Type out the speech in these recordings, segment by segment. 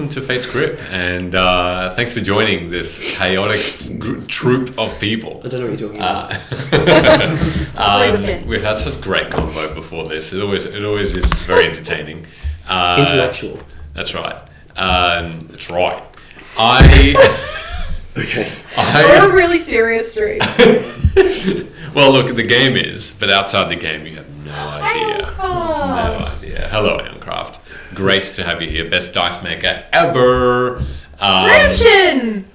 to Fate's Grip, and thanks for joining this chaotic troop of people. I don't know what you're talking about. We've had such great convo before this. It always is very entertaining. Intellectual. That's right. That's right. Okay. We're on a really serious street. Well, look, the game is, but outside the game, you have no idea. No idea. Hello, Aeoncraft. Great to have you here. Best dice maker ever. Ramshin,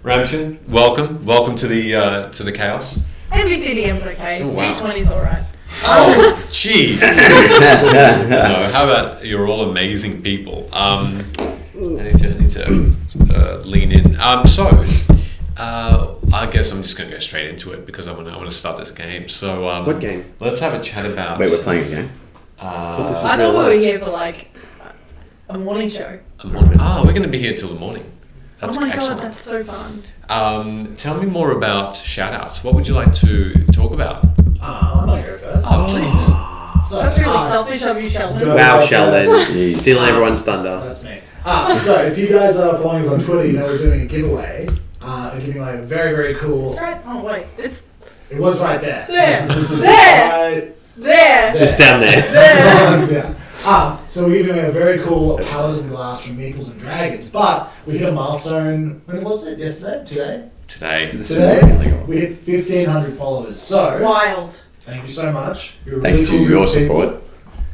welcome to the chaos. MVCDM's okay. Oh, wow. D20's alright. Oh, jeez. No, how about you're all amazing people? I need to lean in. I guess I'm just going to go straight into it because I want to start this game. So, what game? Let's have a chat about. Wait, we're playing a game. I thought we were here for like a morning show. We're going to be here till the morning. That's excellent. God, that's so fun. Tell me more about shout-outs. What would you like to talk about? I might go first. Oh, please. So, that's really selfish of you, Sheldon. Wow, Sheldon. Stealing everyone's thunder. That's me. So if you guys are following us on Twitter, you know we're doing a giveaway. We're giving away a very, very cool... It's right... Oh, wait. It was right there. There. There. It's down there. Yeah. So we're giving away a very cool Paladin glass from Meeples and Dragons, but we hit a milestone... When was it? Yesterday? Today? We hit 1,500 followers. So... Wild. Thank you so much. Thanks to your support.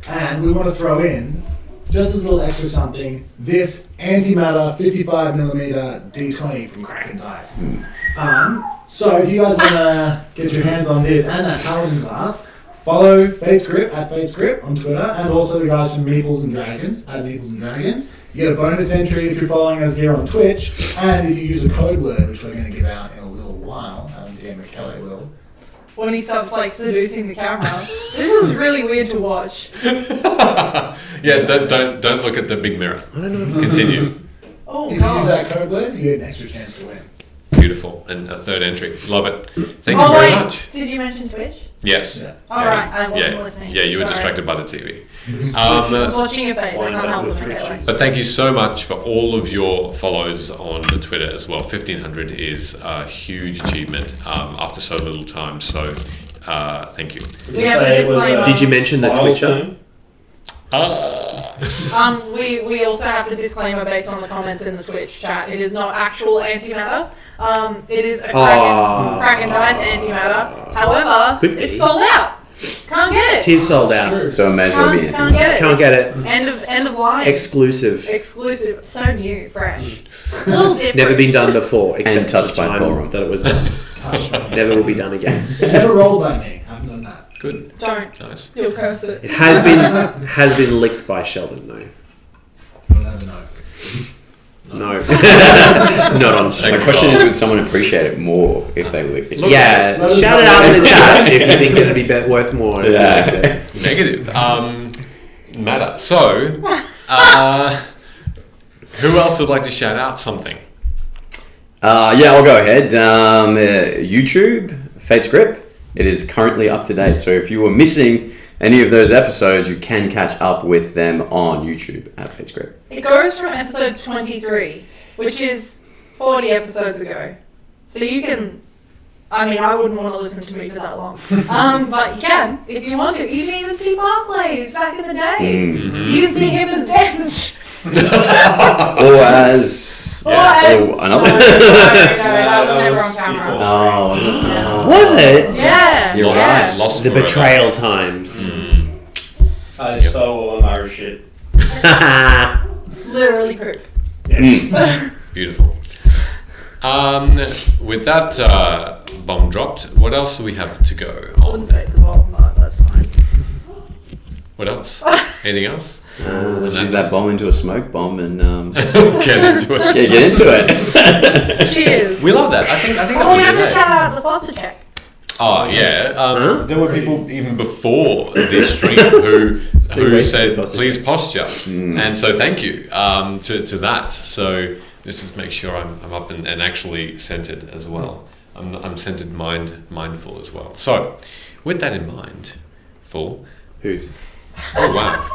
And we want to throw in... just as a little extra something, this antimatter 55mm D20 from Kraken Dice. So if you guys want to get your hands on this and that Paladin glass, follow Fate's Grip at Fate's Grip on Twitter, and also the guys from Meeples and Dragons at Meeples and Dragons. You get a bonus entry if you're following us here on Twitch, and if you use a code word, which we're going to give out in a little while, Alan T. McKellar will. When he stops like seducing the camera. This is really weird to watch. Yeah, don't look at the big mirror. I don't know. Continue. Oh, if you use that code word, you get an extra chance to win. Beautiful. And a third entry. Love it. Thank you very much. Did you mention Twitch? Yes. Yeah. Alright, I wasn't listening. Yeah, you were distracted by the TV. I was watching your face. I can't help it. But thank you so much for all of your follows on the Twitter as well. 1,500 is a huge achievement after so little time. So thank you. We have a disclaimer. Did you mention the Twitcher? We also have to disclaimer based on the comments in the Twitch chat. It is not actual antimatter. It is a Kraken Dice antimatter. However, it's sold out. Can't get it. It is sold out. Sure. So it may as well be Can't get it. Can't get it. End of line. Exclusive. So new, fresh. A little different. Never been done before, except And touched the by time Forum. that it was done. Never will be done again. It never rolled by me. I haven't done that. Good. Don't. Nice. You'll curse it. It has been licked by Sheldon, though. You'll never know. No. Not on stream. My question is, would someone appreciate it more if they lick it? Yeah, shout it out in the chat if you think it'd be worth more. Yeah. Negative. Matter. So, who else would like to shout out something? Yeah, I'll go ahead. YouTube, Fate's Grip. It is currently up to date. So if you were missing any of those episodes, you can catch up with them on YouTube at Fate's Grip. It goes from episode 23, which is 40 episodes ago. So you can... I mean, I wouldn't want to listen to me for that long. But you can, if you want to. You can even see Barclays back in the day. Mm-hmm. You can see him as Dench. Or as... another... No, that was never on camera. Oh, was it? Was it? Yeah. You're yeah. right. Lost The forever. betrayal times. I stole all Irish shit. Literally poop. Beautiful. With that bomb dropped, what else do we have to go I on? wouldn't say it's a bomb, but that's fine. What else? Anything else? Let's use that bomb into a smoke bomb and Get into it. get into it. Cheers. We love that. I think that Oh, would we be have to great. shout out the posture check. Oh yeah, Huh? there were people even before this stream who said please posture, and so thank you to that. So let's just make sure I'm up and actually centered as well. I'm centered, mindful as well. So with that in mind, full. Who's? Oh wow.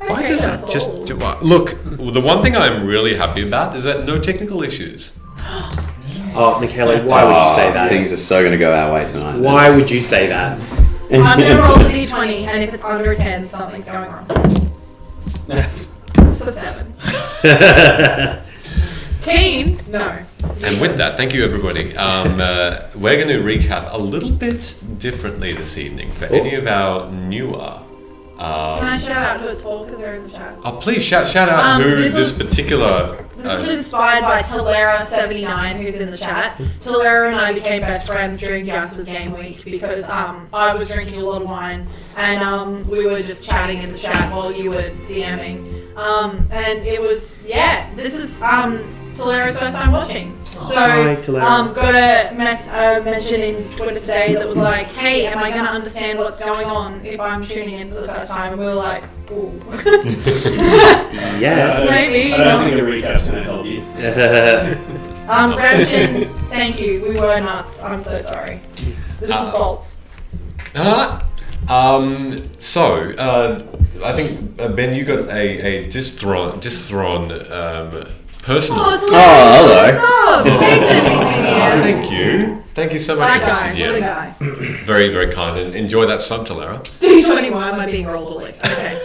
Why Okay, does that's that just all. look? The one thing I'm really happy about is that no technical issues. Oh, Michaela, why would you say that? Things are so going to go our way tonight. Why would you say that? I'm gonna roll a d20, and if it's under a 10, something's going wrong. Yes. It's a 7. Teen? No. And with that, thank you everybody. We're going to recap a little bit differently this evening for any of our newer. Can I shout out to us all because they're in the chat? Oh, please shout out who this particular. This is inspired by Talera79, who's in the chat. Talera and I became best friends during Jasper's game week because I was drinking a lot of wine and we were just chatting in the chat while you were DMing. And it was, this is Talera's first time watching. So, Hi, Talera. got a mention in Twitter today that was like, hey, am I going to understand what's going on if I'm tuning in for the first time? And we were like, ooh. Yes. Maybe. I don't think a recap's going to help you. Gretchen, thank you. We were nuts. I'm so sorry. This is false. I think Ben, you got a Dithron personal. hello. What's up? Thanks, Thank you so much, That guy. What a NBCDM. guy. Very, very kind, and enjoy that sub, Talera. D20, why am I being rolled a lick? Okay.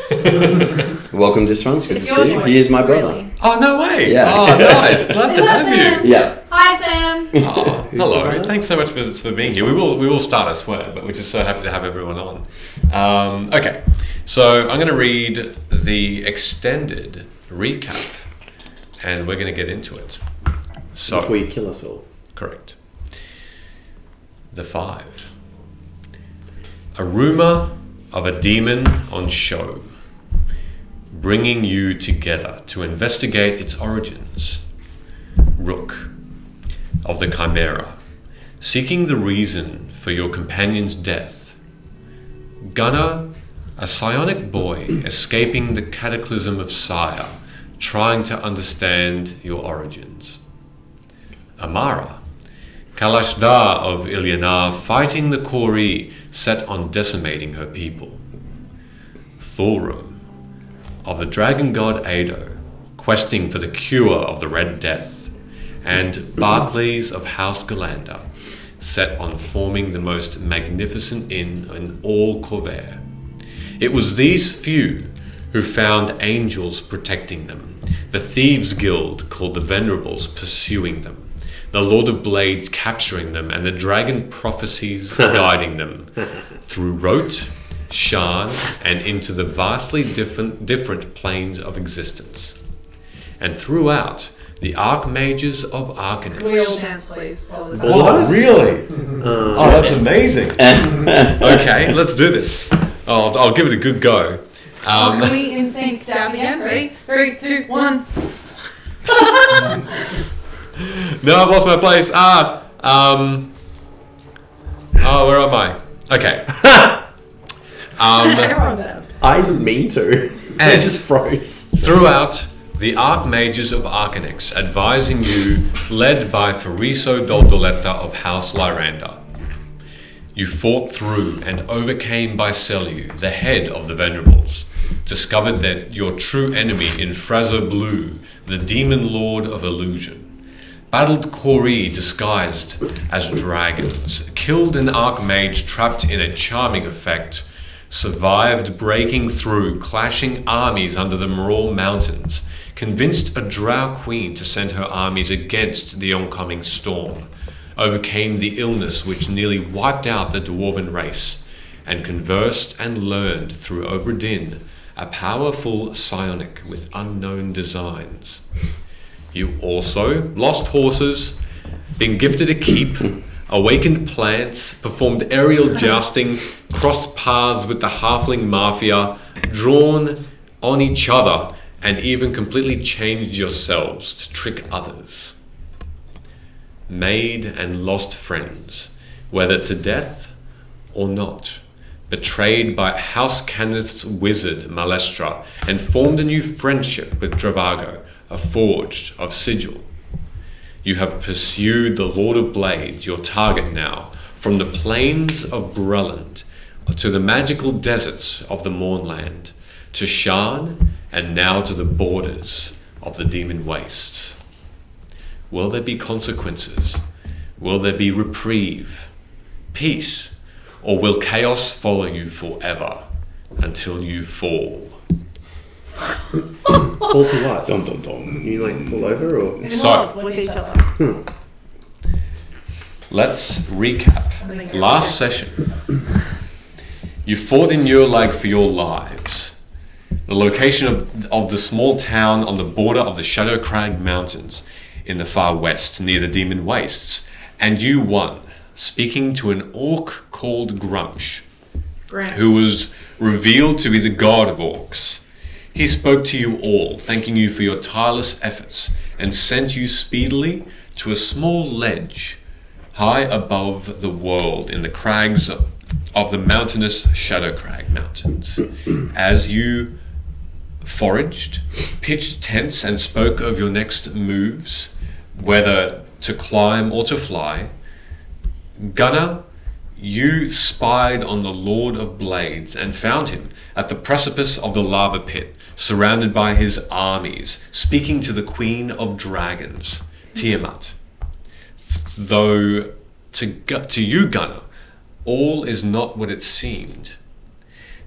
Welcome to Swans. Good to It's your see you. choice, He is my brother. really. Oh, no way! Yeah. Oh, nice. Glad to Is that have Sam? you. Yeah. Hi, Sam. Oh, hello. Thanks so much for being here. We will start, I swear, but we're just so happy to have everyone on. Okay, so I'm going to read the extended recap, and we're going to get into it. So, Before you kill us all. correct. The 5. A rumor of a demon on show, bringing you together to investigate its origins. Rook of the Chimera, seeking the reason for your companion's death. Gunnar, a psionic boy escaping the cataclysm of Sire, trying to understand your origins. Amara, Kalashda of Ilyanar, fighting the Kori set on decimating her people. Thorum of the dragon god Ado, questing for the cure of the Red Death. And Barclays of House Galanda, set on forming the most magnificent inn in all Corvair. It was these few who found angels protecting them, the Thieves' Guild called the Venerables pursuing them, the Lord of Blades capturing them, and the Dragon Prophecies guiding them through Rote, Shan, and into the vastly different planes of existence. And throughout, the Archmages of Arcanex. Can we all dance, please? Oh, really? Oh, that's amazing. Okay, let's do this. I'll give it a good go. Can we in sync down again? Ready? 3, 2, 1. No, I've lost my place. Where am I? Okay. Everyone better. I didn't mean to. I just froze. Throughout, the Archmages of Arcanex advising you, led by Fariso Doldoletta of House Lyranda. You fought through and overcame Bicelu, the head of the Venerables, discovered that your true enemy in Frazer Blue, the demon lord of illusion, battled Kori disguised as dragons, killed an Archmage trapped in a charming effect, survived breaking through clashing armies under the Morol Mountains, convinced a Drow queen to send her armies against the oncoming storm, overcame the illness which nearly wiped out the Dwarven race, and conversed and learned through Obradin, a powerful psionic with unknown designs. You also lost horses, been gifted a keep, awakened plants, performed aerial jousting, crossed paths with the halfling mafia, drawn on each other, and even completely changed yourselves to trick others. Made and lost friends, whether to death or not, betrayed by House Cannith's wizard Malestra, and formed a new friendship with Dravago, a forged of sigil. You have pursued the Lord of Blades, your target now, from the plains of Breland to the magical deserts of the Mornland, to Shan and now to the borders of the demon wastes. Will there be consequences? Will there be reprieve, peace, or will chaos follow you forever until you fall? Fall to what? Dum dum dum. You like fall over or? In So- love with each other. Let's recap. Last session, you fought in Urlag for your lives. The location of the small town on the border of the Shadow Crag Mountains in the far west, near the Demon Wastes. And you won, speaking to an orc called Grumsh, who was revealed to be the god of orcs. He spoke to you all, thanking you for your tireless efforts, and sent you speedily to a small ledge high above the world in the crags of the mountainous Shadow Crag Mountains. As you foraged, pitched tents, and spoke of your next moves, whether to climb or to fly, Gunnar, you spied on the Lord of Blades and found him at the precipice of the lava pit, surrounded by his armies, speaking to the Queen of Dragons, Tiamat. Though to you, Gunnar, all is not what it seemed.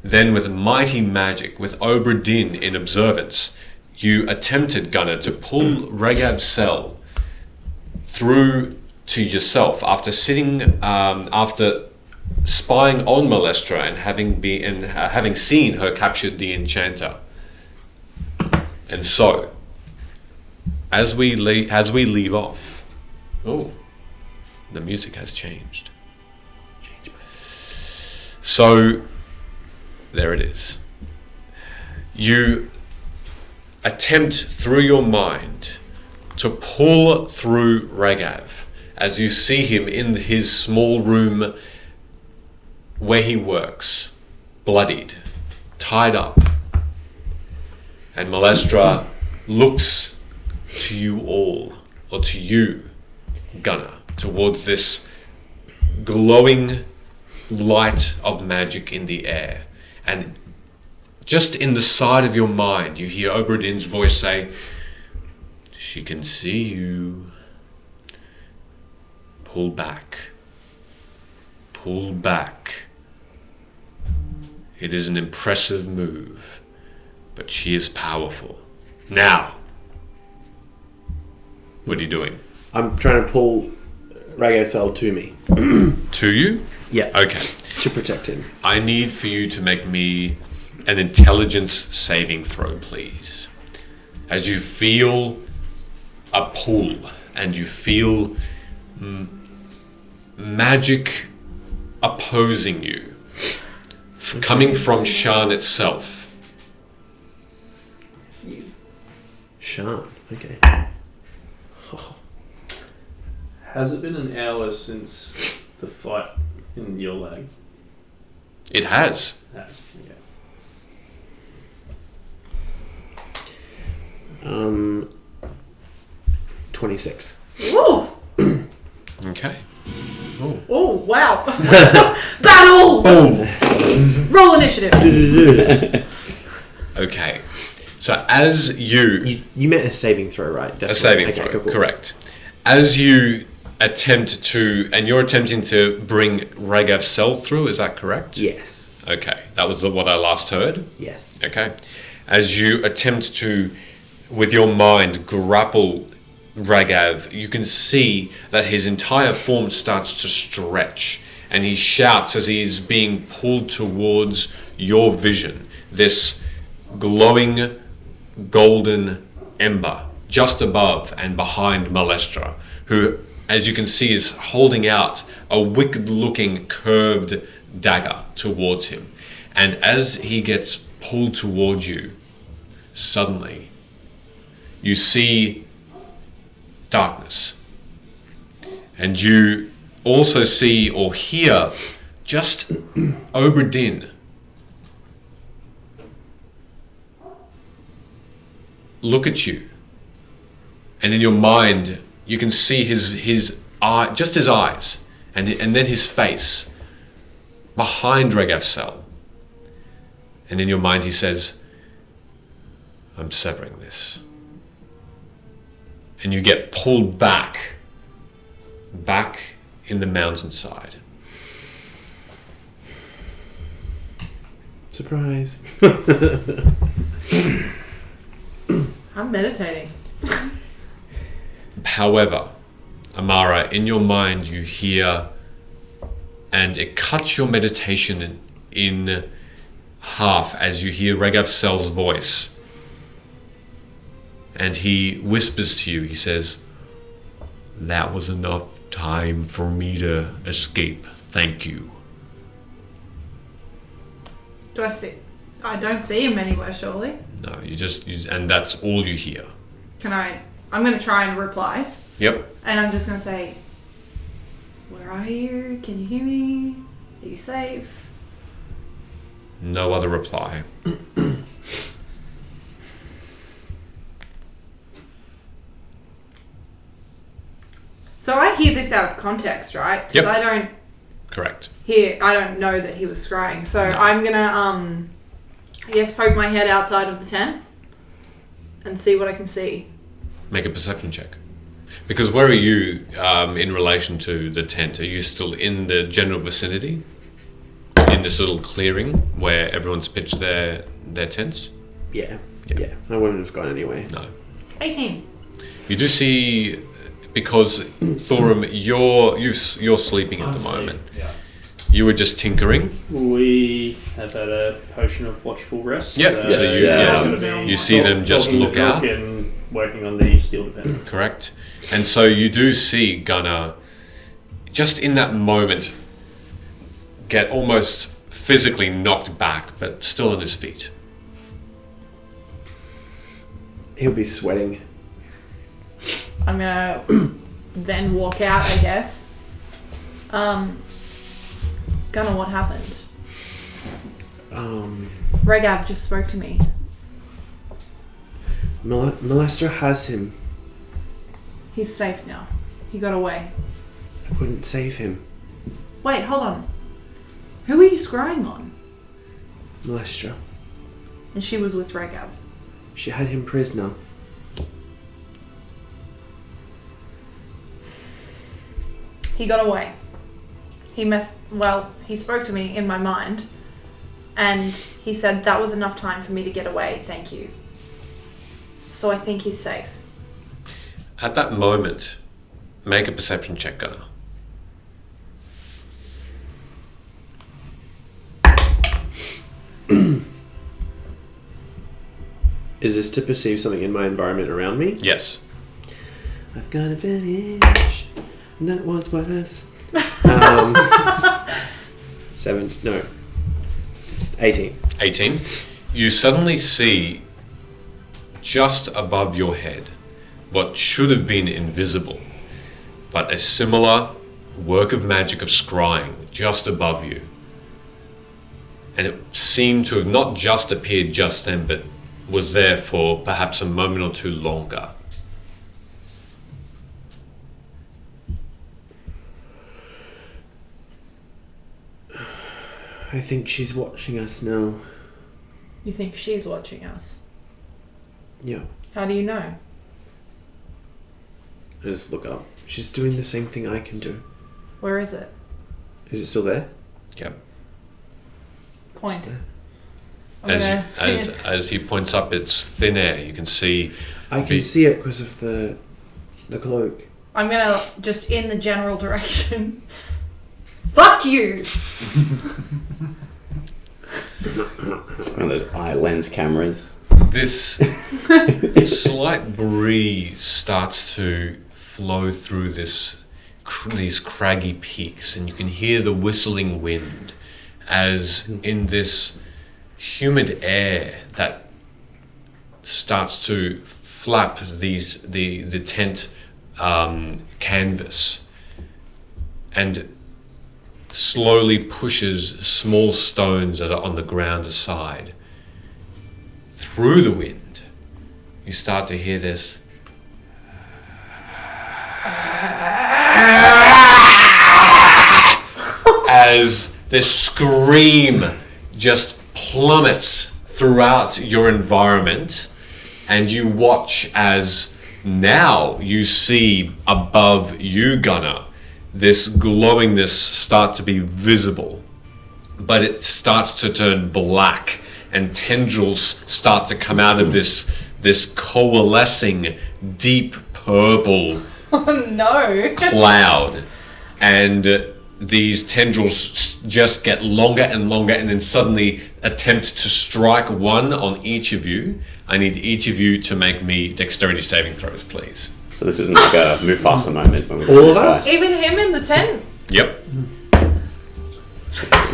Then with mighty magic, with Obra Dinn in observance, you attempted, Gunnar, to pull Regav's cell through to yourself after after spying on Malestra and having seen her capture the enchanter. And so, as we leave off, the music has changed. So, there it is. You attempt through your mind to pull through Regav as you see him in his small room where he works, bloodied, tied up. And Malestra looks to you all, or to you, Gunnar, towards this glowing light of magic in the air. And just in the side of your mind, you hear Obra Dinn's voice say, "She can see you. Pull back. Pull back. It is an impressive move, but she is powerful. Now, what are you doing?" I'm trying to pull Ragosel to me. To you? Yeah. Okay. To protect him. I need for you to make me an intelligence saving throw, please. As you feel a pull and you feel magic opposing you, coming from Shan itself. Shan. Okay. Has it been an hour since the fight in Yolag? It has. It has. Okay. 26. Woo! Okay. Oh, wow. Battle! Roll initiative. Okay. So as you You meant a saving throw, right? Definitely. a saving Okay, throw, cool. correct. As you attempt to, and you're attempting to bring Ragav's cell through, is that correct? Yes. Okay, that was what I last heard. Yes. Okay. As you attempt to, with your mind, grapple Ragav, you can see that his entire form starts to stretch, and he shouts as he's being pulled towards your vision, this glowing golden ember just above and behind Malestra, who, as you can see, is holding out a wicked-looking curved dagger towards him. And as he gets pulled toward you, suddenly you see darkness. And you also see or hear just Obra Dinn look at you. And in your mind, you can see his eye, just his eyes, and then his face behind Regav's cell. And in your mind, he says, I'm severing this. And you get pulled back in the mountainside. Surprise. I'm meditating. However, Amara, in your mind you hear, and it cuts your meditation in half as you hear Regav Sel's voice. And he whispers to you, he says, "That was enough time for me to escape. Thank you." Do I see? I don't see him anywhere, surely. No, and that's all you hear. I'm going to try and reply. Yep. And I'm just going to say, where are you? Can you hear me? Are you safe? No other reply. So I hear this out of context, right? Because Yep. Correct. I don't know that he was scrying. So No. I'm going to, poke my head outside of the tent and see what I can see. Make a perception check. Because where are you in relation to the tent? Are you still in the general vicinity? In this little clearing where everyone's pitched their tents? Yeah. I wouldn't have gone anywhere. No. 18. You do see, because Thorum, you're sleeping at the moment. Yeah. You were just tinkering. We have had a potion of watchful rest. Yep. Yes. So Yeah. you see them just talking look with Milk out. and working on the steel defender. Correct. And so you do see Gunnar, just in that moment, get almost physically knocked back, but still on his feet. He'll be sweating. I'm going to then walk out, I guess. Gunnar, what happened? Regav just spoke to me. Molester has him. He's safe now. He got away. I couldn't save him. Wait, hold on. Who are you scrying on? Molester. And she was with Regav. She had him prisoner. He got away. He spoke to me in my mind, and he said that was enough time for me to get away, thank you. So I think he's safe. At that moment, make a perception check, Gunnar. Is this to perceive something in my environment around me? Yes. I've got a vanish, and that was worse. 18. 18. You suddenly see, just above your head, what should have been invisible, but a similar work of magic of scrying just above you. And it seemed to have not just appeared just then, but was there for perhaps a moment or two longer. I think she's watching us now. You think she's watching us? Yeah. How do you know? I just look up. She's doing the same thing I can do. Where is it? Is it still there? Yep. Point. As he points up, it's thin air. You can see. I can see it because of the cloak. I'm gonna just in the general direction. Fuck you! It's one of those eye lens cameras. This slight breeze starts to flow through these craggy peaks, and you can hear the whistling wind as in this humid air that starts to flap the tent canvas and slowly pushes small stones that are on the ground aside. Through the wind, you start to hear this as this scream just plummets throughout your environment, and you watch as now you see above you, Gunnar, this glowingness start to be visible, but it starts to turn black, and tendrils start to come out of this coalescing deep purple Oh no. cloud, and these tendrils just get longer and longer, and then suddenly attempt to strike one on each of you. I need each of you to make me dexterity saving throws, please. So this isn't like a Mufasa moment when we All this of us? guy. Even him in the tent. Yep.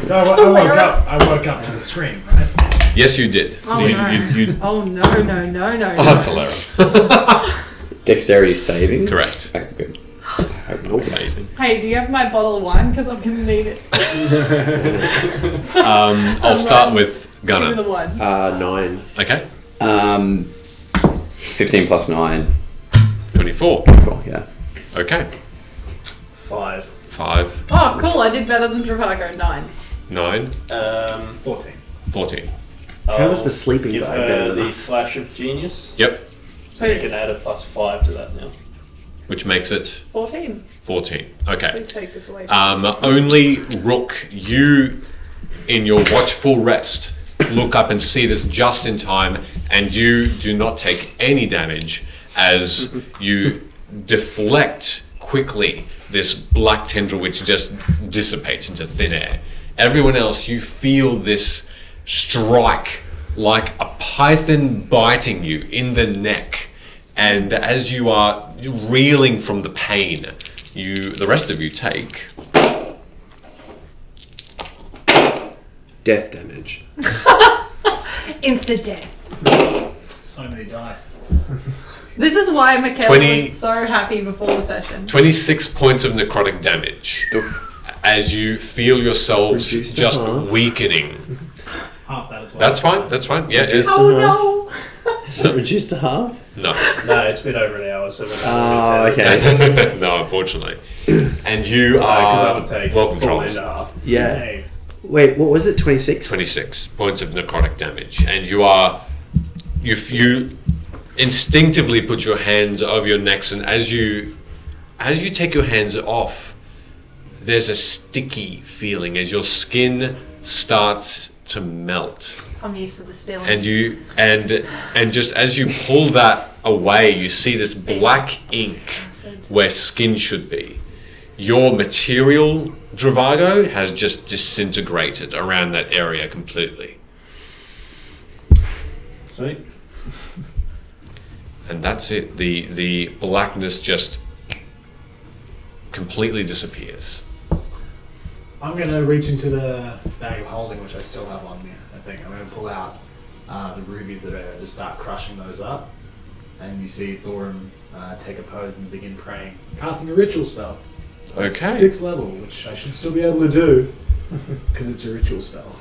So I woke up to the scream, right? Yes, you did. Oh, you, no. you- Oh no. oh, that's hilarious. Dexterity saving? Correct. Okay, good. I hope not. Amazing. Hey, do you have my bottle of wine? Because I'm gonna need it. I'll start with Give me the Gunnar. wine. 9. Okay. 15 plus 9. 24. Cool, yeah. Okay. 5. 5, Oh, cool! I did better than Travago. 9. 9, 14. 14. How was the sleeping give bag her better than the us? flash of genius. Yep. So you can add a +5 to that now. Which makes it 14. 14. Okay. Please take this away. Only Rook, you in your watchful rest look up and see this just in time, and you do not take any damage as you deflect quickly this black tendril which just dissipates into thin air. Everyone else, you feel this strike like a python biting you in the neck, and as you are reeling from the pain, the rest of you take Death damage. Instant death. So many dice. This is why Michaela 20 was so happy before the session. 26 points of necrotic damage as you feel yourselves Reduced to just half. weaking. Half that as well. That's fine. That's fine. Yeah. Reduced Oh to half. no! Is it reduced to half? No. No, it's been over an hour, so we're Oh, okay. No, unfortunately. And you Because are that would take welcome, 4.5. Charles. Yeah. Hey, Wait, what was it? 26? 26 points of necrotic damage, and you instinctively put your hands over your necks, and as you take your hands off, there's a sticky feeling as your skin starts to melt. I'm used to this feeling. And you and just as you pull that away, you see this black ink where skin should be. Your material, Dravago, has just disintegrated around that area completely. Sweet. And that's it. The blackness just completely disappears. I'm going to reach into the bag of holding, which I still have on me. I think I'm going to pull out the rubies that are just start crushing those up. And you see Thorin take a pose and begin praying, casting a ritual spell. Okay. 6th level, which I should still be able to do because it's a ritual spell.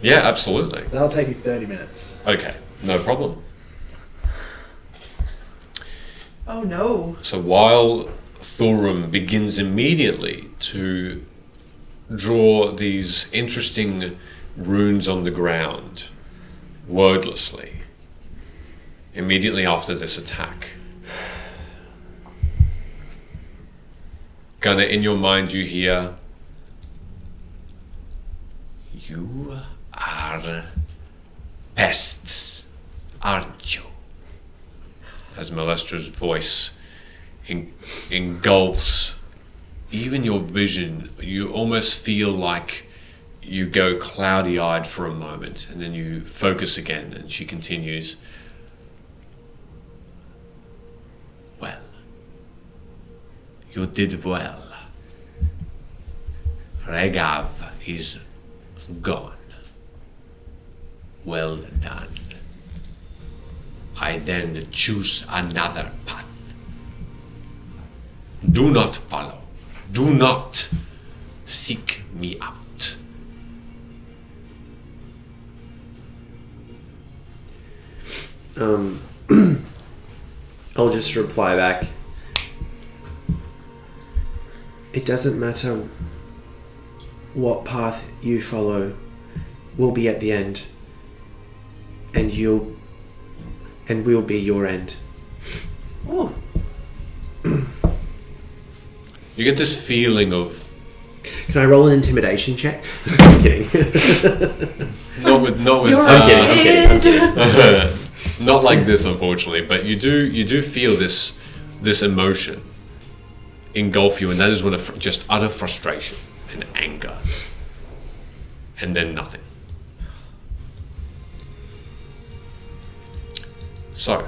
Yeah, absolutely. That'll take me 30 minutes. Okay, no problem. Oh no. So while Thorum begins immediately to draw these interesting runes on the ground, wordlessly, immediately after this attack, Gunnar, in your mind you hear, "You are pests, aren't you?" As Malestra's voice engulfs even your vision. You almost feel like you go cloudy-eyed for a moment, and then you focus again, and she continues, "Well, you did well. Regav is gone. Well done. I then choose another path. Do not follow. Do not seek me out." I'll just reply back. It doesn't matter what path you follow, we'll be at the end. And you'll and we'll be your end. Ooh. You get this feeling of Can I roll an intimidation check? I'm kidding. not with I'm kidding. not like this, unfortunately, but you do feel this emotion engulf you, and that is one of just utter frustration and anger, and then nothing. So,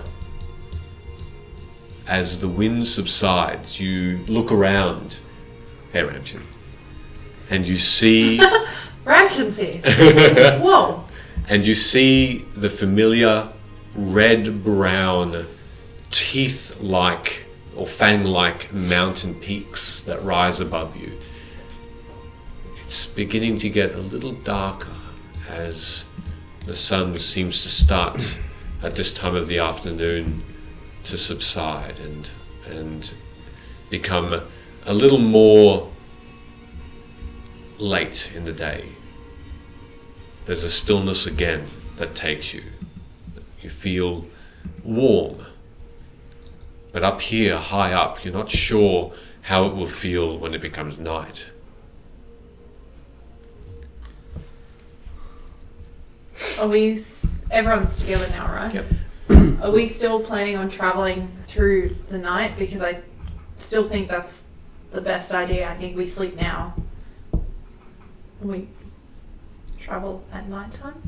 as the wind subsides, you look around, Hey Ramchin, and you see Ramshin's here. Whoa. and you see the familiar red-brown, teeth-like or fang-like mountain peaks that rise above you. It's beginning to get a little darker as the sun seems to start at this time of the afternoon to subside and become a little more late in the day. There's a stillness again that takes you. You feel warm. But up here, high up, you're not sure how it will feel when it becomes night. Everyone's together now, right? Yep. Are we still planning on traveling through the night? Because I still think that's the best idea. I think we sleep now. We travel at nighttime?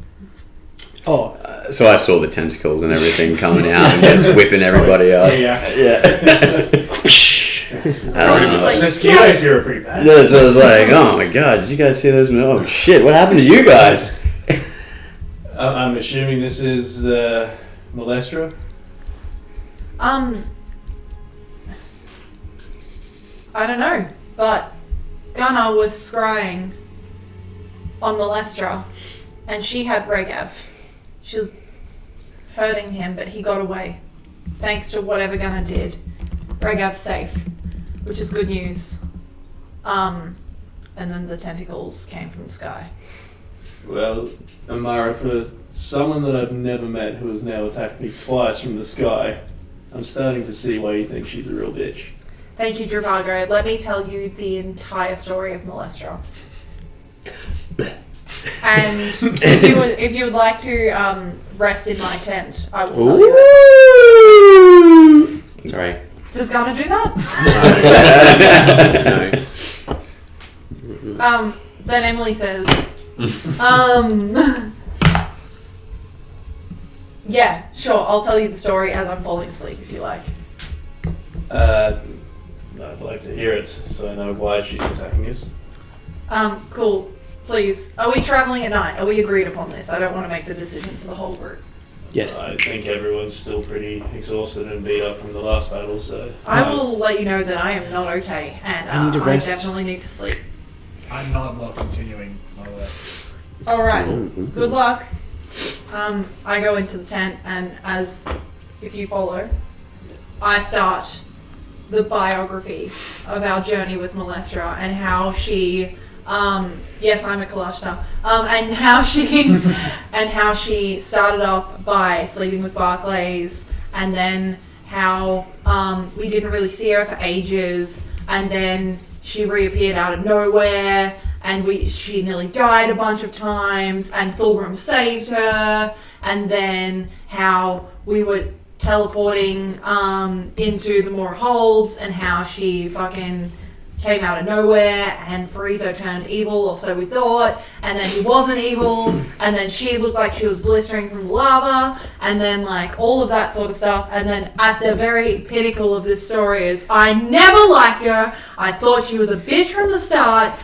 Oh, So I saw the tentacles and everything coming out and just whipping everybody up. Yeah. Like, The mosquitoes here are pretty bad. Yeah, so I was like, oh my god, did you guys see those? Oh shit, what happened to you guys? I'm assuming this is Molestra. I don't know, but Gunnar was scrying on Molestra, and she had Regav. She was hurting him, but he got away. Thanks to whatever Gunnar did. Regav's safe, which is good news. And then the tentacles came from the sky. Well, Amara, for someone that I've never met who has now attacked me twice from the sky, I'm starting to see why you think she's a real bitch. Thank you, Dravago. Let me tell you the entire story of Molestra. And if you would like to rest in my tent, I will tell you that. Sorry. Does Gunnar do that? No. Then Emily says, yeah, sure, I'll tell you the story as I'm falling asleep if you like. I'd like to hear it, so I know why she's attacking us. Cool. Please. Are we traveling at night? Are we agreed upon this? I don't want to make the decision for the whole group. yes. I think everyone's still pretty exhausted and beat up from the last battle, so... I will let you know that I am not okay, and I need to rest. definitely need to sleep. I'm not continuing my work. Alright. Good luck. I go into the tent, and if you follow, I start the biography of our journey with Molestra and how she, yes, I'm a Kalashta, and how she started off by sleeping with Barclays, and then how we didn't really see her for ages, and then she reappeared out of nowhere, and she nearly died a bunch of times, and Thulgrim saved her, and then how we were teleporting into the more holds, and how she fucking came out of nowhere, and Frieza turned evil, or so we thought, and then he wasn't evil, and then she looked like she was blistering from the lava, and then like all of that sort of stuff, and then at the very pinnacle of this story is, I never liked her, I thought she was a bitch from the start,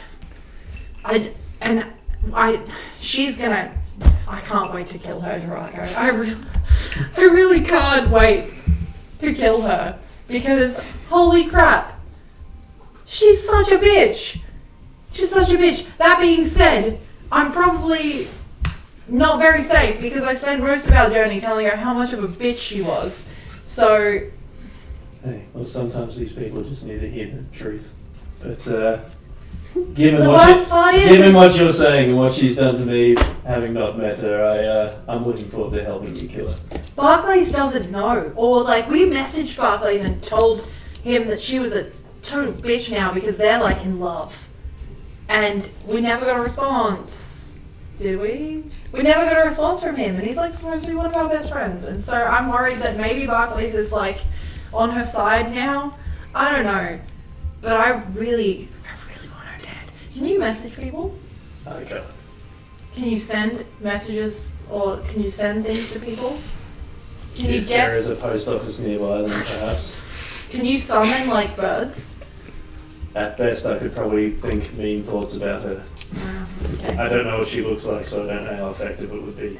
she's gonna, I can't wait to kill her, Drago. I really can't wait to kill her, because holy crap, she's such a bitch. She's such a bitch. That being said, I'm probably not very safe because I spent most of our journey telling her how much of a bitch she was. So... Hey, well, sometimes these people just need to hear the truth. But, given the what worst part is... given what you're saying and what she's done to me, having not met her, I'm looking forward to helping you kill her. Barclays doesn't know. Or, like, we messaged Barclays and told him that she was a total bitch now because they're, like, in love. And we never got a response. Did we? We never got a response from him. And he's, like, supposed to be one of our best friends. And so I'm worried that maybe Barclays is, like, on her side now. I don't know. But I really want her dead. Can you message people? Okay. Can you send messages or can you send things to people? Can you If there is a post office nearby, then perhaps. Can you summon like birds? At best, I could probably think mean thoughts about her. Okay. I don't know what she looks like, so I don't know how effective it would be.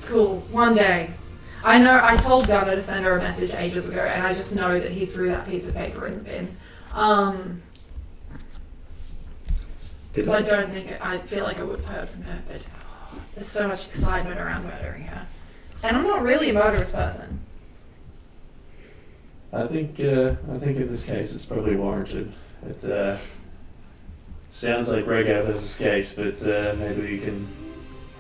Cool. One day. I know I told Gunnar to send her a message ages ago and I just know that he threw that piece of paper in the bin. Because I don't think I feel like I would have heard from her, but there's so much excitement around murdering her. And I'm not really a murderous person. I think in this case it's probably warranted. It sounds like Regav has escaped, but maybe we can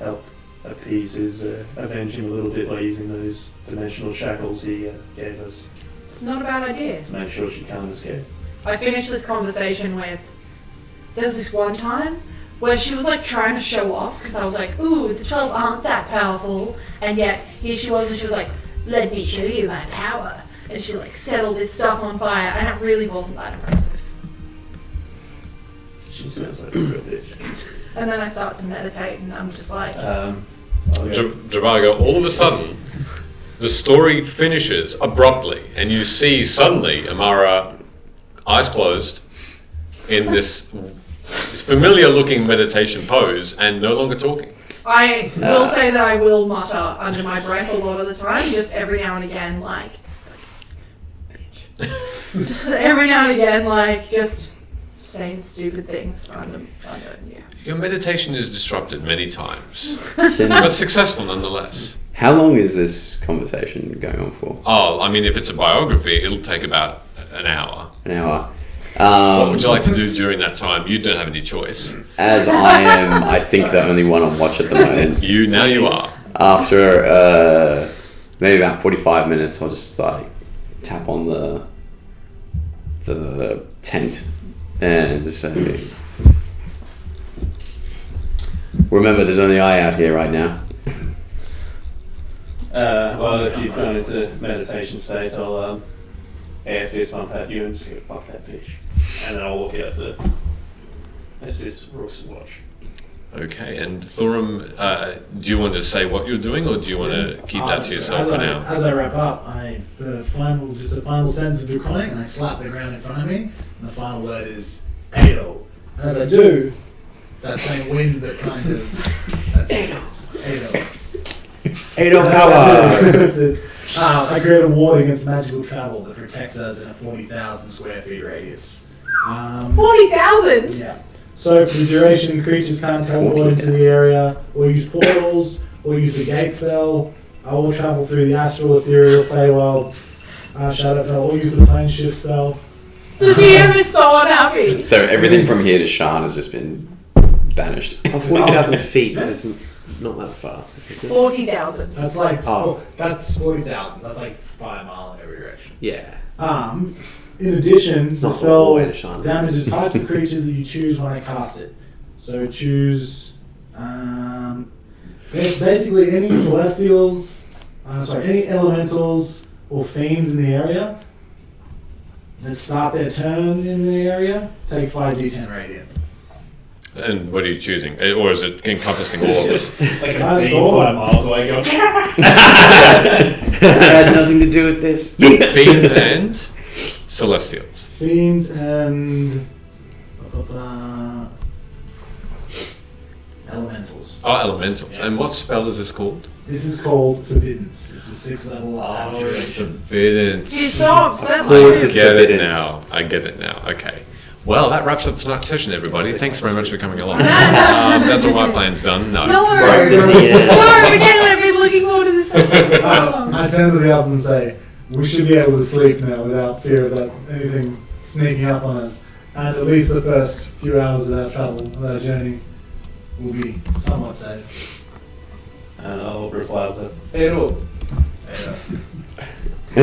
help appease his, avenge him a little bit by using those dimensional shackles he gave us It's not a bad idea. to make sure she can't escape. I finished this conversation with, there's this one time where she was like trying to show off because I was like, ooh, the 12 aren't that powerful, and yet here she was and she was like, let me show you my power, and she like set all this stuff on fire and it really wasn't that impressive. She sounds like a real bitch. And then I start to meditate and I'm just like, Javago, all of a sudden, the story finishes abruptly, and you see suddenly Amara, eyes closed, in this familiar-looking meditation pose, and no longer talking. I will say that I will mutter under my breath a lot of the time, just every now and again, like, bitch. Every now and again, like, just saying stupid things under yeah. Your meditation is disrupted many times, but successful nonetheless. How long is this conversation going on for? Oh, I mean, if it's a biography, it'll take about an hour. An hour. What would you like to do during that time? You don't have any choice. As I am, I think, the only one on watch at the moment. Now you are. After maybe about 45 minutes, I'll just like tap on the tent and just say, remember, there's only I out here right now. Well, if you've gone into meditation state, I'll air fist bump at you and just go, fuck that bitch. And then I'll walk out to assist Rook's watch. Okay, and Thorum, do you want to say what you're doing, or do you want to keep that to yourself for now? As I wrap up, the final sentence of Draconic, and I slap the ground in front of me, and the final word is Ado. And as I do, that same wind that kind of... That's Ado. Ado power! That's it. I create a ward against magical travel that protects us in a 40,000 square feet radius. 40,000? Yeah. So for the duration, creatures can't teleport into the area, or use portals, or use the gate spell, or travel through the astral, ethereal, Feywild, Shadowfell, or use the plane shift spell. The DM is so unhappy. So everything from here to Shan has just been banished. 40,000 feet is not that far, is it? 40,000. That's like that's 40,000. That's like 5 miles in every direction. Yeah. In addition, the not spell all the way to Shan. damages types of creatures that you choose when I cast it. So choose. It's basically any celestials, any elementals or fiends in the area that start their turn in the area take 5d10 radiant. And what are you choosing? Or is it encompassing all of it? Like a That's bee all. 5 miles away going, It had nothing to do with this. Fiends and celestials. Fiends and elementals. Oh, elementals. And what spell is this called? This is called Forbiddance. It's a 6th level abjuration. Forbidden. He's so upset. course Like it's this. Get it forbidden. now. I get it now. Okay. Well, that wraps up tonight's session, everybody. Thanks very much for coming along. That's all my plan's done. No. No, Sorry, the DM. no, again, I've been looking forward to this. I turn to the others and say, we should be able to sleep now without fear of anything sneaking up on us. And at least the first few hours of our travel, of our journey. we'll be somewhat safe. And I'll reply with a pero. Do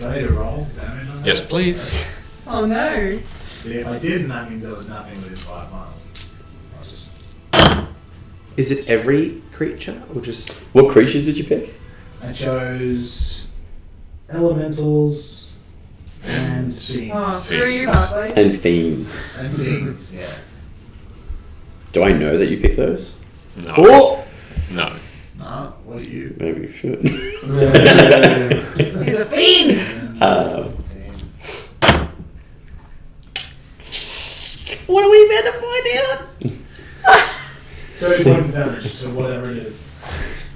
I need to roll damage on that? Yes, please. Oh no. See, if I didn't, that means there was nothing within 5 miles. I'll just... Is it every creature or just? What creatures did you pick? I chose elementals and fiends. Oh, screw you, Barclay. And fiends. And fiends, yeah. Do I know that you picked those? No. Oh! No. No, what are you? Maybe you should. He's a fiend. What are we about to find out? 30 points of damage to whatever it is.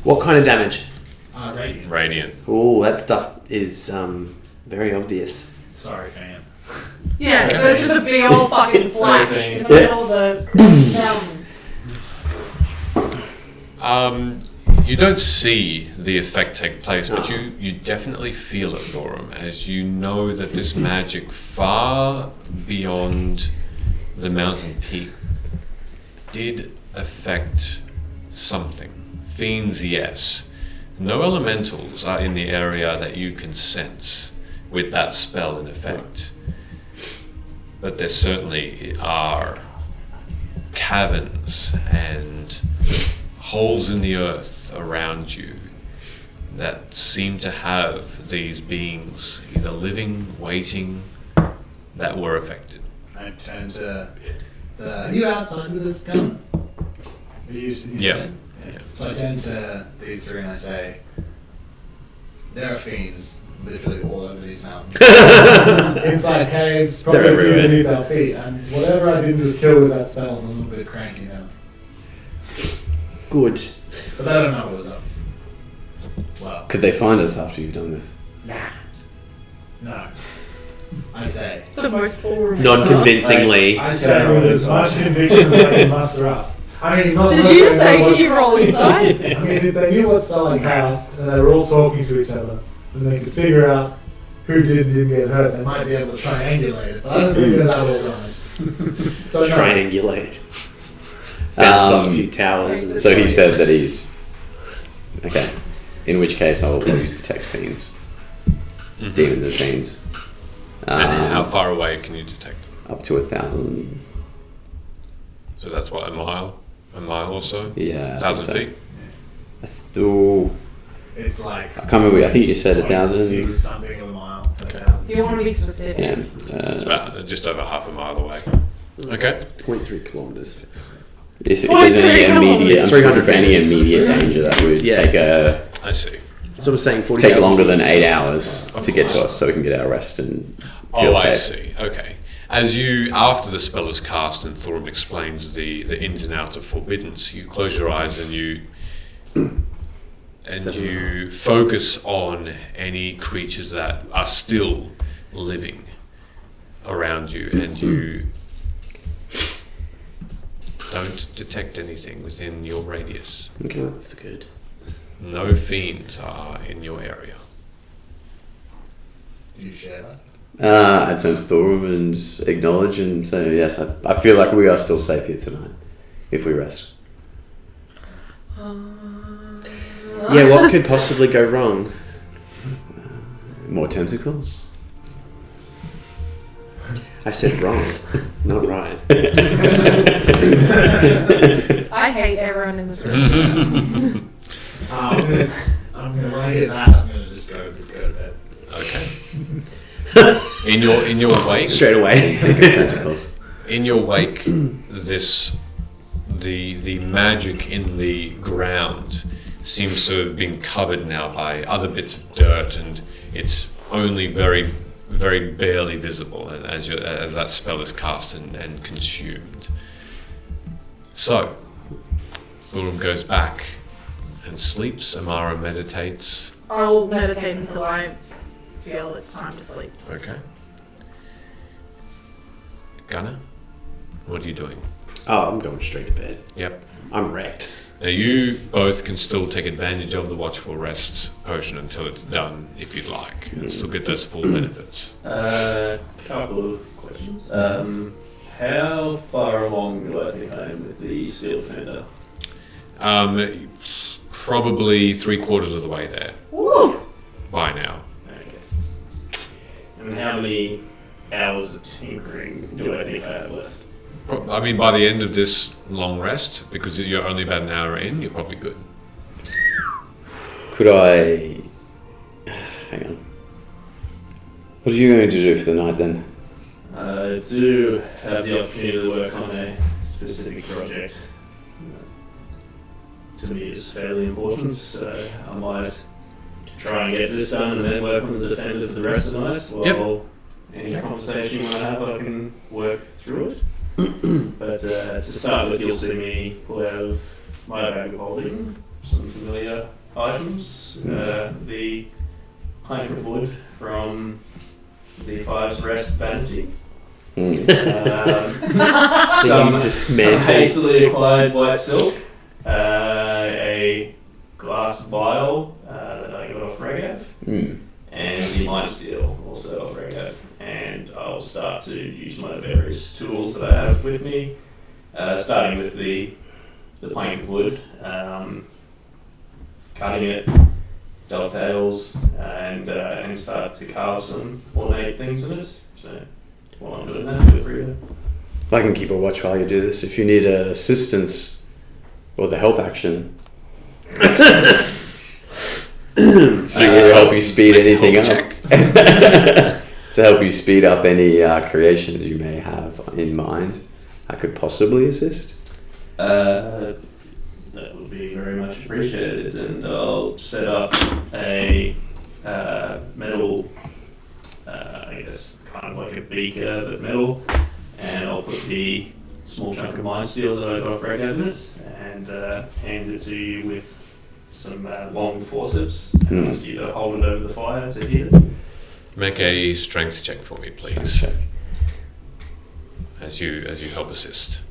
What kind of damage? Radiant. Radiant. Oh, that stuff is very obvious. Sorry, fam. Yeah, there's just a big old fucking flash Sorry, in the middle of the mountain. You don't see the effect take place, but you definitely feel it, Thorum, as you know that this magic far beyond the mountain peak did affect something. Fiends, yes. No elementals are in the area that you can sense with that spell in effect. But there certainly are caverns and holes in the earth around you that seem to have these beings either living, waiting, that were affected. I turn to are you outside with this gun? Are you Yeah. said? Yeah. So I turn to these three and I say, there are fiends literally all over these mountains. Inside caves, probably They're a few everywhere. beneath our feet, and whatever I didn't just kill with that spell is a little bit cranky now. Good. But they don't know who it does. Well, Could they find us after you've done this? no. I say. The most forward. Non-convincingly. I say with as much conviction as I can muster up. I mean, not Did not you saying say what- can you roll inside? I mean, if they knew what spell I cast and they were all talking to each other, then they could figure out who did and didn't get hurt. They might be able to triangulate it, but I don't think they're that organised. So no. Triangulate. Bounce off a few Um, towers. And so he said that he's... Okay. In which case I'll use Detect Fiends. Mhm. Demons and Fiends. And how far away can you detect? Up to 1,000. So that's what, a mile or so? Yeah. I 1,000 think feet? so. Ooh, It's like I can't remember. I think you said 1,000. 6 something of a mile. Okay. You want to be specific. Yeah. So it's about just over half a mile away. Okay. 0.3 kilometers. If there's any immediate, I'm sorry, for any immediate danger that would Yeah. I see. So we're saying 40. take longer than 8 hours to get to us, so we can get our rest and feel Oh, safe. I see. Okay. As you, after the spell is cast and Thorum explains the ins and outs of Forbiddance, you close your eyes and you focus on any creatures that are still living around you, and you don't detect anything within your radius. Okay, that's good. No fiends are in your area. Do you share that? I turn to Thorum and just acknowledge and say, yes, I feel like we are still safe here tonight, if we rest. Yeah, what could possibly go wrong? More tentacles? I said wrong, not right. I hate everyone in this room. I'm gonna when I hear that, I'm gonna just go to bed. Okay. In your wake, Straight away. Tentacles. in your wake, the magic in the ground seems to have been covered now by other bits of dirt, and it's only very, very barely visible as that spell is cast and consumed. So, Thorum goes back and sleeps. Amara meditates. I'll meditate until I feel it's time to sleep. Okay. Gunnar, what are you doing? Oh, I'm going straight to bed. Yep. I'm wrecked. Now you both can still take advantage of the Watchful Rest potion until it's done, if you'd like, and still get those full benefits. Couple of questions. How far along do I think I am with the steel defender? Probably 3/4 of the way there Woo! by now. Okay. And how many hours of tinkering do I think I have left? I mean, by the end of this long rest, because you're only about an hour in, you're probably good. Could I... Hang on. What are you going to do for the night then? I do have the opportunity to work on a specific project. To me, it's fairly important, so I might try and get this done and then work on the defender for the rest of the night. While any conversation you might have, I can work through it. But to start with, you'll see me pull out of my bag of holding some familiar items. The plank of wood from the Fives Rest Vanity. Some hastily acquired white silk. A glass vial that I got off Regav. And the Mind Steel, also off Regav. And I'll start to use my various tools that I have with me, starting with the plank of wood, cutting it, dovetails, and start to carve some ornate things in it. So while I'm doing that, feel free to... I can keep a watch while you do this. If you need assistance or the help action, to help you speed anything up. To help you speed up any creations you may have in mind, I could possibly assist. That would be very much appreciated, and I'll set up a metal, I guess, kind of like a beaker, but metal, and I'll put the small chunk of Mind Steel that I got off Regav in it, and hand it to you with some long forceps, and ask you to hold it over the fire to heat it. Make a strength check for me, please. Strength check. As you help assist.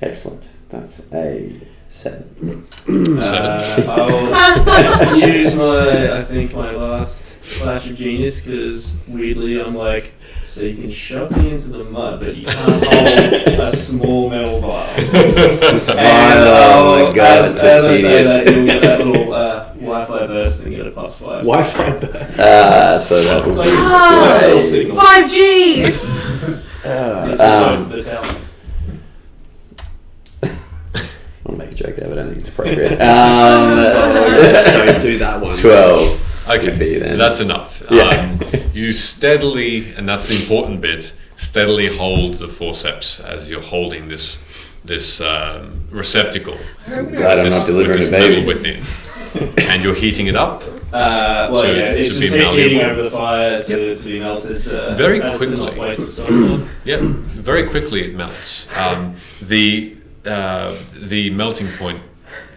Excellent. That's a 7. 7. I'll use my last flash of genius, because weirdly I'm like, so you can shove me into the mud, but you can't hold a small metal vial. This vial, oh my god, it's so tedious. You'll get that little Wi-Fi burst and get a +5. Wi-Fi burst. So that would It's be like a 5G! It's close to the town. I'll make a joke there, but I don't think it's appropriate. Let's don't do that one. 12. Okay, would be then. that's enough. Yeah. You steadily, and that's the important bit, steadily hold the forceps as you're holding this receptacle. I'm glad I'm not delivering with a this metal baby. within. And you're heating it up. It's to just be malleable. heating over the fire to be melted. Very as to quickly. not waste the solid. Yeah, very quickly it melts. The melting point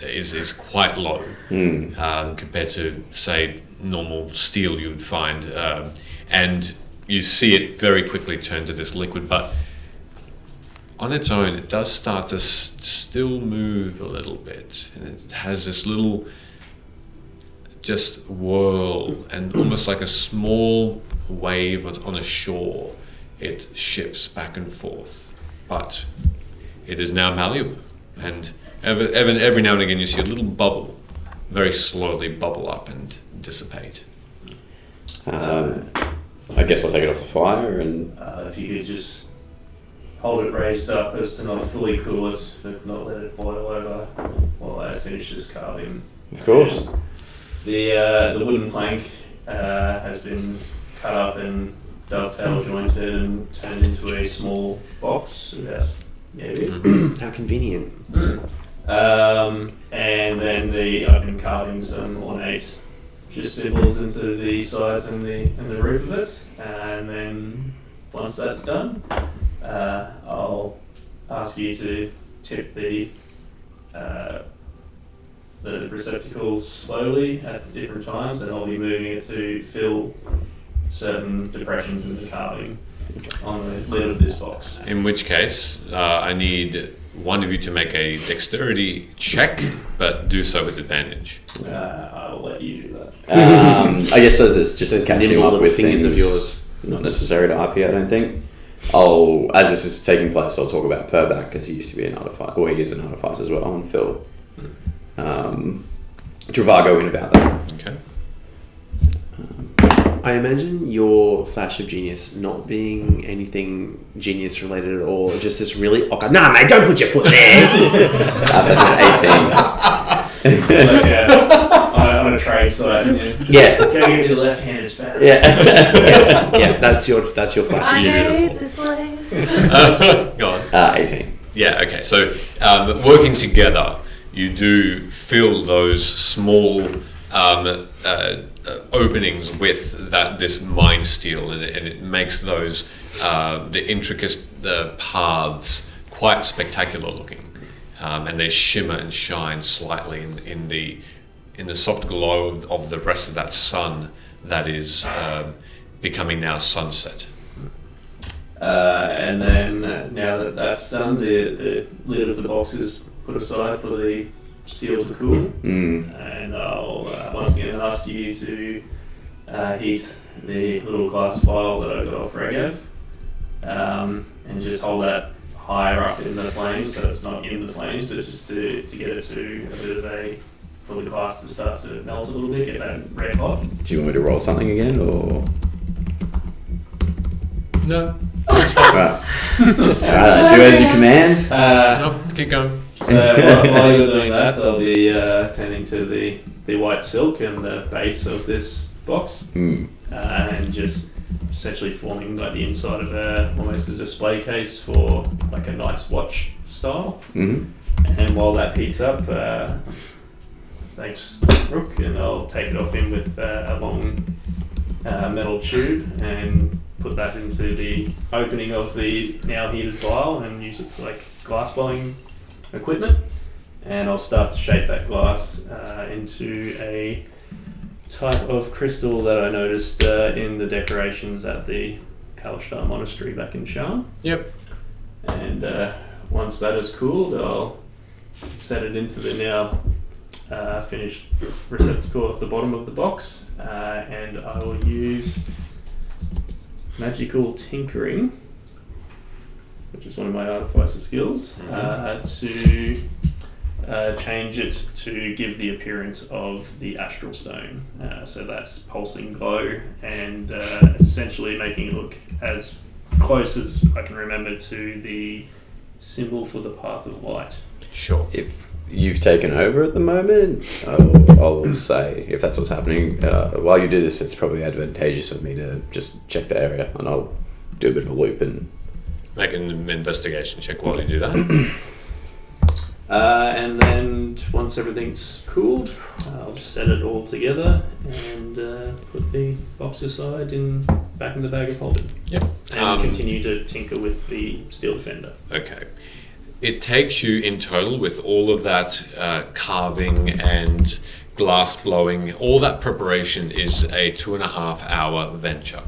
is quite low compared to, say, normal steel you would find, and you see it very quickly turn to this liquid, but on its own it does start to still move a little bit, and it has this little just whirl, and almost like a small wave on a shore, it shifts back and forth, but it is now malleable, and every now and again you see a little bubble very slowly bubble up and dissipate. I guess I'll take it off the fire and... If you could just hold it raised up as to not fully cool it, but not let it boil over while I finish this carving. Of course. The wooden plank has been cut up and dovetail jointed and turned into a small box about How convenient. and then I've been carving some ornate just symbols into the sides and the roof of it, and then once that's done, I'll ask you to tip the receptacle slowly at different times, and I'll be moving it to fill certain depressions in the carving on the lid of this box. In which case, I need one of you to make a dexterity check, but do so with advantage. I will let you do that. I guess as it's just catching nimble up little with fingers things of yours. not necessary to RP, I don't think. As this is taking place, I'll talk about Purback because he used to be an artificer, or he is an artificer as well, and fill Travago in about that. Okay. I imagine your flash of genius not being anything genius related at all, just this really awkward, nah mate, don't put your foot there. That's an 18. On a trade site. Yeah. Go give me the left-handed spat. Yeah, that's your flash I of genius. hate this place. Go on. 18. Yeah, okay. So working together, you do fill those small openings with this mind steel, and it makes those the intricate paths quite spectacular looking, and they shimmer and shine slightly in the soft glow of the rest of that sun that is becoming now sunset. And then now that that's done, the lid of the box is put aside for the steel to cool, and I'll once again ask you to heat the little glass vial that I got off Regav, and just hold that higher up in the flames, so it's not in the flames, but just to get it to a bit of for the glass to start to melt a little bit, get that red hot. Do you want me to roll something again, or? No. Right. Do as you command. No, keep going. So while you're doing that, I'll be tending to the white silk and the base of this box, and just essentially forming like the inside of almost a display case for like a nice watch style. And while that heats up, thanks Rook, and I'll take it off in with a long metal tube and put that into the opening of the now heated vial and use it for like glass blowing equipment, and I'll start to shape that glass into a type of crystal that I noticed in the decorations at the Kalashtar Monastery back in Sharn. Yep. And once that is cooled, I'll set it into the now finished receptacle at the bottom of the box, and I will use magical tinkering, which is one of my artificer skills, to change it to give the appearance of the astral stone. So that's pulsing glow, and essentially making it look as close as I can remember to the symbol for the path of light. Sure. If you've taken over at the moment, I'll say, if that's what's happening, while you do this, it's probably advantageous of me to just check the area, and I'll do a bit of a loop and make an investigation check while you do that. And then once everything's cooled, I'll just set it all together and put the box aside back in the bag of holding. Yep. And continue to tinker with the steel defender. Okay. It takes you in total, with all of that carving and glass blowing, all that preparation is a 2.5 hour venture.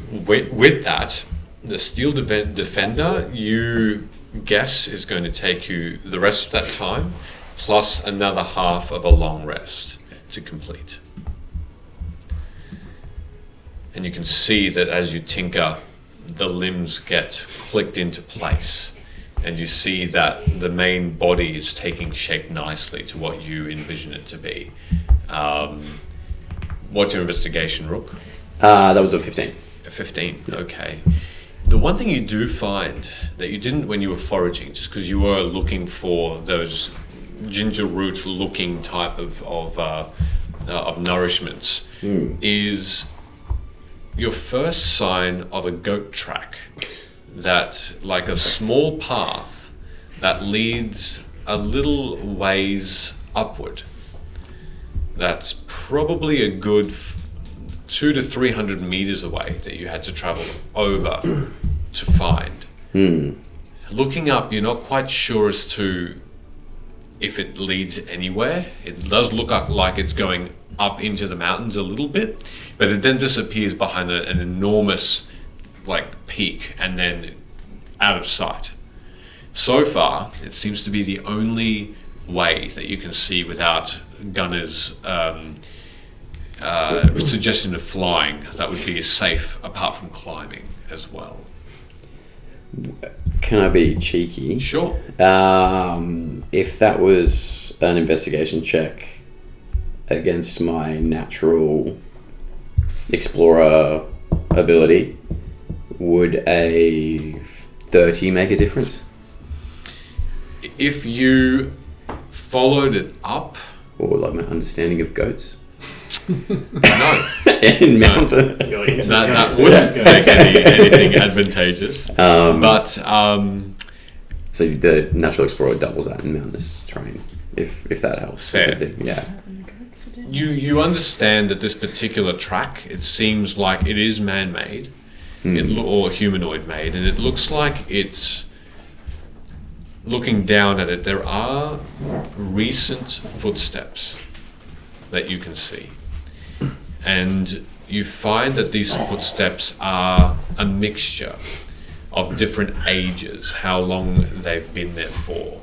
With that, the steel defender, you guess, is going to take you the rest of that time, plus another half of a long rest to complete. And you can see that as you tinker, the limbs get clicked into place. And you see that the main body is taking shape nicely to what you envision it to be. What's your investigation, Rook? that was a 15. A 15, okay. The one thing you do find that you didn't when you were foraging, just because you were looking for those ginger root looking type of nourishments, is your first sign of a goat track. That, like a small path that leads a little ways upward. That's probably a good 200 to 300 meters away that you had to travel over to find. Looking up, you're not quite sure as to if it leads anywhere. It does look like it's going up into the mountains a little bit, but it then disappears behind an enormous peak and then out of sight. So far, it seems to be the only way that you can see without Gunner's suggestion of flying. That would be safe apart from climbing as well. Can I be cheeky? Sure. If that was an investigation check against my natural explorer ability, would a 30 make a difference? If you followed it up, Or like my understanding of goats? no. In mountain. That wouldn't make anything advantageous. But So the natural explorer doubles that in mountainous terrain, if that helps. Fair. Yeah. you understand that this particular track, it seems like it is man-made, or humanoid-made, and it looks like it's looking down at it. There are recent footsteps that you can see, and you find that these footsteps are a mixture of different ages, how long they've been there for.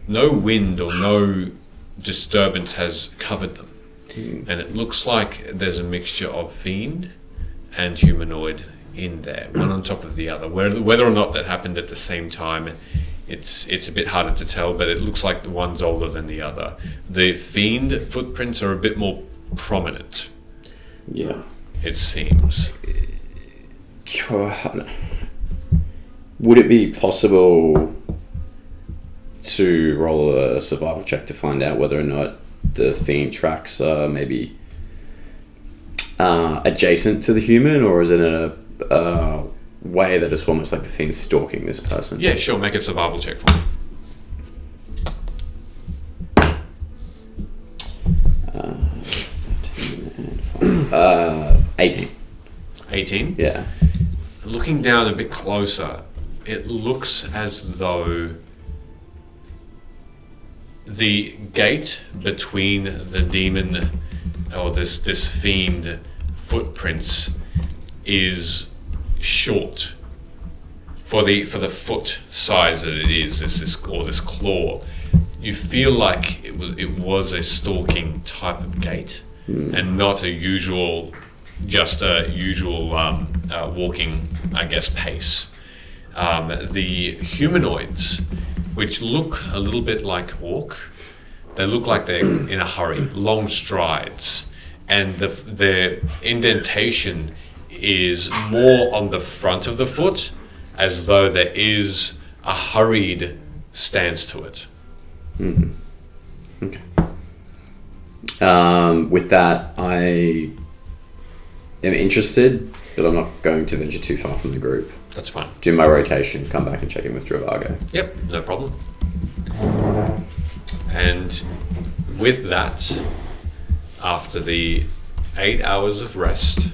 No wind or no disturbance has covered them, and it looks like there's a mixture of fiend and humanoid in there, one on top of the other. Whether or not that happened at the same time, it's a bit harder to tell, but it looks like the one's older than the other. The fiend footprints are a bit more prominent, Yeah. it seems. Would it be possible to roll a survival check to find out whether or not the fiend tracks are maybe adjacent to the human, or is it in a way that it's almost like the fiend's stalking this person? Yeah, sure, make a survival check for me. 18. 18? Yeah. Looking down a bit closer, it looks as though the gate between the demon or this fiend footprints is short for the foot size that it is. This claw. You feel like it was a stalking type of gate, and not a usual walking, I guess, pace. The humanoids, which look a little bit like orc, they look like they're in a hurry, long strides, and the indentation is more on the front of the foot, as though there is a hurried stance to it. Okay. With that, I am interested, but I'm not going to venture too far from the group. That's fine. Do my rotation, come back and check in with Dravago. Yep, no problem. And with that, after the 8 hours of rest,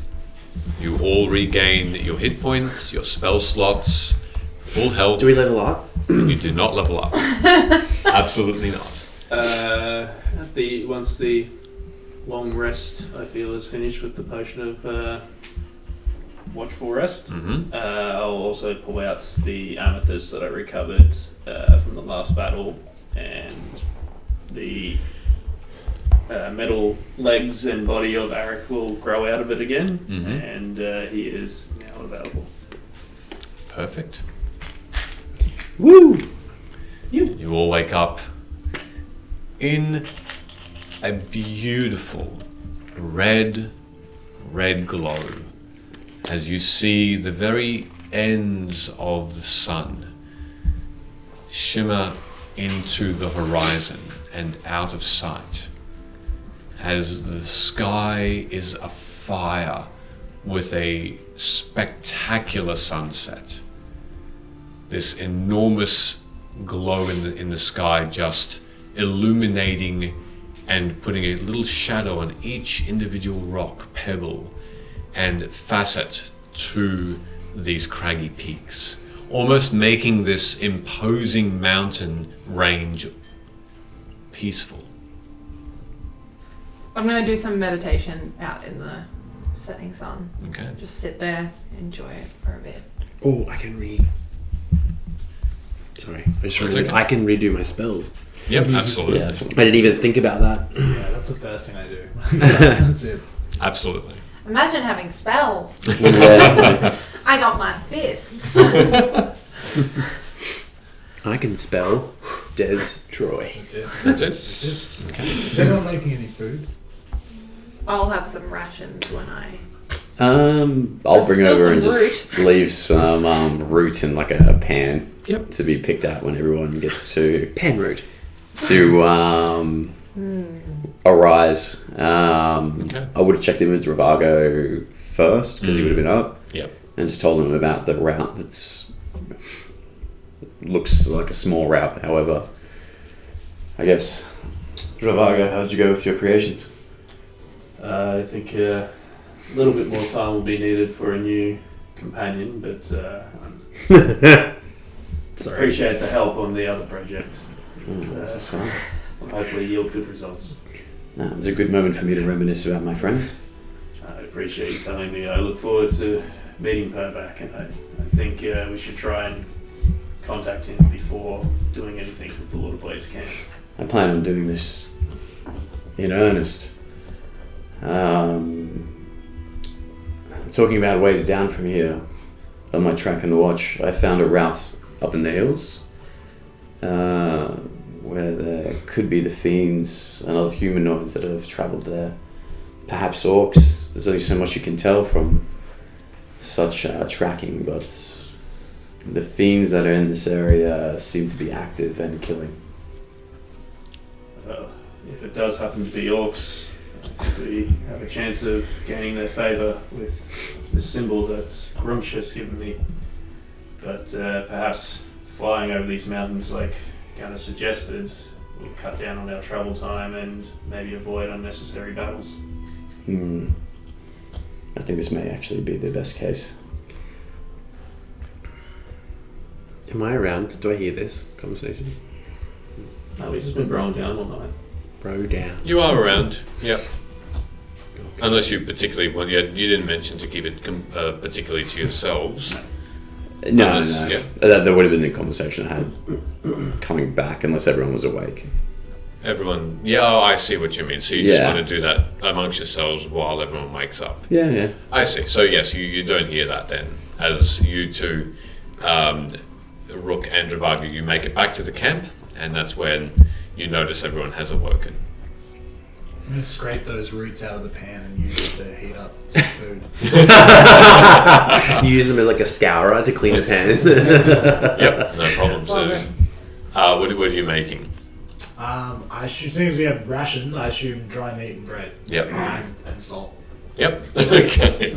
you all regain your hit points, your spell slots, full health. Do we level up? You do not level up. Absolutely not. Once the long rest I feel is finished with the potion of watchful rest, I'll also pull out the amethyst that I recovered from the last battle, and the metal legs and body of Arik will grow out of it again, and he is now available. Perfect. Woo! You all wake up in a beautiful red glow as you see the very ends of the sun shimmer into the horizon and out of sight, as the sky is afire with a spectacular sunset. This enormous glow in the sky, just illuminating and putting a little shadow on each individual rock, pebble, and facet to these craggy peaks, almost making this imposing mountain range peaceful. I'm going to do some meditation out in the setting sun. Okay. Just sit there, enjoy it for a bit. Oh, I can read. Sorry, I just remembered. okay. I can redo my spells. Yep, absolutely. Yeah, that's I didn't even think about that. Yeah, that's the first thing I do. That's it. Absolutely. Imagine having spells. Yeah. I got my fists. I can spell Destroy. That's it. They're not making any food. I'll have some rations when I... I'll There's bring still over some and just leave some root in like a pan to be picked at when everyone gets to Pen root. arise. Okay. I would have checked in with Ravago first because he would have been up. Yep. And just told him about the route looks like a small route. However, I guess Ravago, how did you go with your creations? I think a little bit more time will be needed for a new companion, but appreciate the help on the other project. That's fine. Will hopefully yield good results. It was a good moment for me to reminisce about my friends. I appreciate you telling me. I look forward to meeting Purback, and I think we should try and contact him before doing anything with the Lord of Blades camp. I plan on doing this in earnest. Talking about ways down from here, on my track and watch, I found a route up in the hills where there could be the fiends and other humanoids that have travelled there. Perhaps orcs. There's only so much you can tell from such tracking, but the fiends that are in this area seem to be active and killing. If it does happen to be orcs, I think we have a chance of gaining their favour with the symbol that Grumsh has given me. But perhaps flying over these mountains like Gunnar suggested will cut down on our travel time and maybe avoid unnecessary battles. I think this may actually be the best case. Am I around? Do I hear this conversation? No, we've just been broing down all night. Bro down. You are around. Yep. Unless you particularly want, you didn't mention to keep it particularly to yourselves. No. Yeah. That would have been the conversation I had coming back, unless everyone was awake. Everyone, I see what you mean. So you just want to do that amongst yourselves while everyone wakes up. Yeah. I see. So yes, you don't hear that then. As you two, Rook and Dravago, you make it back to the camp, and that's when you notice everyone has awoken. I'm going to scrape those roots out of the pan and use it to heat up some food. You use them as like a scourer to clean the pan. Yep, no problem. So, what are you making? I assume, as soon as we have rations, I assume dry meat and bread. Yep. And salt. Yep. Okay.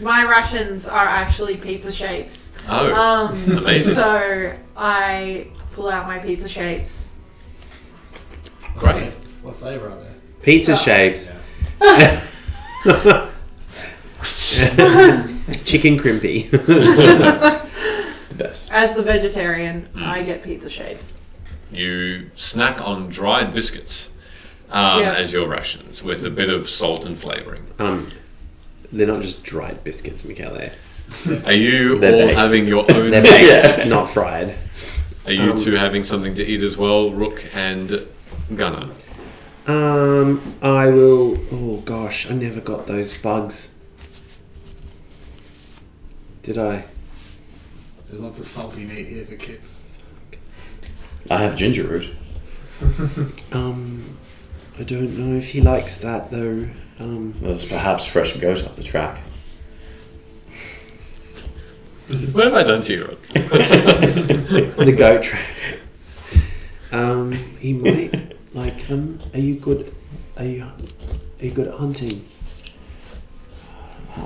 My rations are actually pizza shapes. Oh, amazing. So I pull out my pizza shapes. Great. What flavour are they? Pizza shapes. Chicken crimpy. The best. As the vegetarian, I get pizza shapes. You snack on dried biscuits Yes. as your rations with a bit of salt and flavouring. They're not just dried biscuits, Michele. Are you They're all baked. having your own? They're baked, not fried. Are you two having something to eat as well, Rook and Gunnar? I will. Oh gosh, I never got those bugs. Did I? There's lots of salty meat here for Kips. I have ginger root. I don't know if he likes that though. There's perhaps fresh goat up the track. What have I done to you, Rook? The goat track. He might like them. Are you good? Are you good at hunting?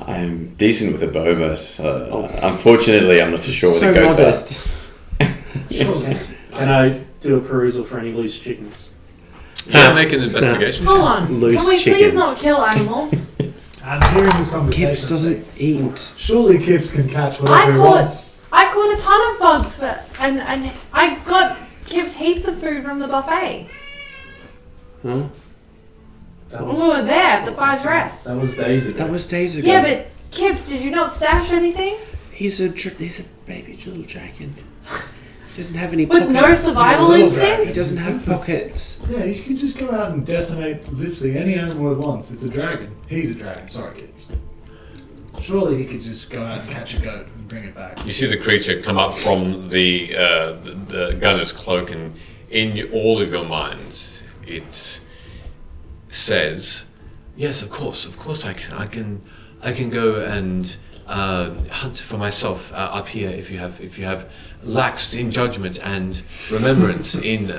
I'm decent with a bow, but unfortunately, I'm not too sure where the goats modest. Surely. Can I do a perusal for any loose chickens? Yeah, make an investigation Hold check. on. Loose Can we please chickens. not kill animals? And hearing this conversation, Kips doesn't eat. surely Kips can catch whatever he wants. I caught a ton of bugs and I got Kips heaps of food from the buffet. Huh? That When we were there at the Five's Rest. That was days ago. That was days ago. Yeah, but Kips, did you not stash anything? he's a baby little dragon. He doesn't have any With pockets. no survival Little He instincts? doesn't have pockets. Yeah, you can just go out and decimate literally any animal at once. It's a dragon. He's a dragon. Sorry, kids. Surely he could just go out and catch a goat and bring it back. You see the creature come up from the gunner's cloak, and in all of your minds, it says, "Yes, of course I can. I can go and hunt for myself up here if you have laxed in judgment and remembrance in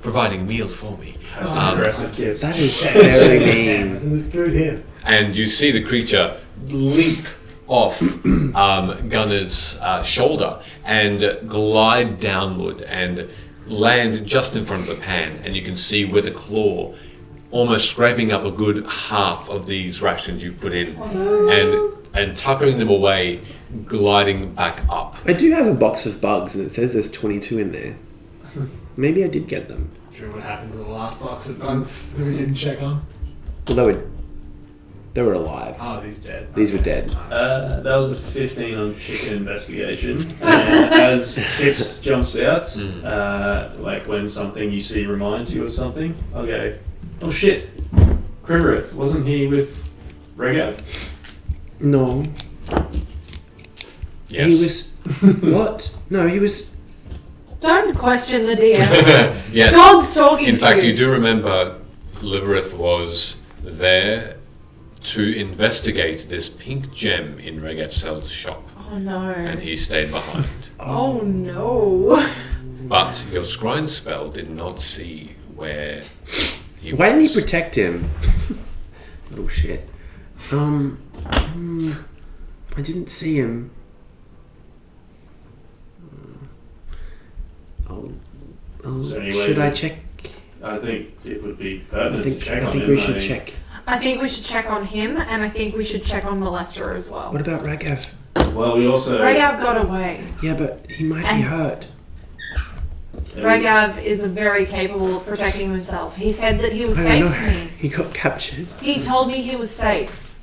providing meal for me." Has some aggressive gifts. That is very mean. Isn't this food here? And you see the creature leap off Gunner's shoulder and glide downward and land just in front of the pan, and you can see with a claw almost scraping up a good half of these rations you've put in and tucking them away, gliding back up. I do have a box of bugs, and it says there's 22 in there. Maybe I did get them. Sure, what happened to the last box of bugs that we didn't check on? Well, they were alive. Oh, these dead. These were dead. That was a 15 on chicken investigation. As Hips jumps out, like when something you see reminds you of something, I'll go, "Oh shit, Kriverith, wasn't he with Regav?" No. Yes. He was... What? No, he was... Don't question the DM. Yes. God's talking In to fact, you. you do remember Liverith was there to investigate this pink gem in Regavsel's shop, Oh no. and he stayed behind. Oh no. But your scrying spell did not see where he Why didn't he was. protect him? Little shit. I didn't see him. So anyway, Should I check? I think it would be I pertinent think to check on him. we should I mean, check. I think we should check on him, and I think we should check on Molester as well. What about Ragav? Well, we also... Ragav got away. Yeah, but he might be And- hurt. Ragav is very capable of protecting himself. He said that he was I safe don't to know. me. He got captured. He told me he was safe.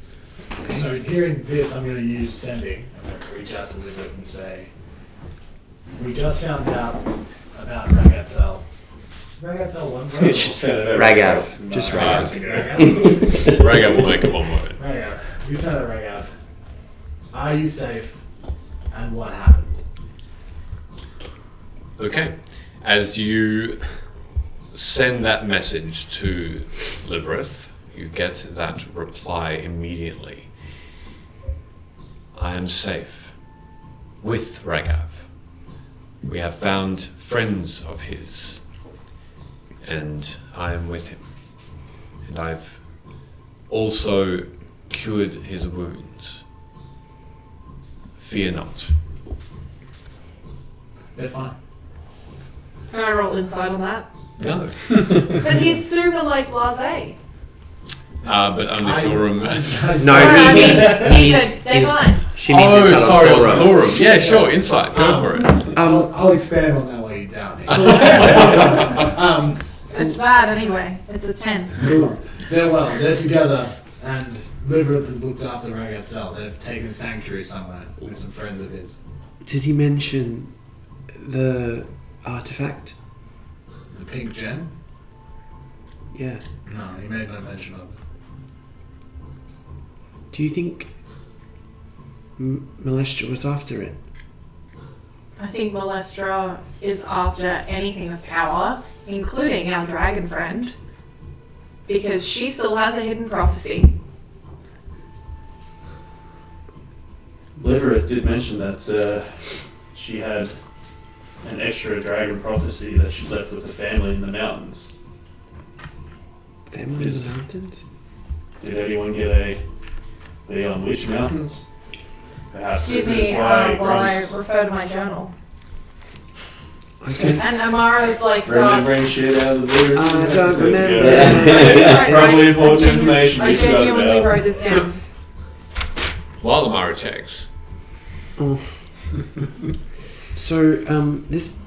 So hearing this, I'm going to use sending. I'm going to reach out to Liverith and say, "We just found out about Ragatsel. Ragatsel one word? It's just found out Ragav. No, Just Ragav. Ragav. Regav will make it one word. Ragav. We found out Ragav. Are you safe? And what happened?" Okay. As you send that message to Liverith, you get that reply immediately. "I am safe with Ragav. We have found friends of his, and I am with him. And I've also cured his wounds. Fear not." They're fine. Can I roll insight on that? No. But he's super like blasé. But only Thorum. No, I he mean, means... he said they're fine. She means inside sorry, of Thorum. Thorum. Yeah, sure, insight. Go for it. I'll expand on that while you're down here. It's bad anyway. It's a 10. They're together, and Liverith has looked after Ragatsel. They've taken sanctuary somewhere with some friends of his. Did he mention the artifact? The pink gem? Yeah. No, he made no mention of it. Do you think Molestra was after it? I think Molestra is after anything of power, including our dragon friend, because she still has a hidden prophecy. Liverith did mention that she had an extra dragon prophecy that she left with the family in the mountains. Family in the mountains? Did anyone get a on which mountains? Perhaps Excuse this me is why while I Grumps refer to my journal. Okay. And Amara's like, remembering sus. shit out of the blue. I don't That's it, remember. yeah. Probably important information I we forgot genuinely about. wrote this down. While Amara checks. Oh. So, this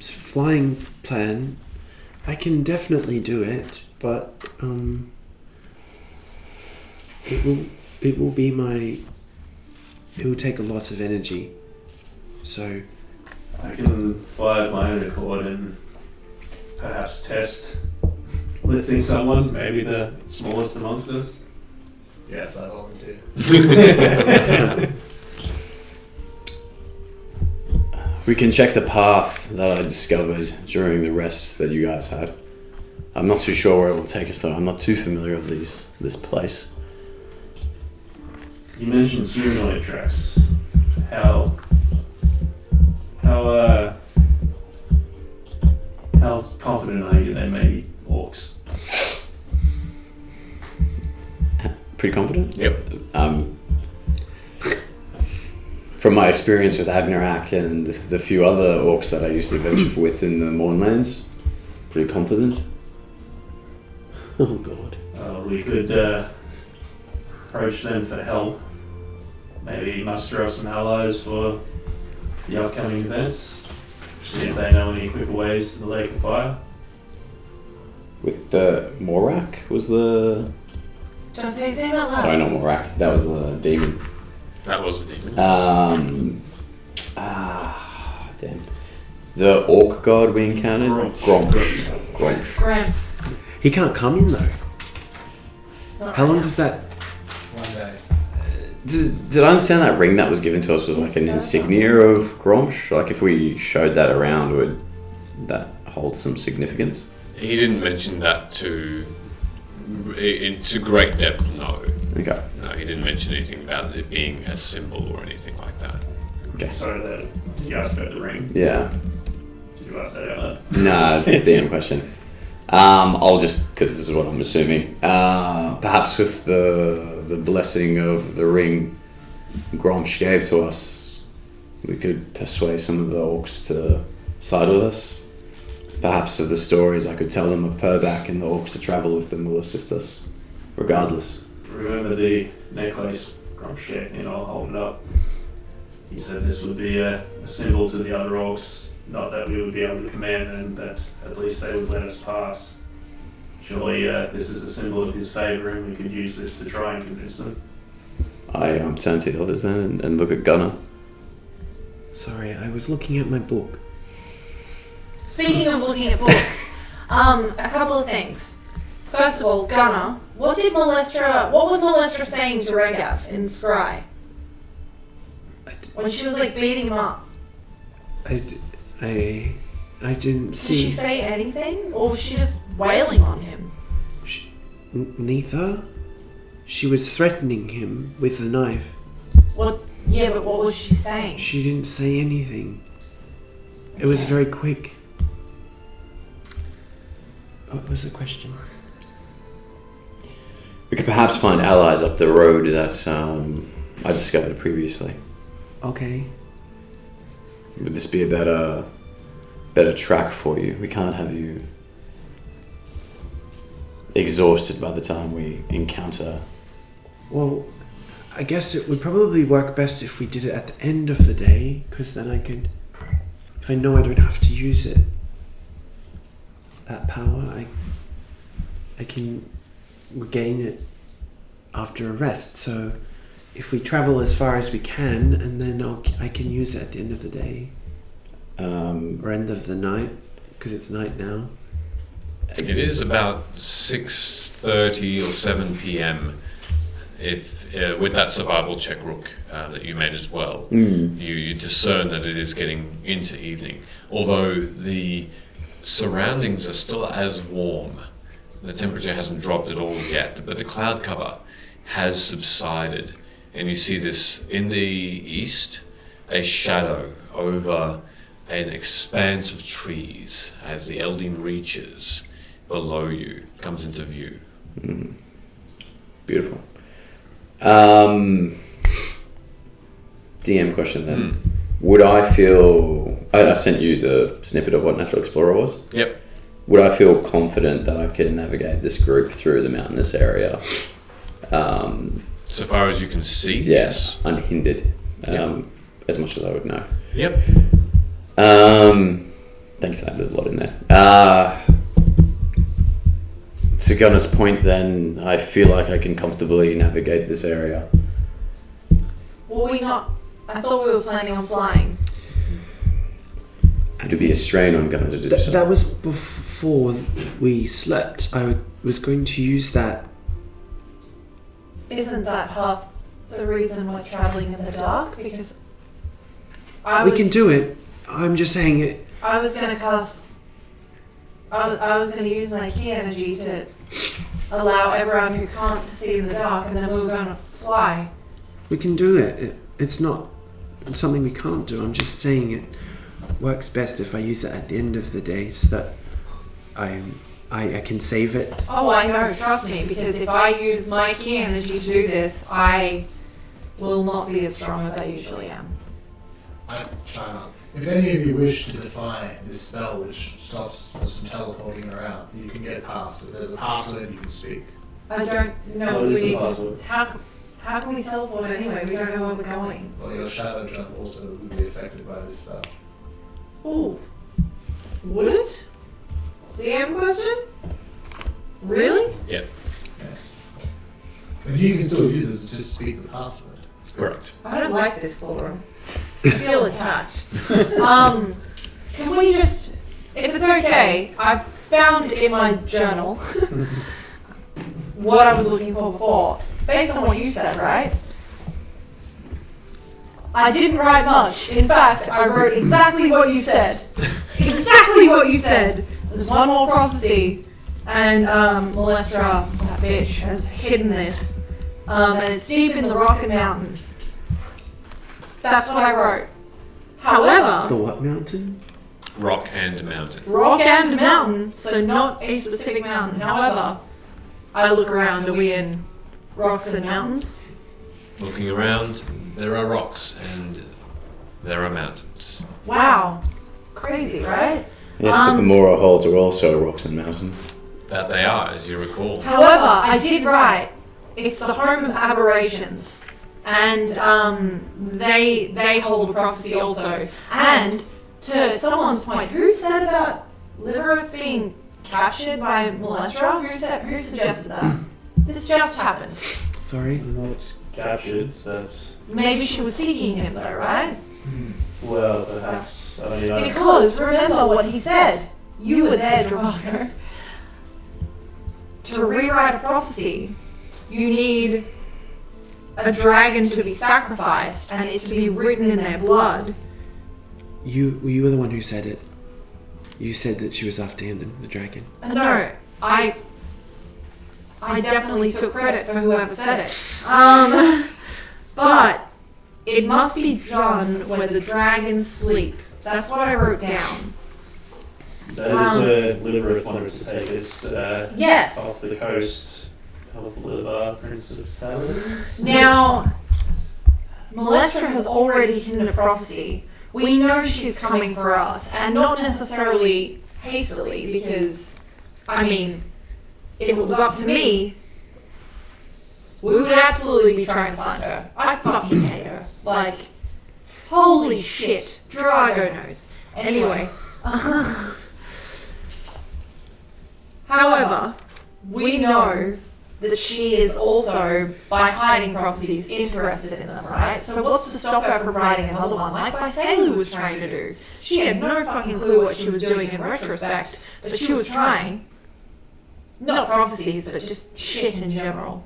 flying plan, I can definitely do it, but it will be it will take a lot of energy. So, I can fly of my own accord and perhaps test lifting someone, maybe the smallest amongst us. Yes, I volunteer. We can check the path that I discovered during the rest that you guys had. I'm not too sure where it will take us though. I'm not too familiar with this place. You mentioned humanoid tracks. How confident are you they may be orcs? Pretty confident? Yep. From my experience with Agnarak and the few other orcs that I used to venture with in the Mournlands, pretty confident. Oh god. We could approach them for help. Maybe muster up some allies for the upcoming events. See if they know any quicker ways to the Lake of Fire. With the Morak was the... Don't say his name out loud. Sorry, not Morak. That was the demon. That was the demon. Damn. The orc god we encountered? Grom. Gramps. He can't come in though. Not How right long now. does that... One day. Did I understand that ring that was given to us was like an insignia of Gromsh? Like if we showed that around, would that hold some significance? He didn't mention that to great depth, no. Okay. No, he didn't mention anything about it being a symbol or anything like that. Okay. Sorry, did you ask about the ring? Yeah. Did you ask that out loud? Nah, DM question. I'll just, because this is what I'm assuming, perhaps with the blessing of the ring Gromsh gave to us, we could persuade some of the orcs to side with us. Perhaps of the stories I could tell them of Purback and the orcs to travel with them will assist us, regardless. Remember the necklace Grumsh gave me and I'll hold it up. He said this would be a symbol to the other orcs. Not that we would be able to command them, but at least they would let us pass. Surely this is a symbol of his favour and we could use this to try and convince them. I turn to the others then and look at Gunnar. Sorry, I was looking at my book. Speaking of looking at books, a couple of things. First of all, Gunnar, what was Molestra saying to Regav in Scry? When she was like beating him up. I didn't Did see... she say anything? Or was she just wailing on him? Neither. She was threatening him with the knife. What? Yeah, but what was she saying? She didn't say anything. It was very quick. What was the question? We could perhaps find allies up the road that I discovered previously. Okay. Would this be a better track for you? We can't have you exhausted by the time we encounter. Well, I guess it would probably work best if we did it at the end of the day, because then I could, if I know I don't have to use it, that power, I can regain it after a rest. So if we travel as far as we can, and then I can use it at the end of the day, or end of the night, because it's night now. It is about 6:30 or 7 p.m. If with that survival check, Rook, that you made as well, you discern that it is getting into evening. Although the surroundings are still as warm, the temperature hasn't dropped at all yet, but the cloud cover has subsided, and you see this in the east, a shadow over an expanse of trees as the Eldin reaches below you, comes into view. Beautiful. DM question then. Would I feel... I sent you the snippet of what Natural Explorer was. Yep. Would I feel confident that I could navigate this group through the mountainous area? So far as you can see, Yes, unhindered. Yep. As much as I would know. Yep. Thank you for that. There's a lot in there. To Gunnar's point, then, I feel like I can comfortably navigate this area. Were we not? I thought we were planning on flying. It would be a strain on Gunnar to do so. That was before we slept. I was going to use that. Isn't that half the reason we're traveling in the dark? Because We can do it. I'm just saying it. I was gonna cast. I was gonna use my key energy to allow everyone who can't to see in the dark, and then we were gonna fly. We can do it. It's not something we can't do. I'm just saying it works best if I use it at the end of the day so that I can save it. Oh, I know. Trust me, because if I use my key energy to do this, I will not be as strong as I usually am. China. If any of you wish to defy this spell which stops us from teleporting around, you can get past it. There's a password you can speak. I don't know. What is the password? How can we teleport anyway? We don't know where we're going. Well, your shadow jump also would be affected by this spell. Ooh. Would it? DM question? Really? Yeah, And you can still use it, just speak the password. correct. I don't like this, Laura. I feel attacked. Can we just, if it's okay, I've found in my journal what I was looking for before, based on what you said, right? I didn't write much. In fact, I wrote exactly what you said. Exactly what you said. There's one more prophecy, and Molestra, that bitch, has hidden this, and it's deep in the Rocket Mountain. That's what I wrote. However, The what mountain? Rock and mountain. rock and mountain, so not a specific mountain. However, I look around, are we in rocks and mountains? Looking around, there are rocks and there are mountains. Wow. Crazy, right? Yes, but the Mora holds are also rocks and mountains. That they are, as you recall. However, I did write, it's the home of aberrations. And they hold a prophecy also. And to someone's point, who said about Litteroth being captured by Molestra? Who suggested that? This just happened. Sorry? Not captured, that's... Maybe she was seeking him though, right? Well, perhaps. I mean, Because remember what he said. You were there, Dravago. To rewrite a prophecy, you need a dragon to be sacrificed and it to be written in their blood. You were the one who said it. You said that she was after him, the dragon. No, I definitely took credit for whoever said it. But it must be done where the dragons sleep. That's what I wrote down. that is where Litteroth wanted to take us Yes. off the coast of Livar Principality. Now, Molestra has already hidden a prophecy. We know she's coming for us, and not necessarily hastily, because, I mean, if it was up to me, we would absolutely be trying to find her. I fucking hate her. Like, holy shit. Drago knows. Anyway. However, we know that she is also, by hiding prophecies, interested in them, right? So what's to stop her from writing another one, like Baisalu was trying to do? She had no fucking clue what she was doing in retrospect, but she was trying. Not prophecies, but just shit in general.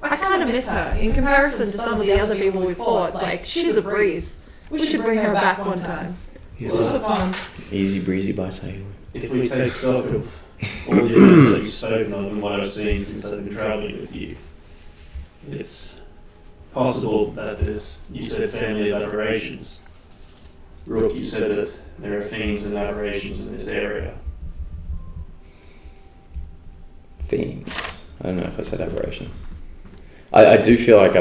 I kind of miss her, in comparison to some of the other people we fought. Like, she's a breeze. We should bring her back one time. Just for fun. Easy breezy by Sailor. If we take stock of all the events that you've spoken of and what I've seen since I've been travelling with you, it's possible that there's, you said, family of aberrations. Rook, you said that there are fiends and aberrations in this area. Fiends. I don't know if I said aberrations. I do feel like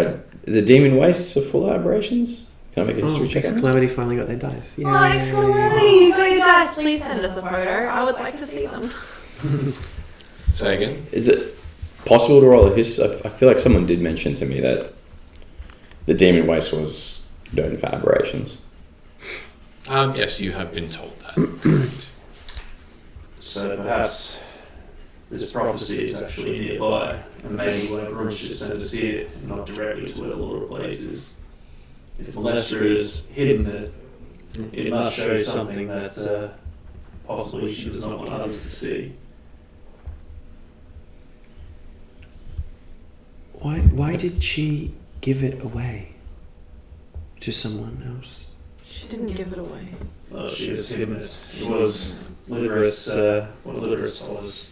the demon wastes are full of aberrations. Can I make a history check? Calamity finally got their dice. Yay. Oh, Calamity, you got your dice. Please send us a photo. I would like to see them. Say again? Is it possible to roll a history? I feel like someone did mention to me that the demon waste was known for aberrations. Yes, you have been told that. Correct. So perhaps this prophecy is actually nearby, and maybe one of Runch just sent us here, and not directly to where the Lord of Plagues is. If Molestra is hidden it It must show something that possibly she does not want others to see. Why did she give it away to someone else? She didn't give it away. She was hidden it. It was Liverus, what Liverus told us.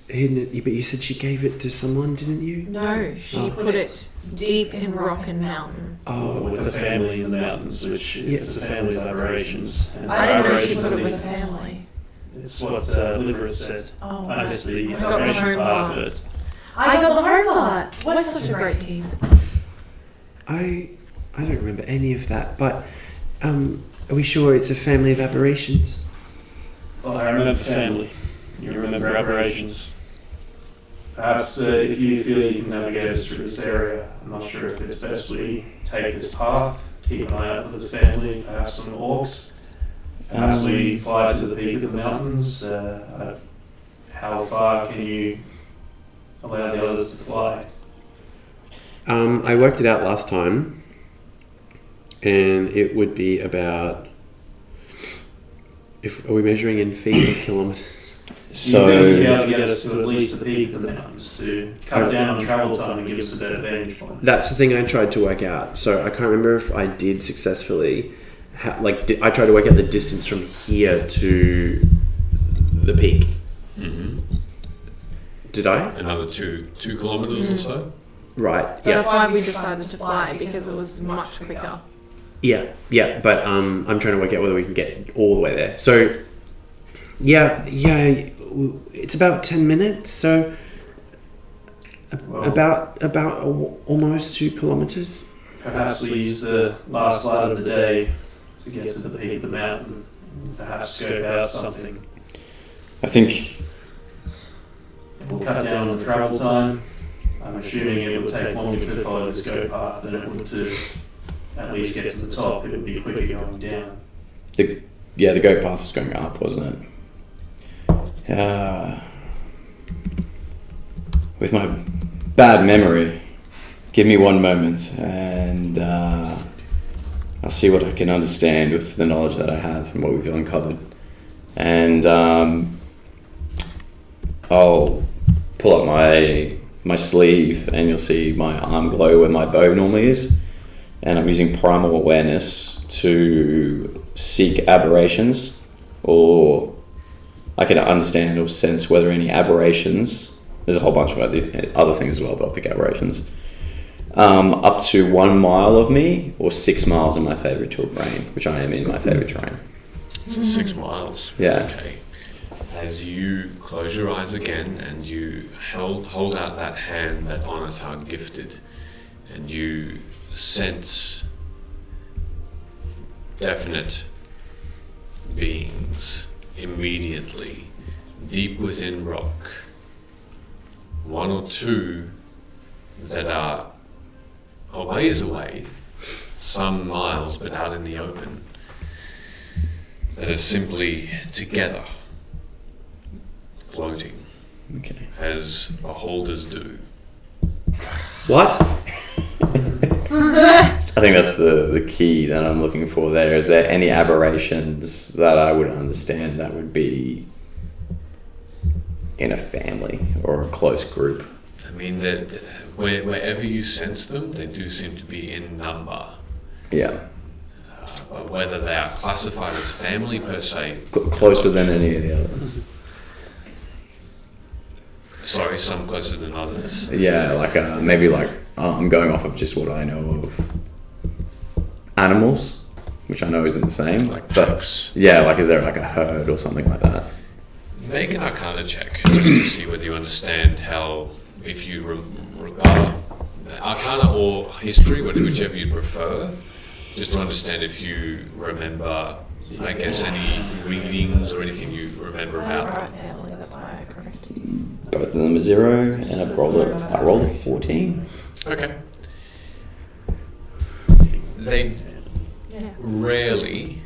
Hidden it, but you said she gave it to someone, didn't you? No, she put it deep in rock and mountain. Oh, With a family in the mountains, which is a family of aberrations. And I didn't know she aberrations put it are with a these- family. It's what Liverus said. Oh, I missed the I got the aberrations home part part. of it. I got the home part. We're such a great team. I don't remember any of that, but are we sure it's a family of aberrations? Well, I remember family. You remember aberrations. Perhaps if you feel you can navigate us through this area, I'm not sure if it's best we take this path, keep an eye out for this family, perhaps some orcs. Perhaps we fly to the peak of the mountains. How far can you allow the others to fly? I worked it out last time, and it would be about. Are we measuring in feet or kilometers? So you think you'd be able to get us to at least the peak of the mountains to cut down on travel time and give us a better vantage point. That's the thing I tried to work out. So I can't remember if I did successfully. I tried to work out the distance from here to the peak. Mm-hmm. Did I? Another 2 kilometers or so. Right. That's Yeah. why we decided to fly, because it was much quicker. Yeah. Yeah. But I'm trying to work out whether we can get all the way there. So yeah. It's about 10 minutes. So Well, about almost 2 kilometers. perhaps we use the last light of the day to get to the peak of the mountain. Perhaps scope out something. I think We'll cut down on the travel time. I'm assuming it would take longer to follow this go path than it would to at least get to the top. It would be quicker going down. the goat path was going up, wasn't it? With my bad memory, give me one moment and I'll see what I can understand with the knowledge that I have and what we've uncovered. And I'll pull up my sleeve and you'll see my arm glow where my bow normally is. And I'm using primal awareness to seek aberrations, or I can understand or sense whether any aberrations, there's a whole bunch of other things as well, but I'll pick aberrations, up to 1 mile of me or 6 miles in my favourite terrain, which I am in my favourite terrain. So 6 miles. Yeah. Okay. As you close your eyes again and you hold out that hand that Onatar gifted, and you sense definite beings immediately deep within rock, 1 or 2 that are a ways away, some miles but out in the open, that are simply together, floating, Okay. as beholders do. What? I think that's the key that I'm looking for there. Is there any aberrations that I would understand that would be in a family or a close group? I mean, that wherever you sense them, they do seem to be in number. Yeah. But whether they are classified as family per se, Closer than any of the others. sorry, some closer than others. Yeah, maybe I'm going off of just what I know of animals, which I know isn't the same. Like But packs. yeah, is there a herd or something like that? Make an Arcana check just to see whether you understand how, if you regard Arcana or history, whichever you prefer, just to understand if you remember, I guess, any readings or anything you remember about them. family, that's why I corrected. Both of them are 0, and I rolled a 14. Okay. They Yeah. rarely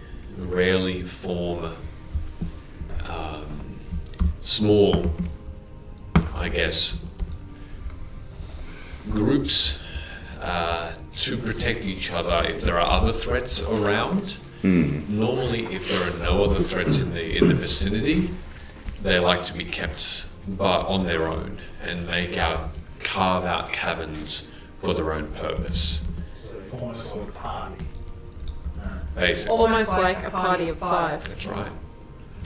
form small, I guess, groups to protect each other if there are other threats around. Normally, if there are no other threats in the vicinity, they like to be kept on their own and carve out caverns for their own purpose. So they form a sort of party. Basically. Almost like a party of 5. That's right.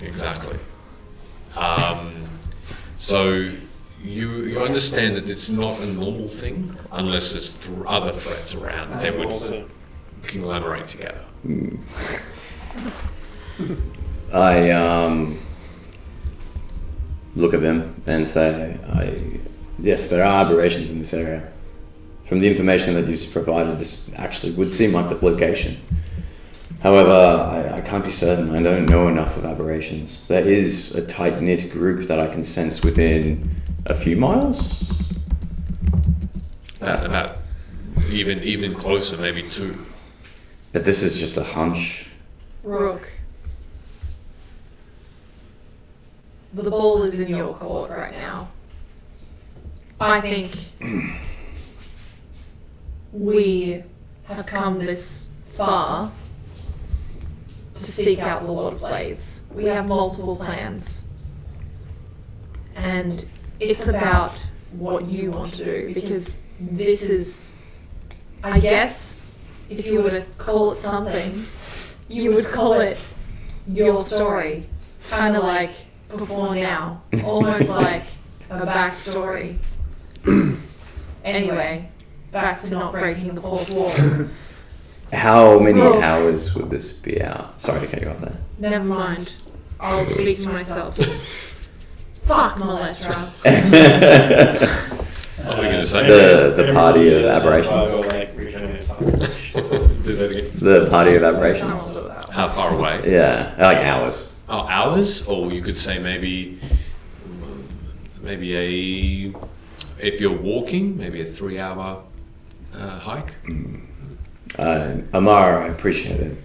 Exactly. So you understand that it's not a normal thing unless there's other threats around. They would collaborate together. I look at them and say, yes, there are aberrations in this area. From the information that you've provided, this actually would seem like the location. However, I can't be certain. I don't know enough of aberrations. There is a tight-knit group that I can sense within a few miles. About even closer, maybe 2. But this is just a hunch. Rook. The ball is in your court right now. I think we have come this far to seek out the Lord of Blaze. We have multiple plans. And it's about what you want to do, because this is, I guess, if you were to call it something, you would call it your story. Kind of like before now. Almost like a backstory. Anyway, back to not breaking the fourth wall. How many hours would this be out? Sorry to cut you off there. Never mind. I'll speak to myself. Fuck Molestra. What are we going to say? The party of aberrations. Do that again. The party of aberrations. How far away? Yeah, like hours. Oh, hours? Or you could say maybe if you're walking, maybe a 3-hour hike. Amar, I appreciate it.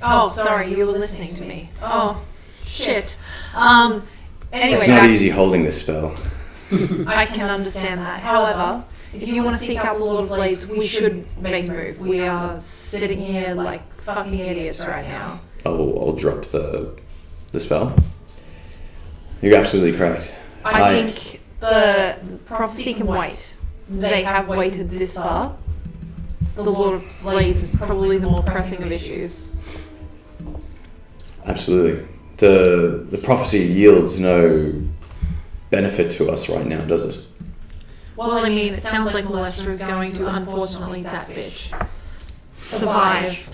Oh, sorry, you were listening to me. Oh, shit. Anyway, It's not easy holding this spell. I can understand that. However, if you want to seek out the Lord of Blades, we should make a move. We are sitting here like fucking idiots right now. I'll drop the spell. You're absolutely correct. I think the prophecy can wait. They have waited this far. The Lord of Blades is probably the more pressing of issues. Absolutely. The prophecy yields no benefit to us right now, does it? Well, I mean, it sounds like Molestra is going to, unfortunately, that bitch, survive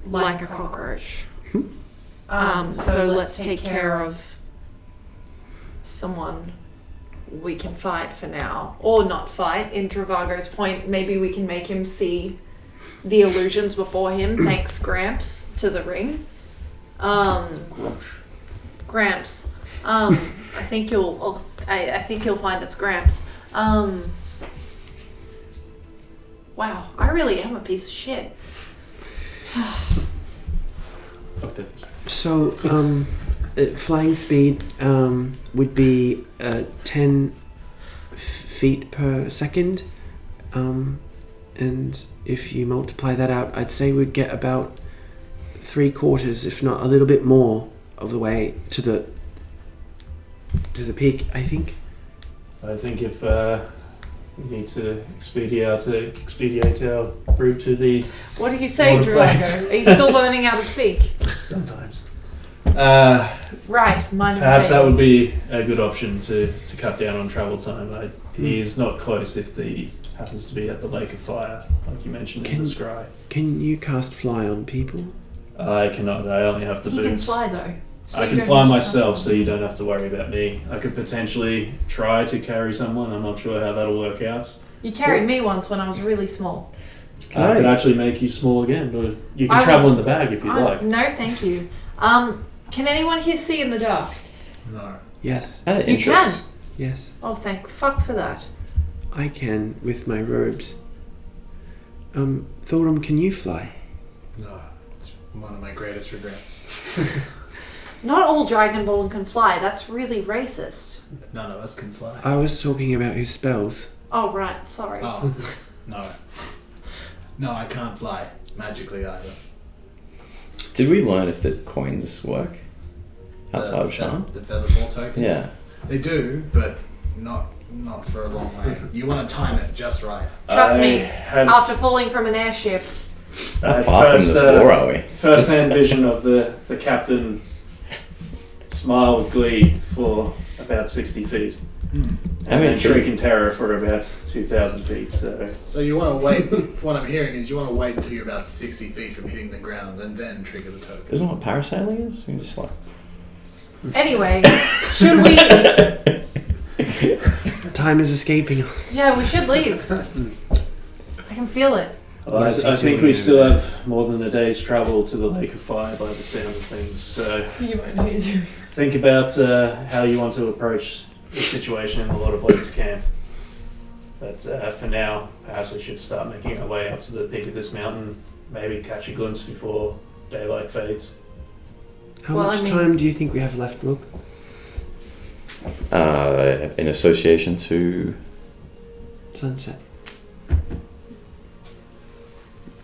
like a cockroach. So let's take care of someone we can fight for now. Or not fight. In Travago's point, maybe we can make him see the illusions before him, thanks Gramps to the ring. Gramps. I think you'll find it's Gramps. Wow, I really am a piece of shit. So, flying speed would be 10 feet per second. And if you multiply that out, I'd say we'd get about 3/4, if not a little bit more, of the way to the peak, I think. I think if we need to expedite our route to the... What do you say, Lord of Blades. Drago? Are you still learning how to speak? Sometimes. Right, mind Perhaps that would be a good option to cut down on travel time. He is not close if he happens to be at the Lake of Fire, like you mentioned in the scry. Can you cast fly on people? I cannot. I only have the He boots. can fly though. So I you can don't fly have to myself, trust so you don't have to worry about me. I could potentially try to carry someone. I'm not sure how that'll work out. You carried me once when I was really small. I could actually make you small again, but you can I travel will- in the bag if you'd like. No, thank you. Can anyone here see in the dark? No. Yes. Out of You interest, Yes. Oh, thank fuck for that. I can with my robes. Thorum, can you fly? No. It's one of my greatest regrets. Not all Dragonborn can fly. That's really racist. None of us can fly. I was talking about his spells. Oh, right. Sorry. Oh, no. No, I can't fly magically either. Did we learn if the coins work outside of Shan? The featherfall tokens? Yeah. They do, but not for a long way. You want to time it just right. Trust me, have- after falling from an airship. How far from the floor are we? First-hand vision of the captain smile with glee for about 60 feet. Hmm. How many And feet? shriek in terror for about 2,000 feet. So you want to wait, what I'm hearing is you want to wait until you're about 60 feet from hitting the ground and then trigger the token. Isn't that what parasailing is? You just like... Anyway, should we? Time is escaping us. Yeah, we should leave. I can feel it. Well, I think we still have more than a day's travel to the Lake of Fire by the sound of things. So You won't need you. think about how you want to approach the situation in the Lord of Blades camp. But for now, perhaps we should start making our way up to the peak of this mountain. Maybe catch a glimpse before daylight fades. How Well, much I mean- time do you think we have left, Rook? in association to... Sunset.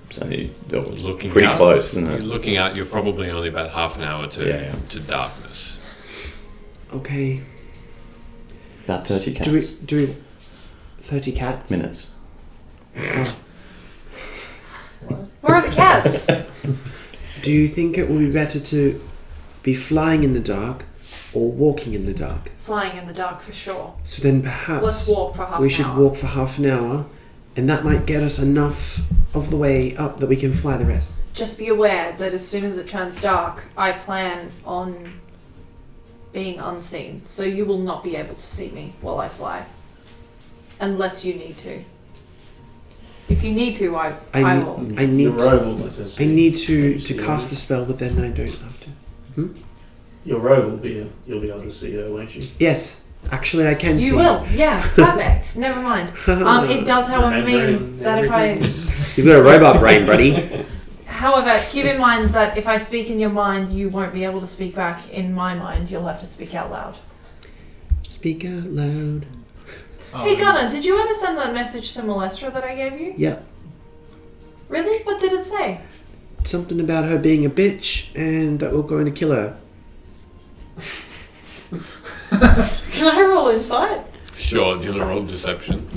So that was Looking pretty out, close, isn't You're it? looking out. You're probably only about half an hour to Yeah. to darkness. Okay. About 30 cats. Do we 30 cats? Minutes. Where are the cats? Do you think it will be better to be flying in the dark or walking in the dark? Flying in the dark for sure. So then perhaps Let's walk for half we an should hour. walk for half an hour, and that might get us enough of the way up that we can fly the rest. Just be aware that as soon as it turns dark, I plan on being unseen, so you will not be able to see me while I fly. Unless you need to. If you need to, I will. I need Your robe will let us I see. need to See cast her. the spell, but then I don't have to. Your robe will be. You'll be able to see her, won't you? Yes, actually, I can see. You will, yeah, perfect. Never mind. It does, however, mean Remembering that if I. You've got a robot brain, buddy. However, keep in mind that if I speak in your mind, you won't be able to speak back in my mind. You'll have to speak out loud. Speak out loud. Hey, Gunnar, did you ever send that message to Molestra that I gave you? Yeah, Really? What did it say? something about her being a bitch and that we're going to kill her. Can I roll insight? Sure, do you want to roll deception?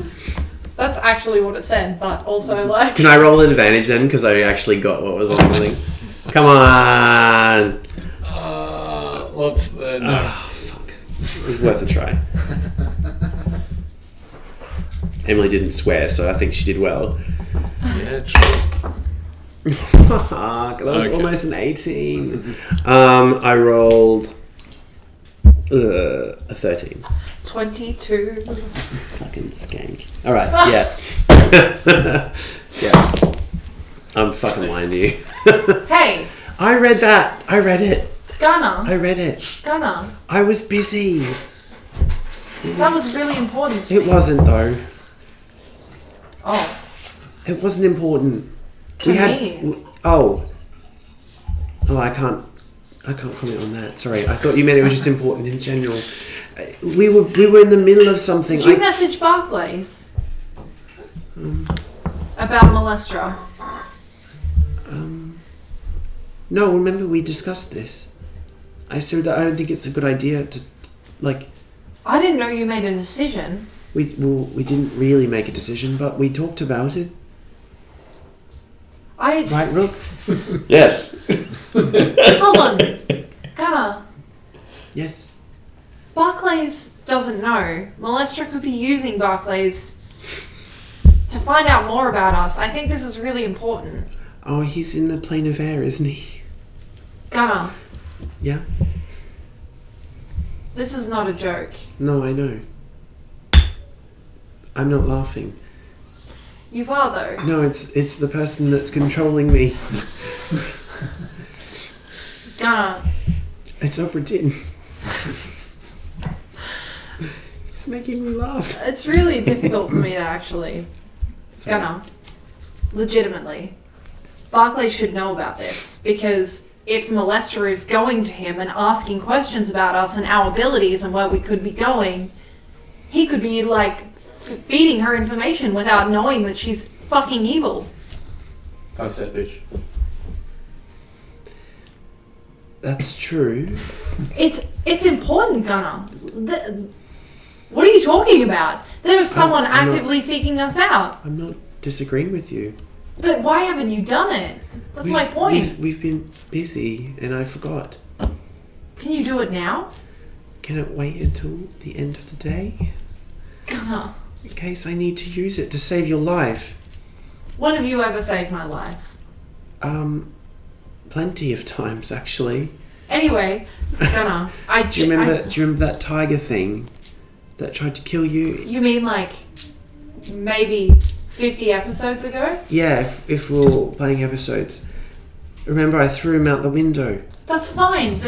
That's actually what it said, but also like. Can I roll an advantage then? Because I actually got what was on the thing. Come on! Let's no. Fuck. It was worth a try. Emily didn't swear, so I think she did well. Yeah, true. Fuck, that was Okay. almost an 18. I rolled a 13. 22. Fucking skank. Alright, yeah. Yeah. I'm fucking lying to you. Hey, I read that. I read it. Gunnar. I read it. Gunnar. I was busy. That was really important to It me. wasn't though. Oh, It wasn't important. to me. Oh, I can't comment on that. Sorry, I thought you meant it was just important in general. We were in the middle of something. Did you message Barclays about Molestra? No, remember we discussed this. I said that I don't think it's a good idea to, like, I didn't know you made a decision. we didn't really make a decision, but we talked about it. Right, Rook? Yes. Hold on. Gunnar. Yes. Barclays doesn't know. Molestra could be using Barclays to find out more about us. I think this is really important. Oh, he's in the plane of air, isn't he? Gunnar, Yeah. this is not a joke. No, I know. I'm not laughing. You are, though. No, it's the person that's controlling me. Gunnar, It's Obertin. It's making me laugh. it's really difficult for me to actually. Sorry. Gunnar, legitimately, Barclays should know about this because if Molestra is going to him and asking questions about us and our abilities and where we could be going, he could be like feeding her information without knowing that she's fucking evil. Fuck that bitch. That's true. It's important, Gunnar. What are you talking about? There was someone I'm not- actively seeking us out. I'm not disagreeing with you. But why haven't you done it? That's my point. We've been busy, and I forgot. Can you do it now? Can it wait until the end of the day? Gunnar, In case I need to use it to save your life. when have you ever saved my life? Plenty of times, actually. Anyway, Gunnar, Do you remember that tiger thing that tried to kill you? You mean like maybe 50 episodes ago? Yeah, if we're all playing episodes. Remember, I threw him out the window. That's fine,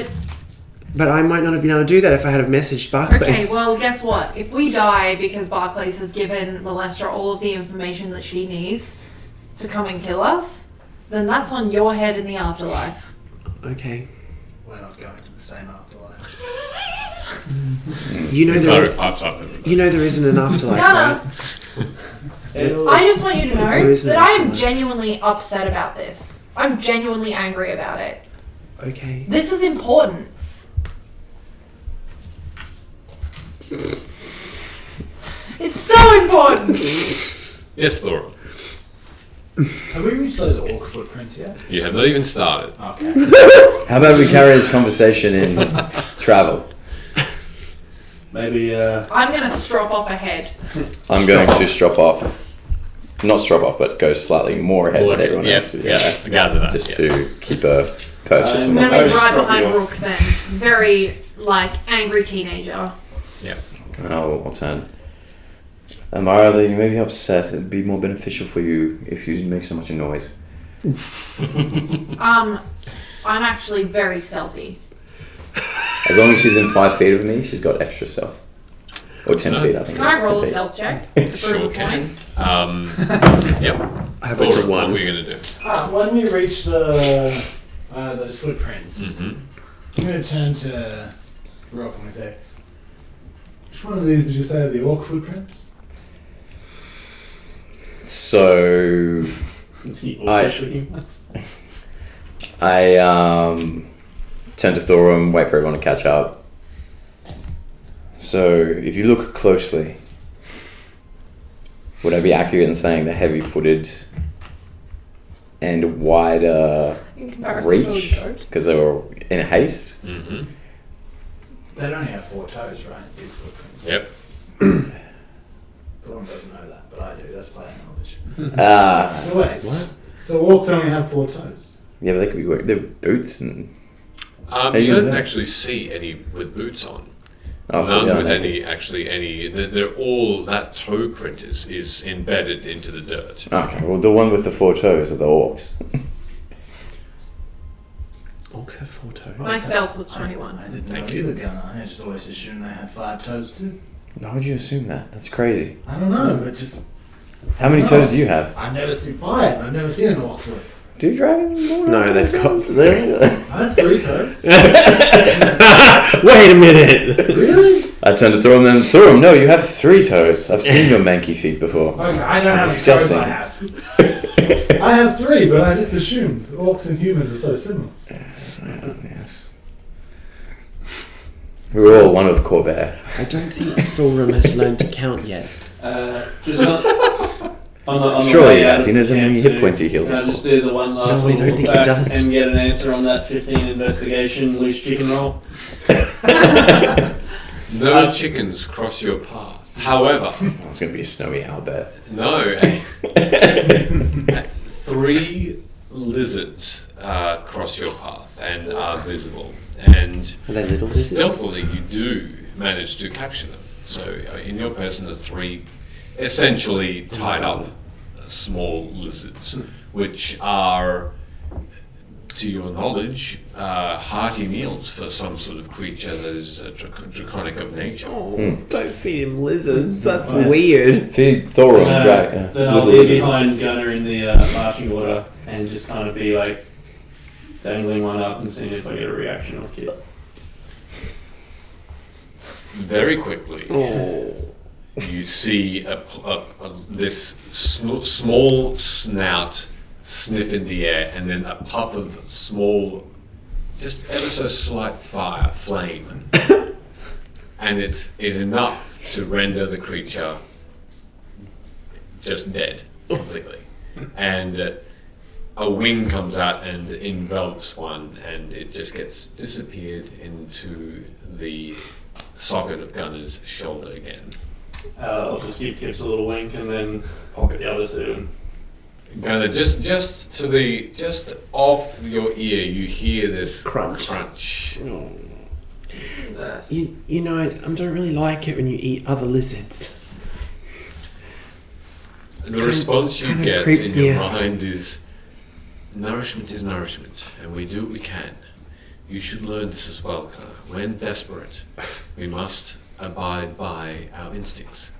But I might not have been able to do that if I had have messaged Barclays. okay, well, guess what? If we die because Barclays has given Molestra all of the information that she needs to come and kill us, then that's on your head in the afterlife. Okay. We're not going to the same afterlife. You know Sorry, there, pipes up, everybody. you know there isn't an afterlife, Gunnar, right? I just want you to know There is that an I am afterlife. genuinely upset about this. I'm genuinely angry about it. Okay. This is important. It's so important. Yes, Laura. Have we reached those orc footprints yet? You have not even started. Okay. How about we carry this conversation in travel? Maybe, I'm gonna strop off ahead. I'm going to strop off. Not strop off, but go slightly more ahead than everyone yeah, else. yeah, I gather that. Just yeah. to keep a purchase I'm on I'm my gonna be I'll right strop behind you off. Rook then. Very, like, angry teenager. I'll turn. Amara, you may be upset. It'd be more beneficial for you if you didn't make so much noise. I'm actually very stealthy. As long as she's in 5 feet of me, she's got extra stealth. Or 10 feet, I think. Can it I is, roll 10 a feet. stealth check? To Sure prove a can. point? Yep. I have Laura, a what one. were you going to do? When we reach the those footprints, Mm-hmm. I'm going to turn to Rock and I'm going to say, which one of these did you say are the orc footprints? So I turn to Thorum, wait for everyone to catch up. So if you look closely, would I be accurate in saying the heavy-footed and wider In comparison to reach? a goat. Because they were in haste? Mm-hmm. They'd only have 4 toes, right? These footprints. Yep. Thorum doesn't know that, but I do. That's player knowledge. So wait, so orcs only have 4 toes? Yeah, but they could be wearing their boots and... You you don't know. actually see any with boots on. Oh, so None they are with naked. any. They're all, that toe print is embedded into the dirt. Okay, well the one with the 4 toes are the orcs. Orcs have 4 toes. My stealth was 21. I didn't Thank know you. either, Gunnar. I just always assumed they had 5 toes too. Why would you assume that? That's crazy. I don't know, but just... How many toes do you have? I've never seen 5. I've never seen an orc foot. Do dragons? No, they've got... I have 3 toes. Wait a minute! Really? I turned to Thorum then. Thorum, no, you have 3 toes. I've seen your manky feet before. Okay, I don't That's know how many toes I disgusting. have. I have 3, but I just assumed orcs and humans are so similar. Yes. We're all one of Corvair. I don't think Thorum has learned to count yet. Just on the Surely way he out has. He of knows how many camp hit points he heals Can I us just for. do the one last No, I don't little think he back does. and get an answer on that 15 investigation loose chicken roll? No chickens cross your path. However, It's going to be a snowy owlbear. no, 3 lizards cross your path and are visible. And Are they little lizards? stealthily, you do manage to capture them. So in your person are 3 essentially tied up small lizards, which are, to your knowledge, hearty meals for some sort of creature that is draconic of nature. Oh, don't feed him lizards. That's Yes. weird. Feed Thorum, Then I'll be behind Gunner in the marching order and just kind of be like dangling one up and seeing if I get a reaction off it. Very quickly, Oh. you see this small snout sniff in the air, and then a puff of small just ever so slight flame, and it is enough to render the creature just dead completely. And a wing comes out and envelops one, and it just gets disappeared into the socket of Gunner's shoulder again. I'll just give Kips a little wink and then pocket the other two. Gunner, just off your ear, you hear this crunch. You know, I don't really like it when you eat other lizards. The response you kind of get creeps in your me out. mind is, nourishment is nourishment, and we do what we can. You should learn this as well, Gunner. When desperate, we must abide by our instincts.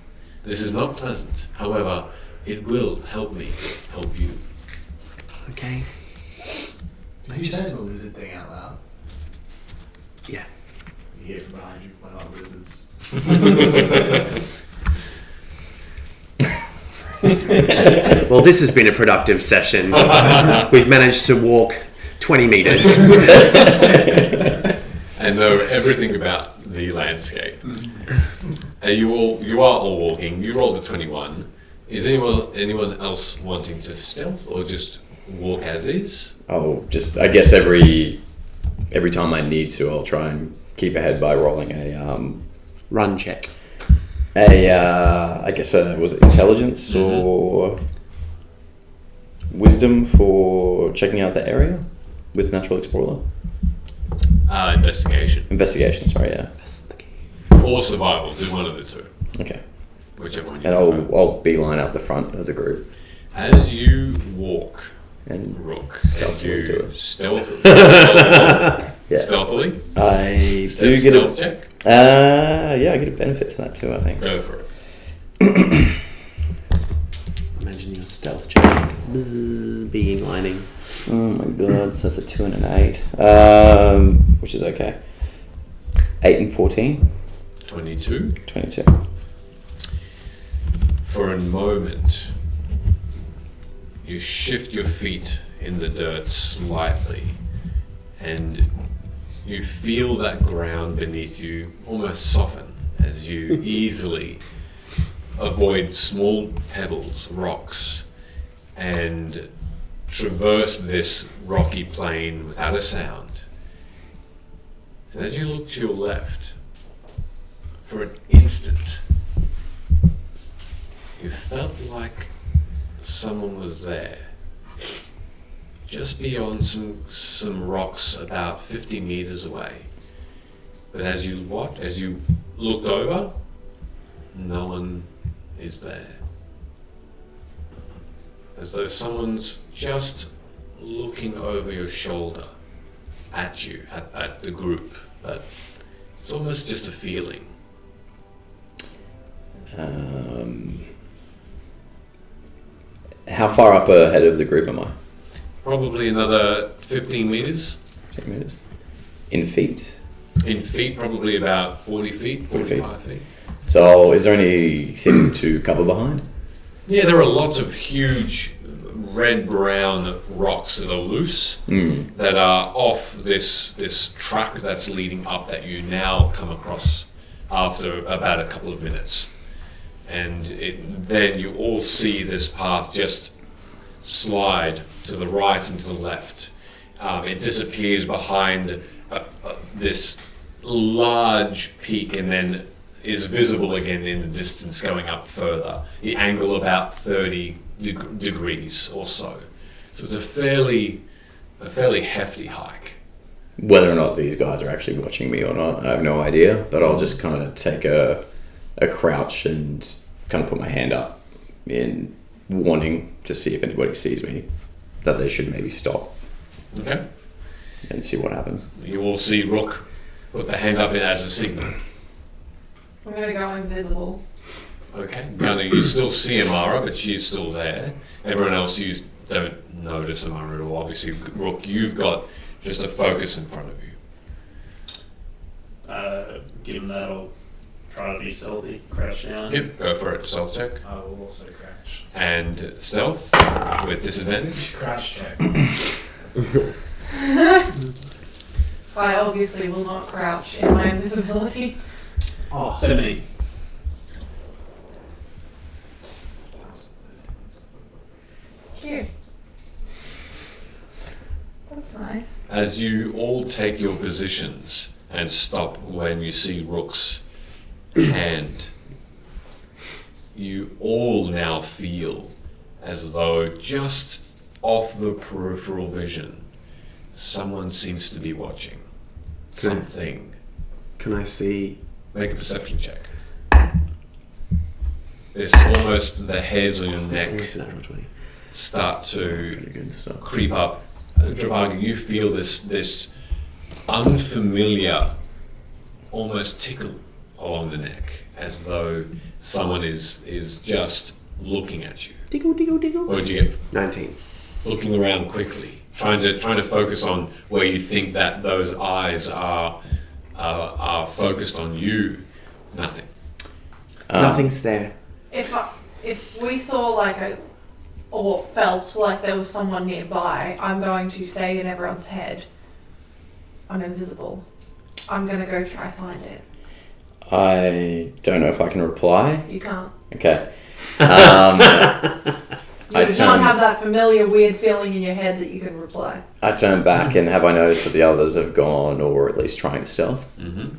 This is not pleasant. However, it will help me help you. Okay. Did you say the lizard thing out loud? Yeah. You hear from behind you, we're not lizards. Well, this has been a productive session. We've managed to walk 20 meters. And know everything about the landscape. You are all walking. You rolled a 21. Is anyone else wanting to stealth or just walk as is? Oh, just I guess every time I need to, I'll try and keep ahead by rolling a Run check. I guess was it intelligence or wisdom for checking out the area with Natural Explorer? Investigation. Investigation, sorry, yeah. Or survival. Do one of the two. Okay. Whichever one you And prefer. I'll beeline out the front of the group. As you walk, And Rook, Stealthily and do you it. stealthily. Yeah. Stealthily? I do get Stealth a check? yeah, I get a benefit to that too, I think. Go for it. Imagine your stealth checks like bzzz, being lining. Oh my god, so that's a 2 and an 8. Which is okay. 8 and 14. 22. 22. For a moment, you shift your feet in the dirt slightly, and you feel that ground beneath you almost soften as you easily avoid small pebbles, rocks, and traverse this rocky plain without a sound. And as you look to your left, for an instant, you felt like someone was there, just beyond some rocks about 50 meters away. But as you looked over, no one is there. As though someone's just looking over your shoulder at you, at the group. But it's almost just a feeling. How far up ahead of the group am I? Probably another 15 meters. 10 meters. In feet. In feet, probably about 40 feet, 40 feet. 45 feet. So is there anything to cover behind? Yeah, there are lots of huge red-brown rocks that are loose, that are off this track that's leading up that you now come across after about a couple of minutes. And then you all see this path just slide to the right and to the left. It disappears behind this large peak and then is visible again in the distance going up further. The angle about 30 degrees or so. So it's a fairly hefty hike. Whether or not these guys are actually watching me or not, I have no idea. But I'll just kind of take a crouch and kind of put my hand up in warning to see if anybody sees me, that they should maybe stop Okay? and see what happens. You will see Rook put the hand up as a signal. I'm gonna go invisible. Okay. Gunner, you still see Amara, but she's still there. Everyone else, you don't notice Amara at all. Obviously, Rook, you've got just a focus in front of you. Given that, I'll try to be stealthy, crouch down. Yep, go for it. Stealth check. I will also crash. And stealth with disadvantage. Crash check. I obviously will not crouch in my invisibility. Oh, 17. Cute. That's nice. As you all take your positions and stop when you see Rook's hand, you all now feel as though just off the peripheral vision, someone seems to be watching. Something. Can I see? Make a perception check. It's almost the hairs on your neck It's a natural 20. start to Pretty good stuff. creep up. Travaga, you feel this unfamiliar, almost tickle along the neck, as though someone is just looking at you. Diggle, diggle, diggle. What did you get? 19. Looking around quickly, trying to focus on where you think that those eyes are focused on you. Nothing. Nothing's there. If we saw or felt like there was someone nearby, I'm going to say in everyone's head, I'm invisible. I'm going to go try find it. I don't know if I can reply. You can't. Okay. You I don't turn- have that familiar weird feeling in your head that you can reply. I turn back and have I noticed that the others have gone or at least trying to stealth? Mm-hmm.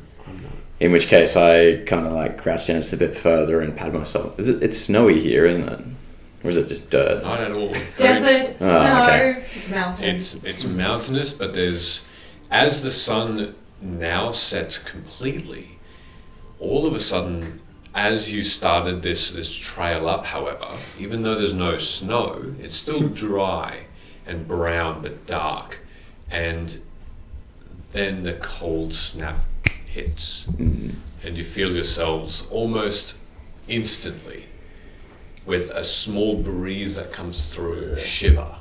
In which case I kind of crouch down just a bit further and pat myself. It's snowy here, isn't it? Or is it just dirt? Not at all. Desert, snow, okay. mountains. It's mountainous, but there's, as the sun now sets completely, all of a sudden, as you started this trail up, however, even though there's no snow, it's still dry and brown but dark, and then the cold snap hits, and you feel yourselves almost instantly, with a small breeze that comes through, shiver.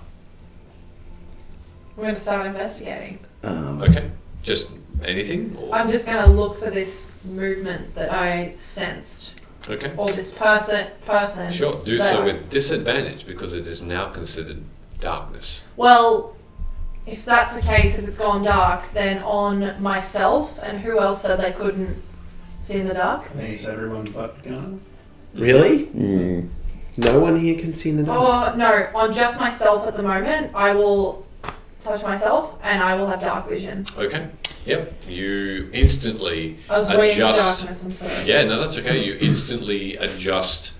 We're going to start investigating. Okay, just anything? Or? I'm just going to look for this movement that I sensed. Okay. Or this person. Sure, do that so with disadvantage because it is now considered darkness. Well, if that's the case, if it's gone dark, then on myself, and who else said they couldn't see in the dark? I think it's everyone but Gunnar. Really? Mm. No one here can see in the dark. Oh, no, on just myself at the moment, I will touch myself and I will have dark vision. Okay. Yep. You instantly I was waiting for adjust. darkness, I'm sorry. Yeah, no, that's okay. You instantly adjust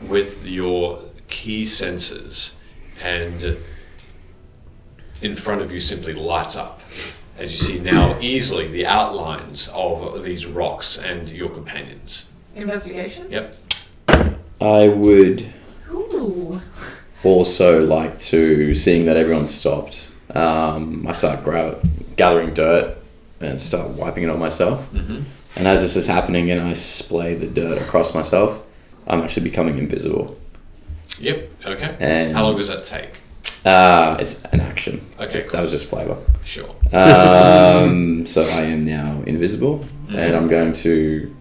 with your key senses, and in front of you simply lights up as you see now easily the outlines of these rocks and your companions. Investigation? Yep. I would Ooh. also like to, seeing that everyone's stopped, I start gathering dirt and start wiping it on myself. Mm-hmm. And as this is happening and I splay the dirt across myself, I'm actually becoming invisible. Yep. Okay. And How long does that take? it's an action. Okay, That was just flavour. Sure. So I am now invisible, and I'm going to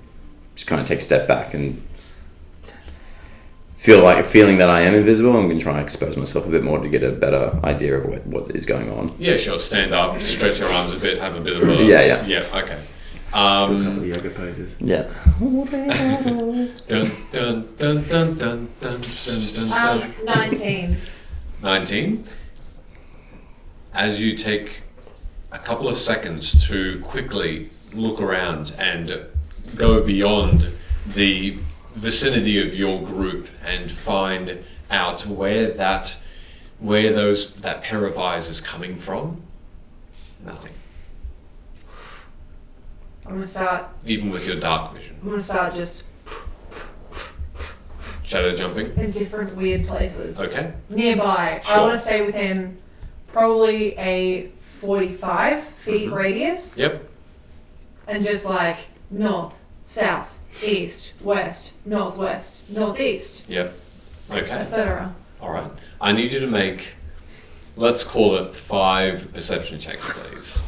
just kind of take a step back and feeling that I am invisible. I'm going to try and expose myself a bit more to get a better idea of what is going on. Yeah, sure. Stand up, stretch your arms a bit, have a bit of a... Yeah. Yeah, okay. A couple of yoga poses. Yeah. Dun, dun, dun, dun, dun, dun, dun, dun. 19. 19. As you take a couple of seconds to quickly look around and go beyond the vicinity of your group and find out where that pair of eyes is coming from, nothing. I'm going to start. Even with your dark vision. I'm going to start just Shadow jumping. in different weird places. Okay. Nearby. I Sure. want to stay within probably a 45 feet radius. Yep. And just north, south, east, west, northwest, northeast, Yep. Okay. etc. All right. I need you to make, let's call it 5 perception checks, please.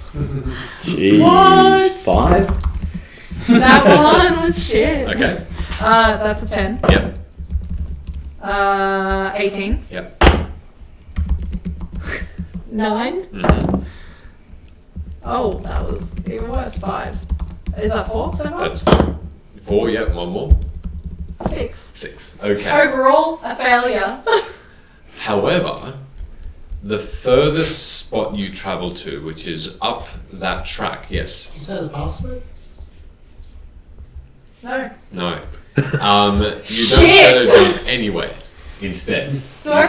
Jeez. What? 5? That one was shit. Okay. That's a 10. Yep. 18. Yep. 9. Mm-hmm. Oh, that was even worse. 5. Is that 4 so far? That's 4. Yeah, one more. 6. 6. Okay. Overall, a failure. However, the furthest spot you travel to, which is up that track, yes. Is that the password? No. No. You don't shadow jump anywhere instead. Do I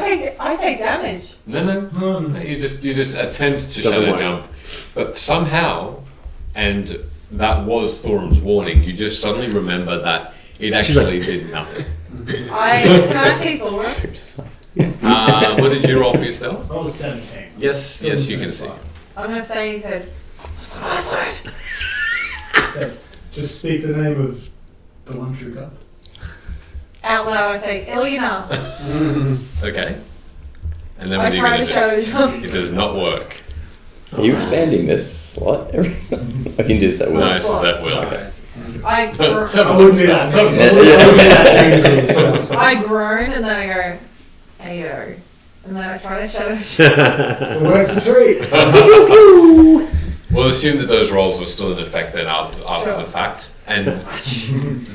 take damage? No. You just attempt to shadow work. jump, but somehow, and that was Thorum's warning. You just suddenly remember that it actually did nothing. Can I see Thorum? What did you roll for yourself? I was 17. Yes, you can see. I'm gonna say he said. So, just speak the name of the one true God. Out loud, I say Ilyana. Okay. And then I what are you try going to to shadow do? jump. It does not work. Are you expanding this slot? I can do this at No, will. it's that will. I I wouldn't do that. I groan and then I go, Ayo. And then I try to shadow jump. It works a treat. We'll assume that those rolls were still in effect then after Sure. the fact. And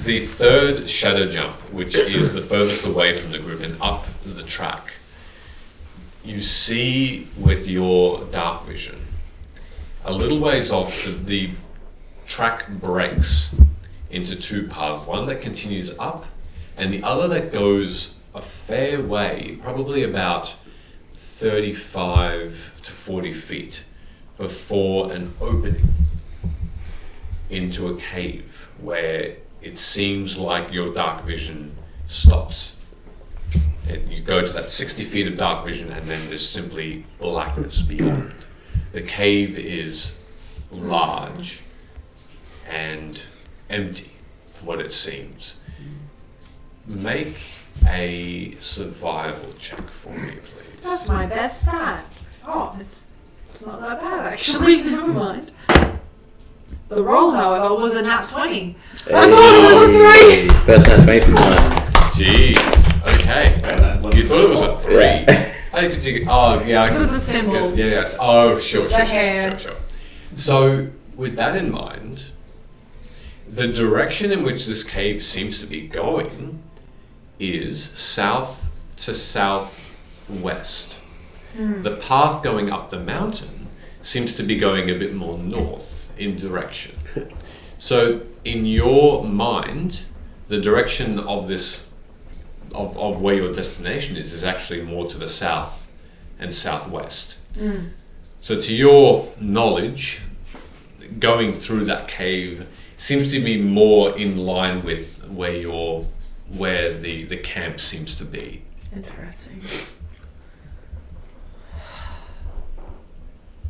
the third shadow jump, which is the furthest away from the group and up the track, you see with your dark vision, a little ways off, the track breaks into 2 paths, one that continues up and the other that goes a fair way, probably about 35 to 40 feet before an opening into a cave where it seems like your dark vision stops. You go to that 60 feet of dark vision and then there's simply blackness beyond. The cave is large and empty for what it seems. Make a survival check for me, please. That's my best stat. Oh, it's not that bad actually. Never mind. The roll, however, was a nat 20. I thought it was a 3. First nat 20 for tonight. Jeez. Okay. You thought it was a 3. Yeah. How did you? Oh, yeah. This is a symbol. Yeah. Oh, sure. The hair. So, with that in mind, the direction in which this cave seems to be going is south to southwest. The path going up the mountain seems to be going a bit more north in direction. So, in your mind, the direction of this of where your destination is actually more to the south and southwest. So to your knowledge, going through that cave seems to be more in line with where the camp seems to be. Interesting.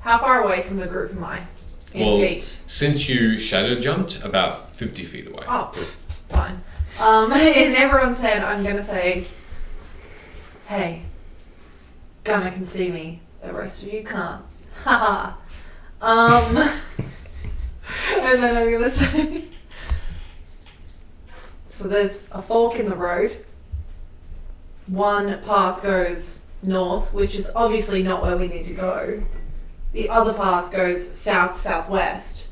How far away from the group am I? In feet. Since you shadow jumped, about 50 feet away. Oh, fine. In everyone's head, I'm gonna say, "Hey, Gunner can see me. The rest of you can't." Haha. And then I'm gonna say, so there's a fork in the road. One path goes north, which is obviously not where we need to go. The other path goes south-southwest.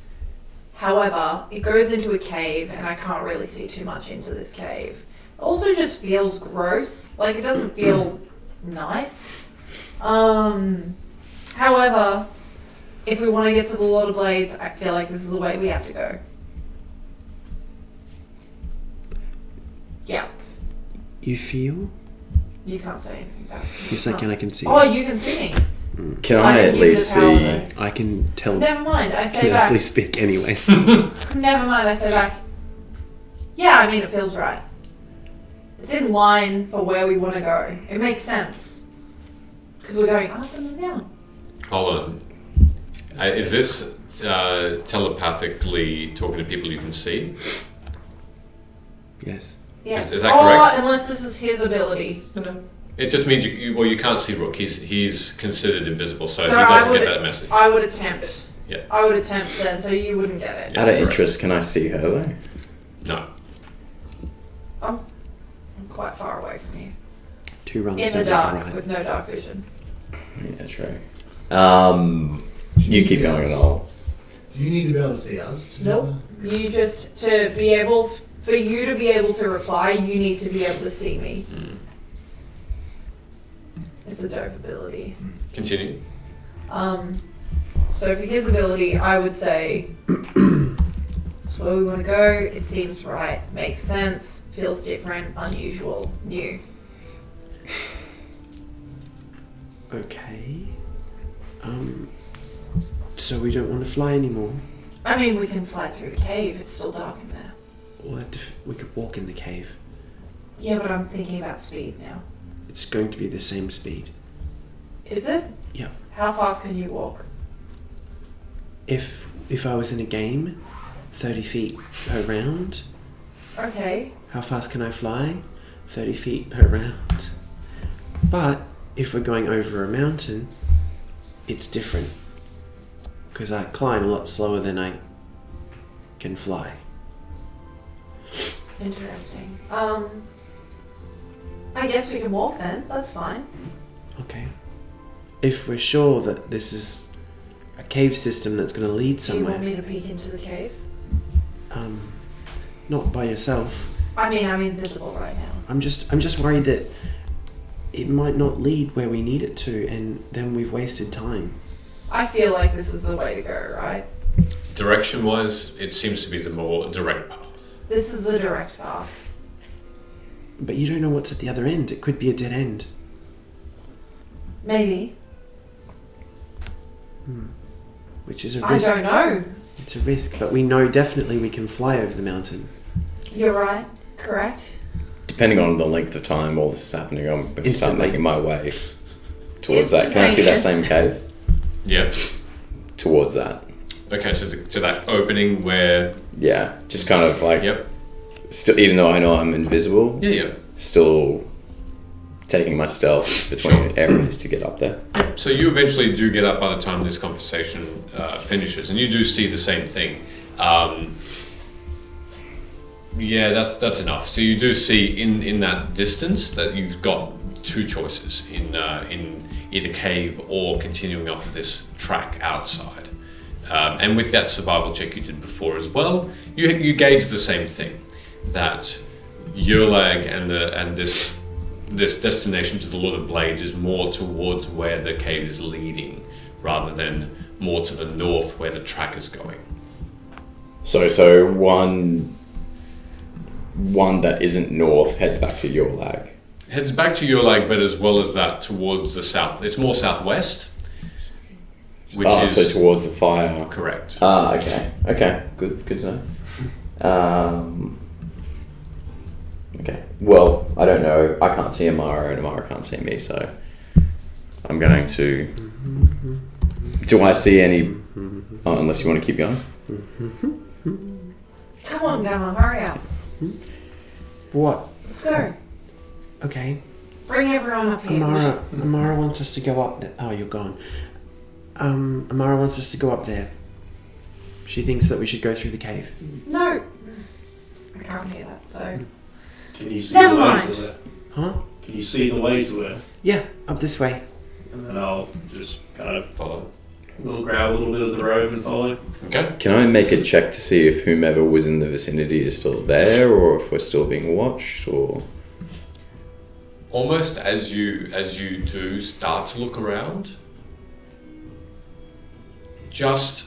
However, it goes into a cave, and I can't really see too much into this cave. It also just feels gross. Like, it doesn't feel nice. However, if we want to get to the Lord of Blades, I feel like this is the way we have to go. Yeah. You feel? You can't say anything back. Yes, I can. I can see. Oh, you can see me. Can I at give you least the power, see? though. I can tell. Never mind, I say Can back. at least speak anyway. Never mind, I say back. Yeah, I mean, it feels right. It's in line for where we want to go. It makes sense. Because we're going up and down. Hold on. Is this telepathically talking to people you can see? Yes. Yes. Is that correct? Unless this is his ability. No. It just means you can't see Rook. He's considered invisible, so he So doesn't get that message. I would attempt. Yeah. I would attempt then, so you wouldn't get it. Yeah, Out of correct. interest, can I see her though? No. I'm quite far away from you. 2 runs In down the the dark, right. with no dark vision. Yeah, true. You keep going and Do you need to be able to see us? Nope. You just, for you to be able to reply, you need to be able to see me. It's a dope ability. Continue. So for his ability, I would say, it's where we want to go, it seems right, makes sense, feels different, unusual, new. Okay. So we don't want to fly anymore? I mean, we can fly through the cave, it's still dark in there. Or we could walk in the cave. Yeah, but I'm thinking about speed now. It's going to be the same speed. Is it? Yeah. How fast can you walk? If I was in a game, 30 feet per round. Okay. How fast can I fly? 30 feet per round. But if we're going over a mountain, it's different. Because I climb a lot slower than I can fly. Interesting. I guess we can walk then, that's fine. Okay. If we're sure that this is a cave system that's going to lead Do you want somewhere, me to peek into the cave? not by yourself. I mean, I'm invisible right now. I'm just worried that it might not lead where we need it to, and then we've wasted time. I feel like this is the way to go, right? Direction-wise, it seems to be the more direct path. This is the direct path. But you don't know what's at the other end. It could be a dead end. Maybe. Which is a I risk. don't know. It's a risk, but we know definitely we can fly over the mountain. You're right. Correct. Depending on the length of time all this is happening, I'm going to start Instantly. making my way towards that. Can I see that same cave? Yep. Towards that. Okay, so to that opening where... Yeah, just kind of like... Yep. Still, even though I know I'm invisible, Yeah. still taking my stealth between areas to get up there. So you eventually do get up by the time this conversation finishes, and you do see the same thing. Yeah, that's enough. So you do see in that distance that you've got two choices in either cave or continuing up this track outside. And with that survival check you did before as well, you gauge the same thing, that Yerlag and this destination to the Lord of Blades is more towards where the cave is leading, rather than more to the north where the track is going. So one that isn't north heads back to Yerlag. Heads back to Yerlag, but as well as that towards the south. It's more southwest, which is so towards the fire. correct. Okay. Good to know. Okay. Well, I don't know. I can't see Amara, and Amara can't see me, so I'm going to. Do I see any? Oh, unless you want to keep going. Come on, Gamma, hurry up. What? Let's go. Okay. Bring everyone up here. Amara wants us to go up there. Oh, you're gone. Amara wants us to go up there. She thinks that we should go through the cave. No. I can't hear that, so... Can you see Never the way mind. to it? Huh? Can you see the way to it? Yeah, up this way. And then I'll just kind of Follow. we'll grab a little bit of the robe and follow. Okay. Can I make a check to see if whomever was in the vicinity is still there, or if we're still being watched, or? Almost as you do start to look around, just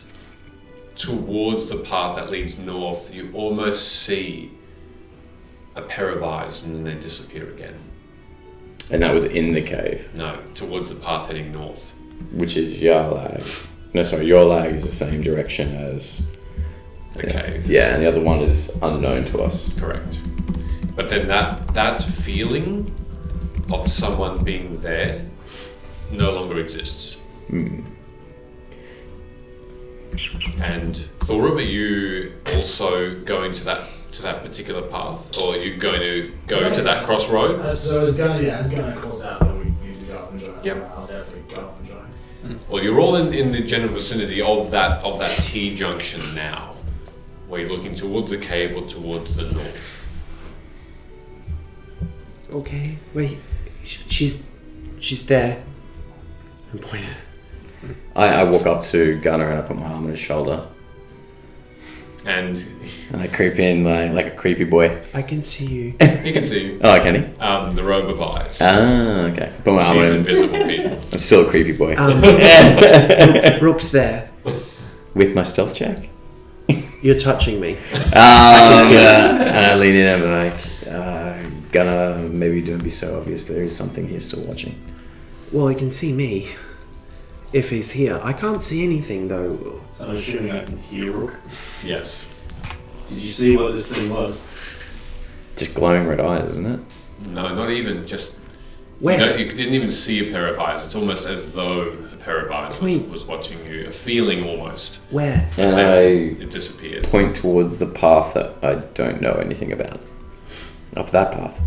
towards the path that leads north, you almost see a pair of eyes and then they disappear again. And that was in the cave, No, towards the path heading north. which is Yarlag. No, sorry, Yarlag is the same direction as The cave. Yeah, and the other one is unknown to us. Correct. But then that feeling of someone being there no longer exists. And Thorup, are you also going to that particular path, or are you going to go to that crossroad? So it's gonna cause out that we need to go up and join. Yep. I'll definitely go up and join. Well, you're all in the general vicinity of that T junction now, where you're looking towards the cave or towards the north. Okay, wait. She's there. I'm pointing. I walk up to Gunnar and I put my arm on his shoulder. And I creep in like a creepy boy. I can see you. he can see you. Oh, can he? The robe of eyes. Ah, okay. Put my arm She's on him. invisible, people. I'm still a creepy boy. Rook's there. With my stealth check. You're touching me. And I lean in and I'm like, gonna maybe don't be so obvious. There is something here still watching. Well, he can see me. If he's here. I can't see anything, though. So I'm assuming I can hear Rook. Yes. Did you see what this thing was? Just glowing red eyes, isn't it? No, not even. Just Where? you didn't even see a pair of eyes. It's almost as though a pair of eyes was watching you. A feeling almost. Where? And Then I it disappeared. point towards the path that I don't know anything about. Up that path.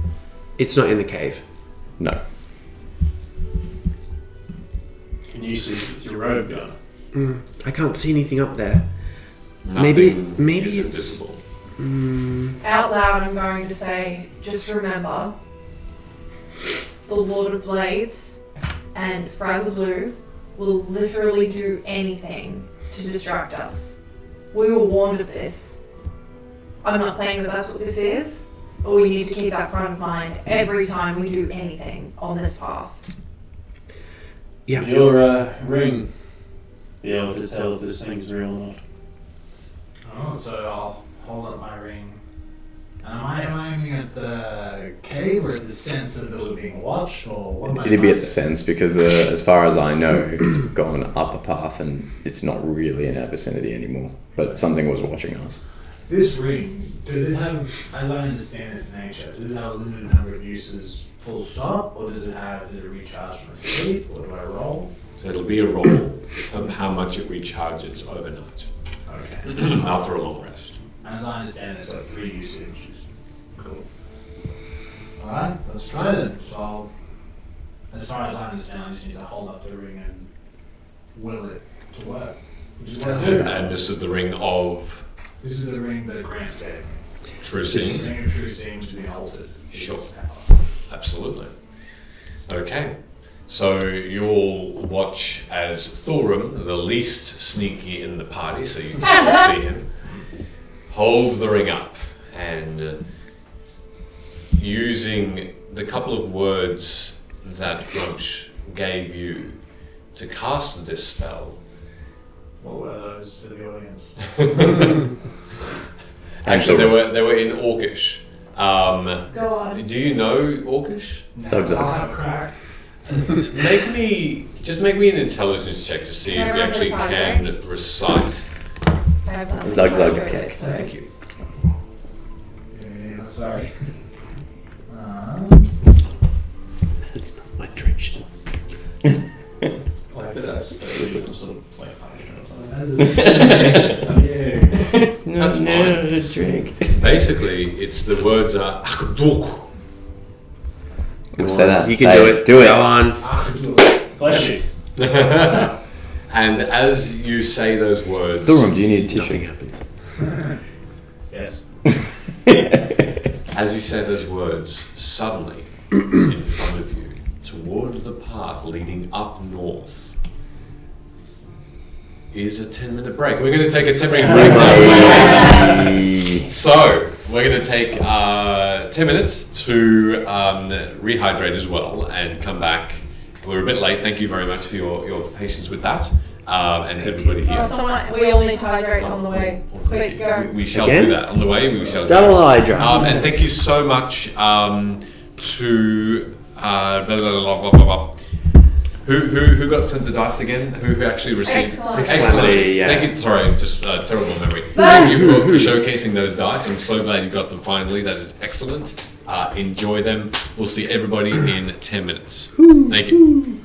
It's not in the cave. No. Can you see with your robe gun? I can't see anything up there. Nothing Maybe is it's- invisible. Out loud, I'm going to say, just remember, the Lord of Blades and Frazzaloo will literally do anything to distract us. We were warned of this. I'm not saying that that's what this is, but we need to keep that front of mind every time we do anything on this path. Yeah. Would your ring be able to tell if this thing's real or not? Oh, so I'll hold up my ring. Am I aiming at the cave or at the sense that we're being watched, or what am I It'd be at the targeting? sense because as far as I know, it's gone up a path and it's not really in our vicinity anymore. But something was watching us. This ring, does it have, as I understand its nature, does it have a limited number of uses full stop, or does it recharge from sleep, or do I roll? So it'll be a roll of how much it recharges overnight Okay. after a long rest. As I understand it, it's got 3 usages. Cool. Alright, let's try then. So as far as I understand, I just need to hold up the ring and will it to work. Which is what I do. And this is the ring of This is the ring that Grant gave me. true The seeing. ring of true seems to be altered. Sure. Absolutely. Okay. So you'll watch as Thorum, the least sneaky in the party, so you can see him, hold the ring up and using the couple of words that Roach gave you to cast this spell. What were those for the audience? Actually, they were in Orcish. Go on. Do you know Orcish? Zug. I'll have a crack. Make me an intelligence check to see if you actually can recite. I have that. Zug, zug, Okay, kick. so- Thank you. Yeah, sorry. It's not my tradition. Like that's some sort of like punishment or something. That's fine. Drink. Basically, it's the words are "Akhduk." We'll say that. You can Say do it. Do it. Go on. Bless you. And as you say those words, Thorum, do you need Nothing tissue? happens. Yes. as you say those words, suddenly in front of you, toward the path leading up north, is a 10-minute break. We're going to take a 10-minute break now. So, we're going to take 10 minutes to rehydrate as well and come back. We're a bit late. Thank you very much for your patience with that. And everybody here. We all need to hydrate on the way. Quick, go. We shall Again? do that. On the way, we shall do Double that. hydra. And thank you so much to blah, blah, blah, blah, blah, blah. Who got sent the dice again? Who actually received? Excellent. Excellent, yeah. Thank you. Sorry, just terrible memory. Thank you for showcasing those dice. I'm so glad you got them finally. That is excellent. Enjoy them. We'll see everybody in 10 minutes. Thank you.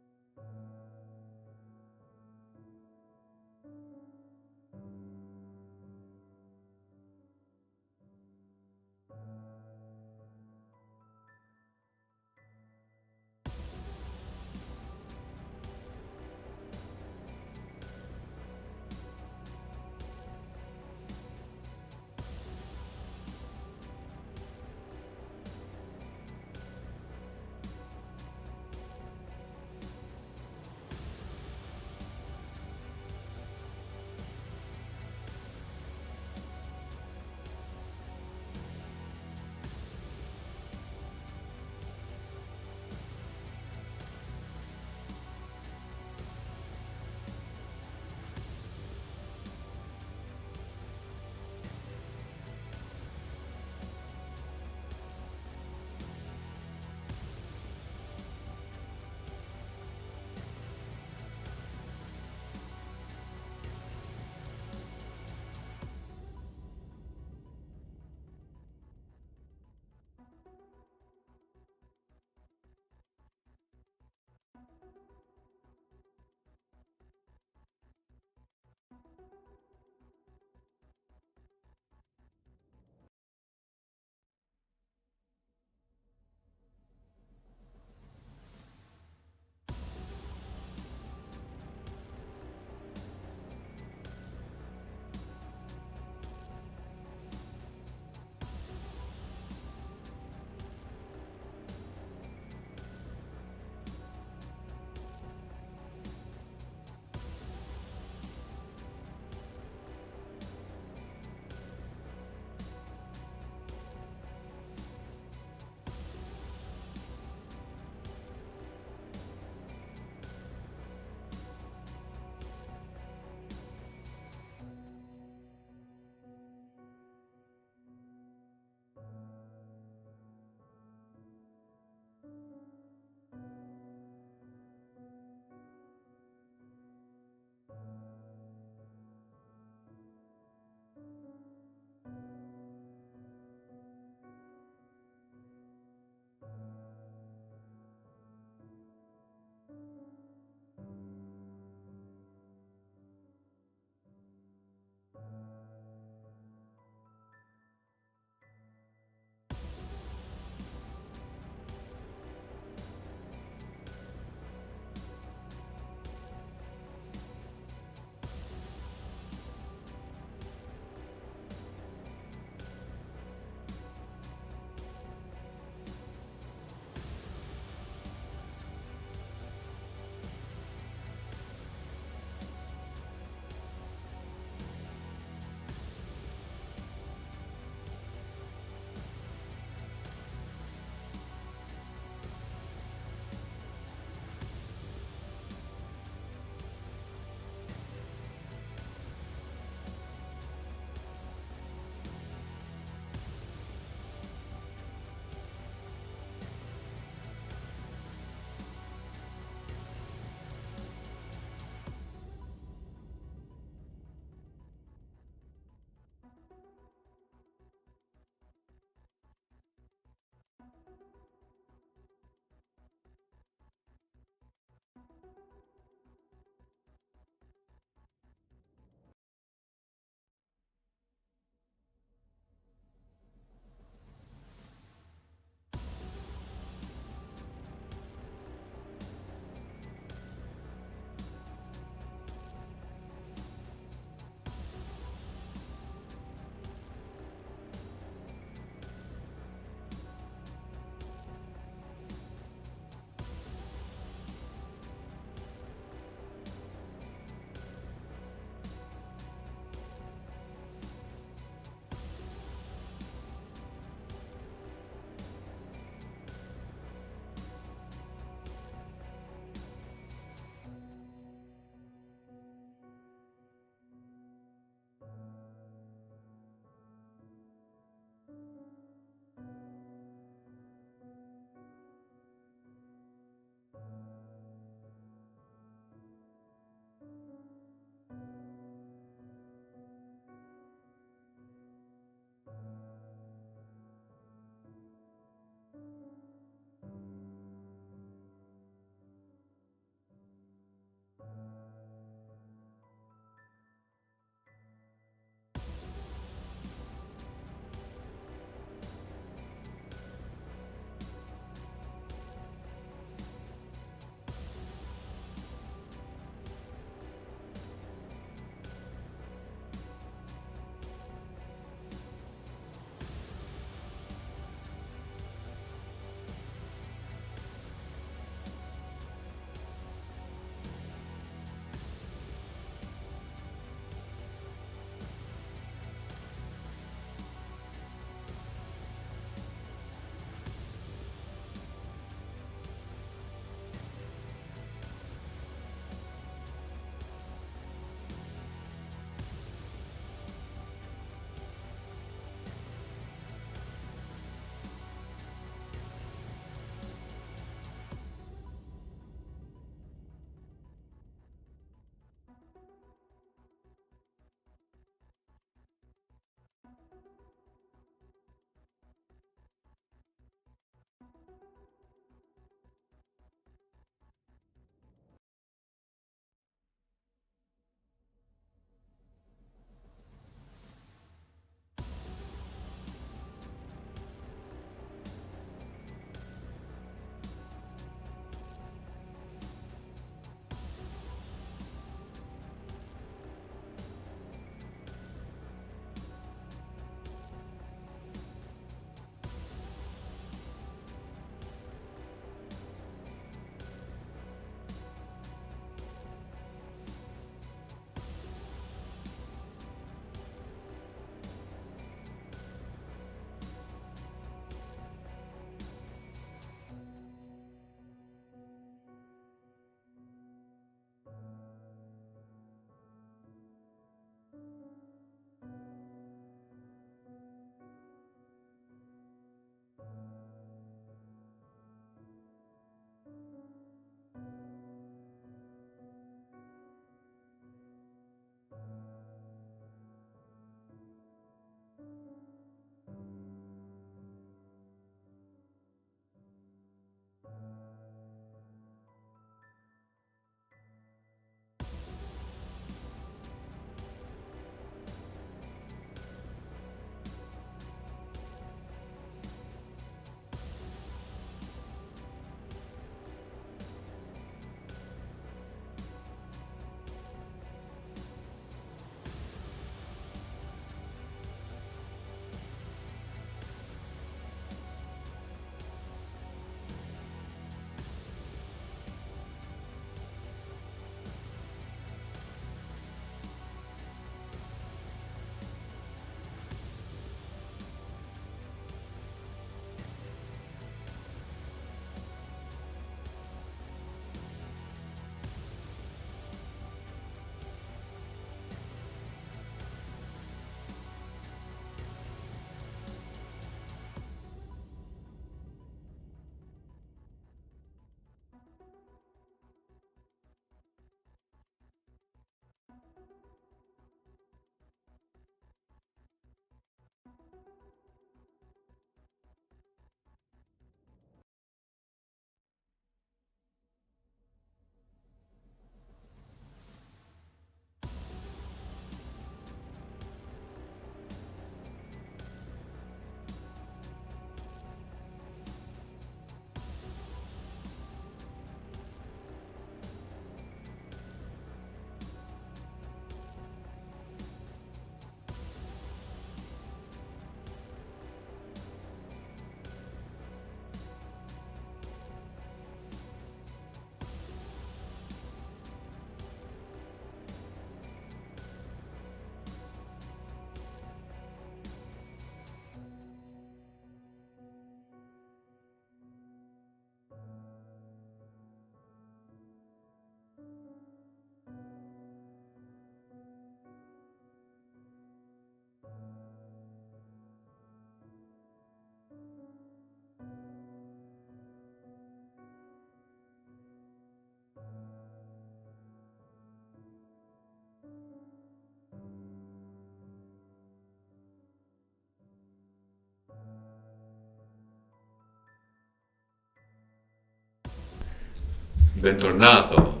Bentornato.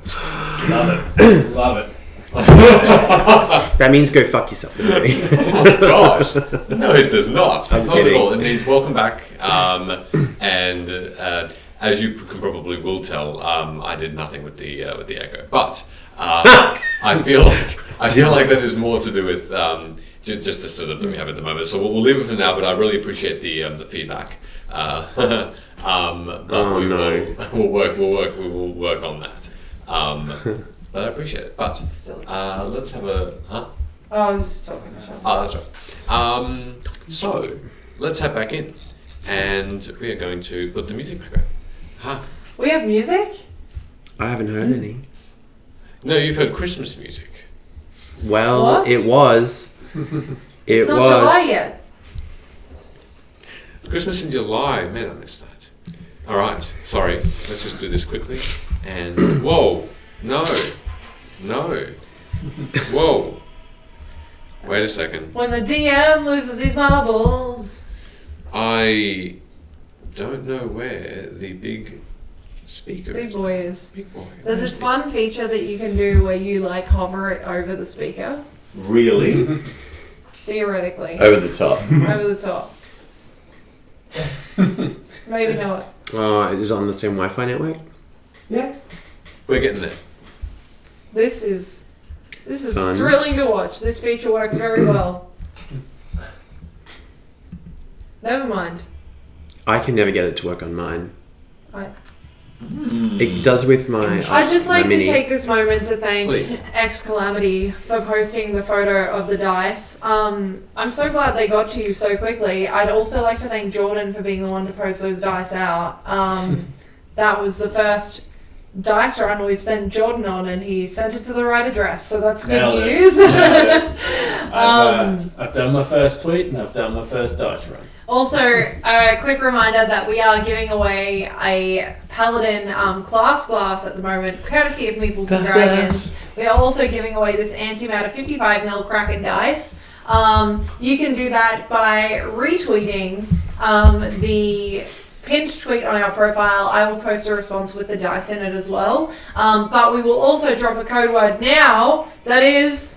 Love it. Love it. That means go fuck yourself. Anyway. Oh gosh, no, it does not. I'm Not at kidding. all. It means welcome back. And as you can probably will tell, I did nothing with the echo. But I feel like that is more to do with just the setup that we have at the moment. So we'll leave it for now. But I really appreciate the feedback. But we'll work on that. But I appreciate it. But let's have a Oh, I was just talking to Sean. Oh, that's right. So let's head back in, and we are going to put the music back on. We have music? I haven't heard any. No, you've heard Christmas music. Well, What? it was. It's not July yet. Christmas in July. Man, I missed that. All right. Sorry. Let's just do this quickly. And whoa, no. Whoa. Wait a second. When the DM loses his marbles. I don't know where the big speaker Big is. boy is. Big boy. There's this fun feature that you can do where you like hover it over the speaker. Really? Theoretically. Over the top. Over the top. Maybe not. Oh, it is on the same Wi-Fi network. Yeah. We're getting there. This is Fun. thrilling to watch. This feature works very well. Never mind. I can never get it to work on mine. I- It does with my. I'd just like my to mini. take this moment to thank Please. X Calamity for posting the photo of the dice. I'm so glad they got to you so quickly. I'd also like to thank Jordan for being the one to post those dice out. That was the first dice run we've sent Jordan on, and he sent it to the right address, so that's good Nailed it. news. I've done my first tweet and I've done my first dice run. Also, a quick reminder that we are giving away a Paladin class glass at the moment, courtesy of Meeples and Dragons. We are also giving away this antimatter 55ml Kraken dice. You can do that by retweeting the pinned tweet on our profile. I will post a response with the dice in it as well. But we will also drop a code word now that is...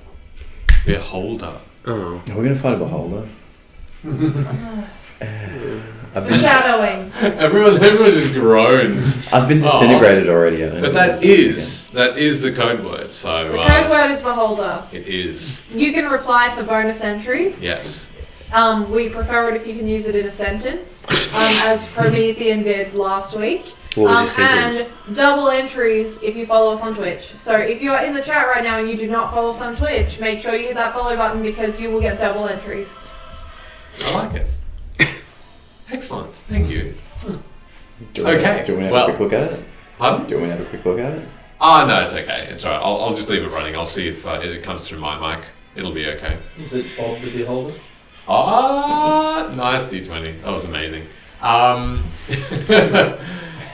Beholder. Oh. Are we going to find a beholder? Foreshadowing. Everyone just groans. I've been disintegrated already. I don't But know that what's is the code word. So The code word is Beholder. it is. You can reply for bonus entries. Yes. We prefer it if you can use it in a sentence, as Promethean did last week. What was your sentence? And double entries if you follow us on Twitch. So if you are in the chat right now and you do not follow us on Twitch, make sure you hit that follow button because you will get double entries. I like it. Excellent. Thank you. Do we Okay, Do we have well- a quick look at it? Pardon? Do we have a quick look at it? Oh, no, it's okay. It's alright. I'll just leave it running. I'll see if it comes through my mic. It'll be okay. Is it Bob the Beholder? Ah, nice D20. That was amazing.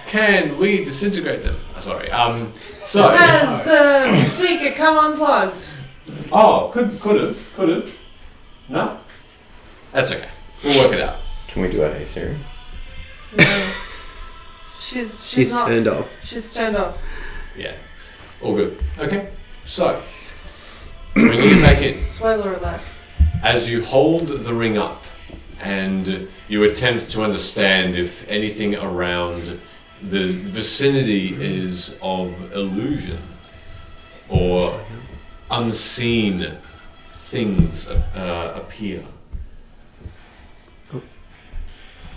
Can we disintegrate them? Sorry. So. Has the speaker come unplugged? Oh, could have. No? That's okay. We'll work it out. Can we do a Hey Siri? No. She's not. turned off. She's turned off. Yeah. All good. Okay. So, bringing it back in. Spoiler alert. As you hold the ring up and you attempt to understand if anything around the vicinity is of illusion or unseen things appear.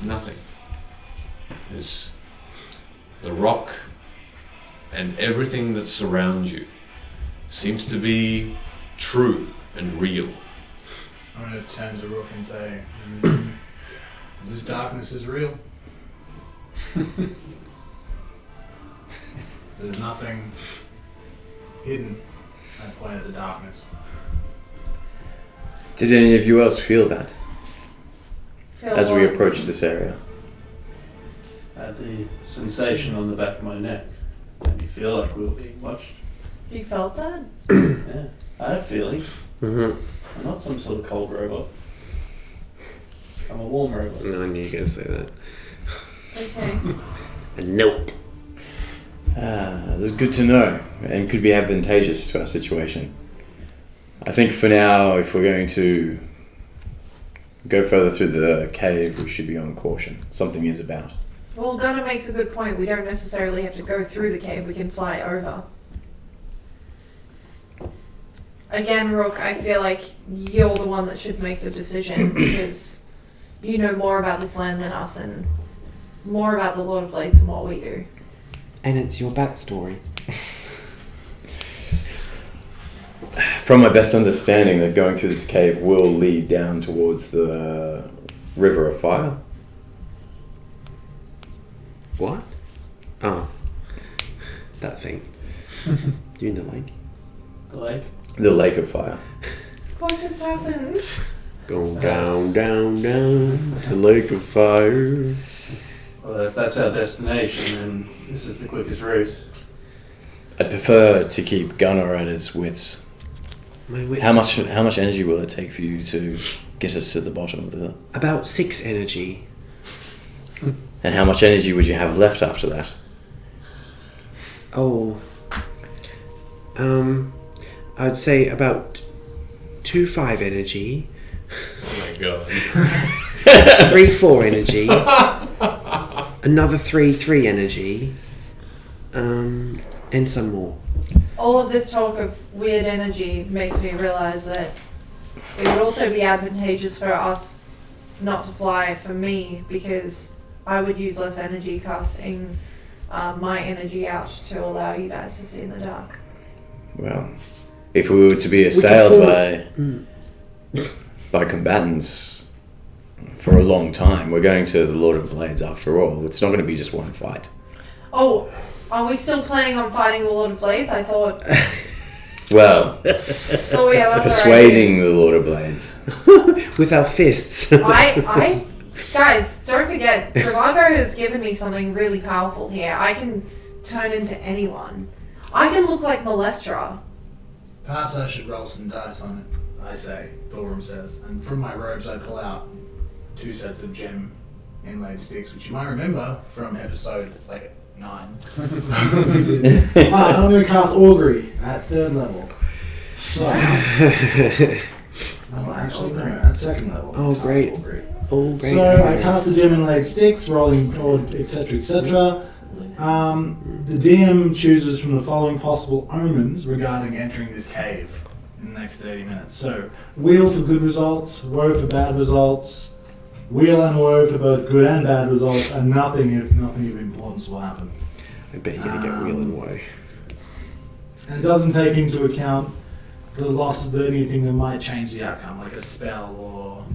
Nothing. There's the rock and everything that surrounds you seems to be true and real. I'm going to turn to Rook and say, this darkness is real. There's nothing hidden. I point at the darkness. Did any of you else feel that Feel as we what? approached this area? I had the sensation on the back of my neck. Made me feel like we were being watched. You felt that? Yeah, I have feelings. Mm-hmm. I'm not some sort of cold robot. I'm a warm robot. No, I knew you were going to say that. Okay. A note. This is good to know and could be advantageous to our situation. I think for now, if we're going to go further through the cave, we should be on caution. Something is about. Well, Gunnar makes a good point. We don't necessarily have to go through the cave. We can fly over. Again, Rook, I feel like you're the one that should make the decision because you know more about this land than us and more about the Lord of Blades than what we do. And it's your backstory. From my best understanding, that going through this cave will lead down towards the River of Fire. What? Oh. That thing. You in the lake? The lake? The Lake of Fire. What just happened? Go down, down, down to Lake of Fire. Well, if that's our destination, then this is the quickest route. I'd prefer to keep Gunnar at his wits. My wits How much energy will it take for you to get us to the bottom of the... About 6 energy. And how much energy would you have left after that? Oh. I'd say about 2-5 energy. Oh my god. 3-4 energy. Another 3-3 energy. And some more. All of this talk of weird energy makes me realize that it would also be advantageous for us not to fly for me because I would use less energy casting my energy out to allow you guys to see in the dark. Well, if we were to be assailed by combatants for a long time, we're going to the Lord of Blades after all. It's not going to be just one fight. Oh, are we still planning on fighting the Lord of Blades? I thought... Well, thought we have other persuading ideas. the Lord of Blades. With our fists. Guys, don't forget, Travago has given me something really powerful here. I can turn into anyone. I can look like Molestra. Perhaps I should roll some dice on it, I say, Thorum says. And from my robes I pull out 2 sets of gem inlaid sticks, which you might remember from episode 9. I'm going to cast Augury at 3rd level. So, actually no, at 2nd level. Oh, great. Augury. Oh, great. So I cast the gem inlaid sticks, rolling, etc., etc. The DM chooses from the following possible omens regarding entering this cave in the next 30 minutes. So, wheel for good results, woe for bad results, wheel and woe for both good and bad results, and nothing of importance will happen. I bet you're going to get wheel and woe. And it doesn't take into account the loss of anything that might change the outcome, like a spell or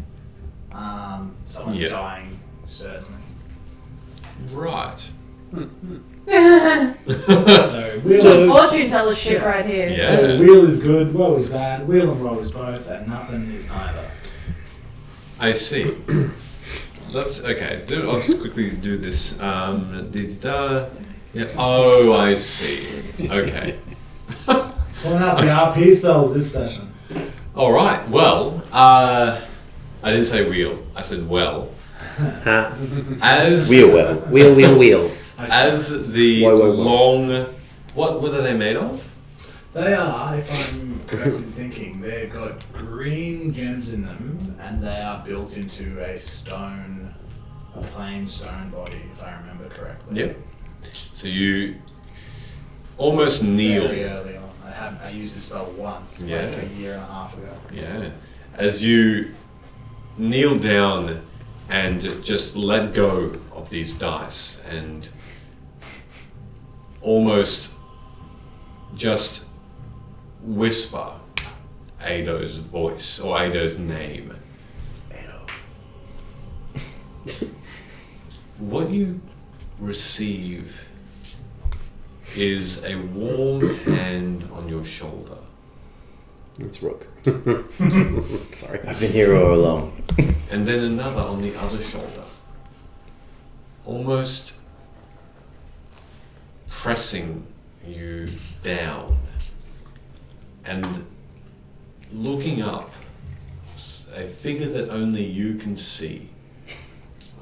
someone dying, certainly. Right. So, wheel So fortune teller shit right here. Yeah. So wheel is good, woe is bad, wheel and woe is both, and nothing is neither. I see. I'll just quickly do this. Yeah. Oh, I see. Okay. Point out the RP spells this session. All right. Well, I didn't say wheel. I said well. As Wheel. as the Whoa. long. What are they made of? They are, if I'm correct in thinking, they've got green gems in them, and they are built into a plain stone body, if I remember correctly. Yep. So you almost kneel. Very early on. I used this spell once, like a year and a half ago. Yeah. As you kneel down and just let go of these dice and almost just whisper Ado's voice or Ado's name. Ado. What you receive is a warm hand on your shoulder. It's Rook. Sorry, I've been here all along. And then another on the other shoulder. Almost pressing you down. And looking up, a figure that only you can see.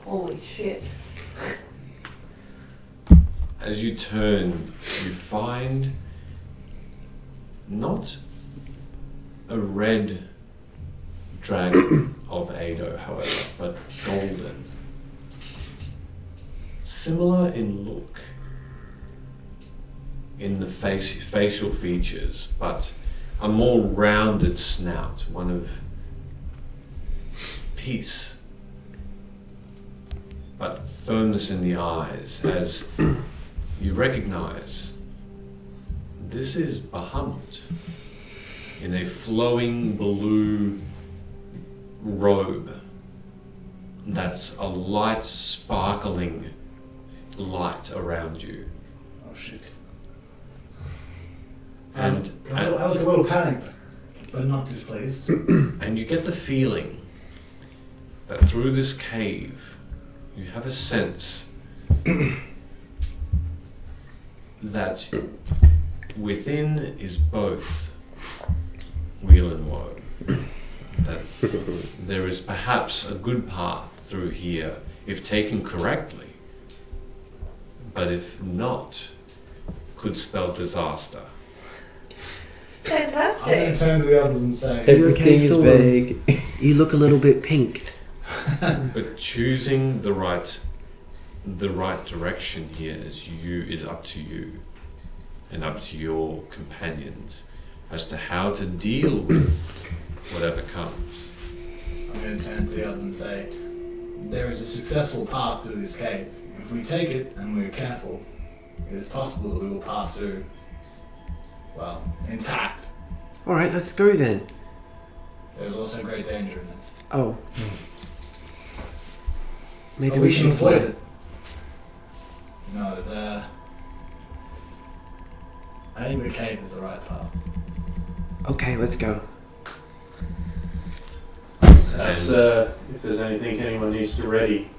Holy shit. as you turn, you find not a red dragon of Ado, however, but golden. Similar in look, in the facial features, but a more rounded snout, one of peace, but firmness in the eyes, as you recognize this is Bahamut in a flowing blue robe that's a light, sparkling light around you. Oh shit. And I look a little panicked, but not displeased. and you get the feeling that through this cave you have a sense that within is both weal and woe. That there is perhaps a good path through here if taken correctly, but if not, could spell disaster. I'm going Fantastic. to turn to the others and say, Everything okay, is Thor? vague. You look a little bit pink. But choosing the right direction here is up to you and up to your companions as to how to deal with whatever comes. I'm going to turn to the others and say, there is a successful path through this cave. If we take it and we're careful, it is possible that we will pass through, well, intact. Alright, let's go then. There's also great danger in it. Oh. Maybe But we we should should avoid fly. it. No, I think the cave is the right path. Okay, let's go. Perhaps if there's anything anyone needs to ready,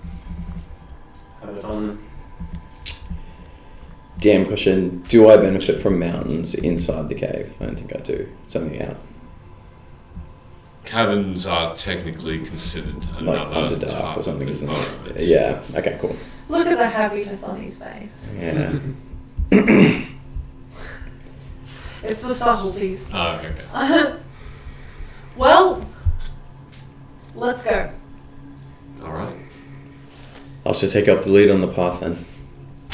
have it on them. Damn question. Do I benefit from mountains inside the cave? I don't think I do. Something out. Caverns are technically considered Like another Underdark type or something, of isn't environment. it? Yeah. Okay, cool. Look at the happiness on his face. Yeah. It's the subtleties. Oh, okay. Well, let's go. All right. I'll just take up the lead on the path then.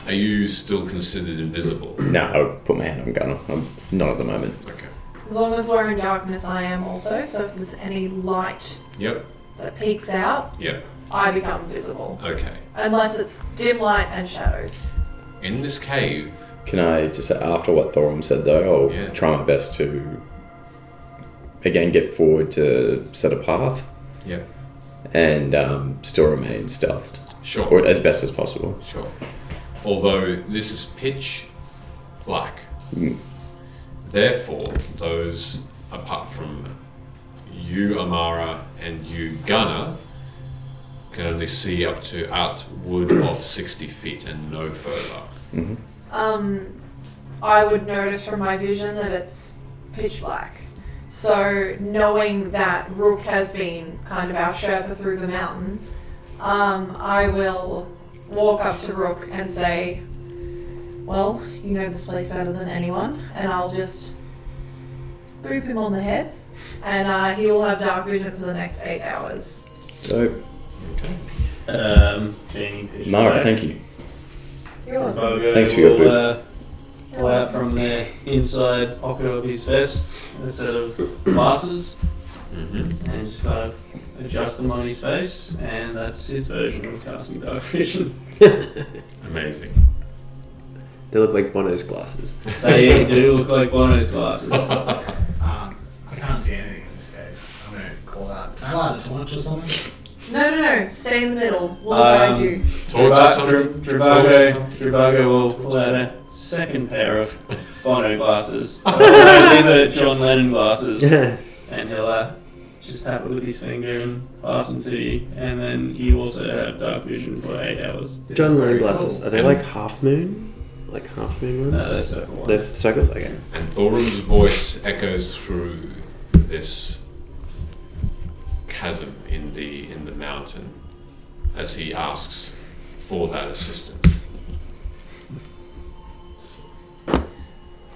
Are you still considered invisible? No, I'll put my hand on gun. I'm not at the moment. Okay. As long as we're in darkness, I am also. So if there's any light Yep. that peeks out, Yep. I become visible. Okay. Unless it's dim light and shadows. In this cave, Can I just, after what Thorum said though, I'll Yeah. try my best to, again, get forward to set a path yep. and still remain stealthed, Sure. or as best as possible. Sure. Although this is pitch black. Mm. Therefore, those apart from you, Amara, and you, Gunnar, can only see up to outward of 60 feet and no further. Mm-hmm. I would notice from my vision that it's pitch black. So knowing that Rook has been kind of our Sherpa through the mountain, I will walk up to Rook and say, well, you know this place better than anyone, and I'll just boop him on the head, and he will have dark vision for the next 8 hours. So, Genie pitch Mara, black. thank you. You're welcome. Bogo Thanks for your will, pull out from the inside pocket of his vest a set of glasses Mm-hmm. and just kind of adjust them on his face, and that's his version of casting dark vision. Amazing. They look like Bono's glasses. They do look like Bono's glasses. I can't see anything in this cave. I'm going to call out. Can I light a torch or something? No. Stay in the middle. We'll guide you. Torch or something? Travago will pull out a second pair of Bono glasses. These are John Lennon glasses. And he'll just tap it with his finger and pass them to you. And then you also have dark vision for 8 hours. John Lennon Very glasses. cool. Are they like half moon? Like half moon ones? No, they're circle ones. They're circles? Okay. And Thorum's voice echoes through this chasm in the mountain as he asks for that assistance.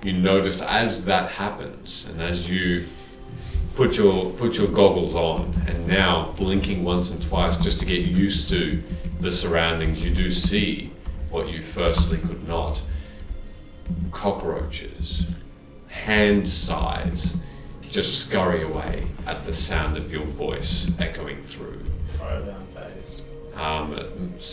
you notice as that happens, and as you put your goggles on, and now blinking once and twice just to get used to the surroundings, you do see what you firstly could not. Cockroaches, hand size, just scurry away at the sound of your voice echoing through.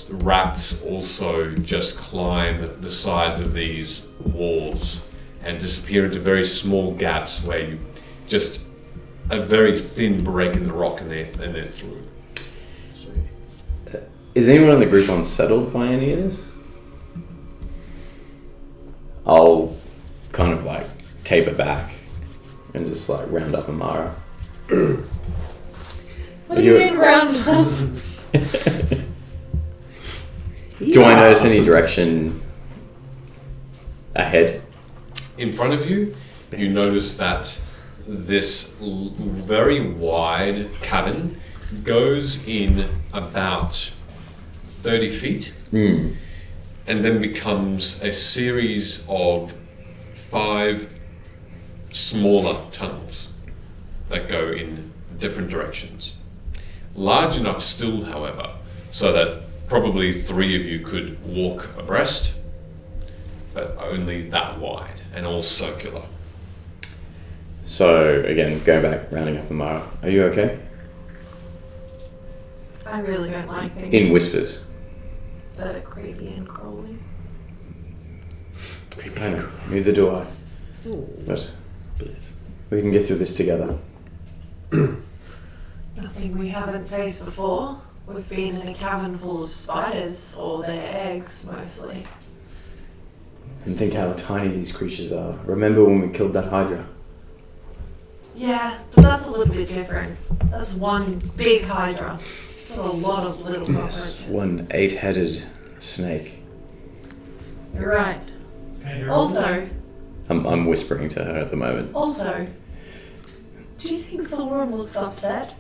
Rats also just climb the sides of these walls and disappear into very small gaps where you just a very thin break in the rock and they're through. Is anyone in the group unsettled by any of this? I'll kind of like taper back and just like round up Amara. What do you mean round up? Do I notice any direction ahead? In front of you, you notice that this very wide cavern goes in about 30 feet and then becomes a series of 5 smaller tunnels that go in different directions. Large enough still, however, so that probably 3 of you could walk abreast, but only that wide and all circular. So, again, going back, rounding up Amara. Are you okay? I really don't like things In whispers. that are creepy and crawly. I know, neither do I. But we can get through this together. Nothing we haven't faced before. We've been in a cavern full of spiders, or their eggs, mostly. And think how tiny these creatures are. Remember when we killed that Hydra? Yeah, but that's a little bit different. That's one big hydra. It's a lot of little cockroaches. One 8-headed snake. You're right. Also, I'm whispering to her at the moment. do you think Thorm looks upset?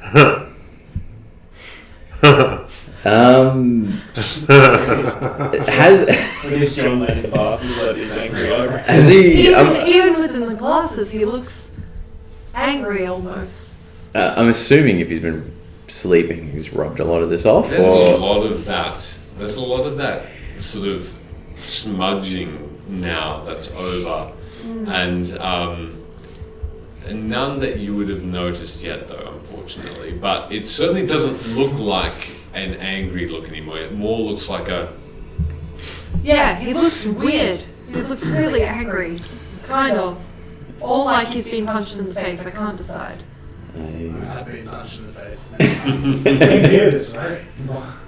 Has he? Even within the glasses, he looks angry almost. I'm assuming if he's been sleeping, he's rubbed a lot of this off. There's or a lot of that. There's a lot of that sort of smudging now that's over, and none that you would have noticed yet, though, unfortunately. But it certainly doesn't look like an angry look anymore. It more looks like a... Yeah, he looks weird. He looks really angry. Kind of. Or like he's been punched in the face. I can't decide. I've been punched in the face. You can hear this, right?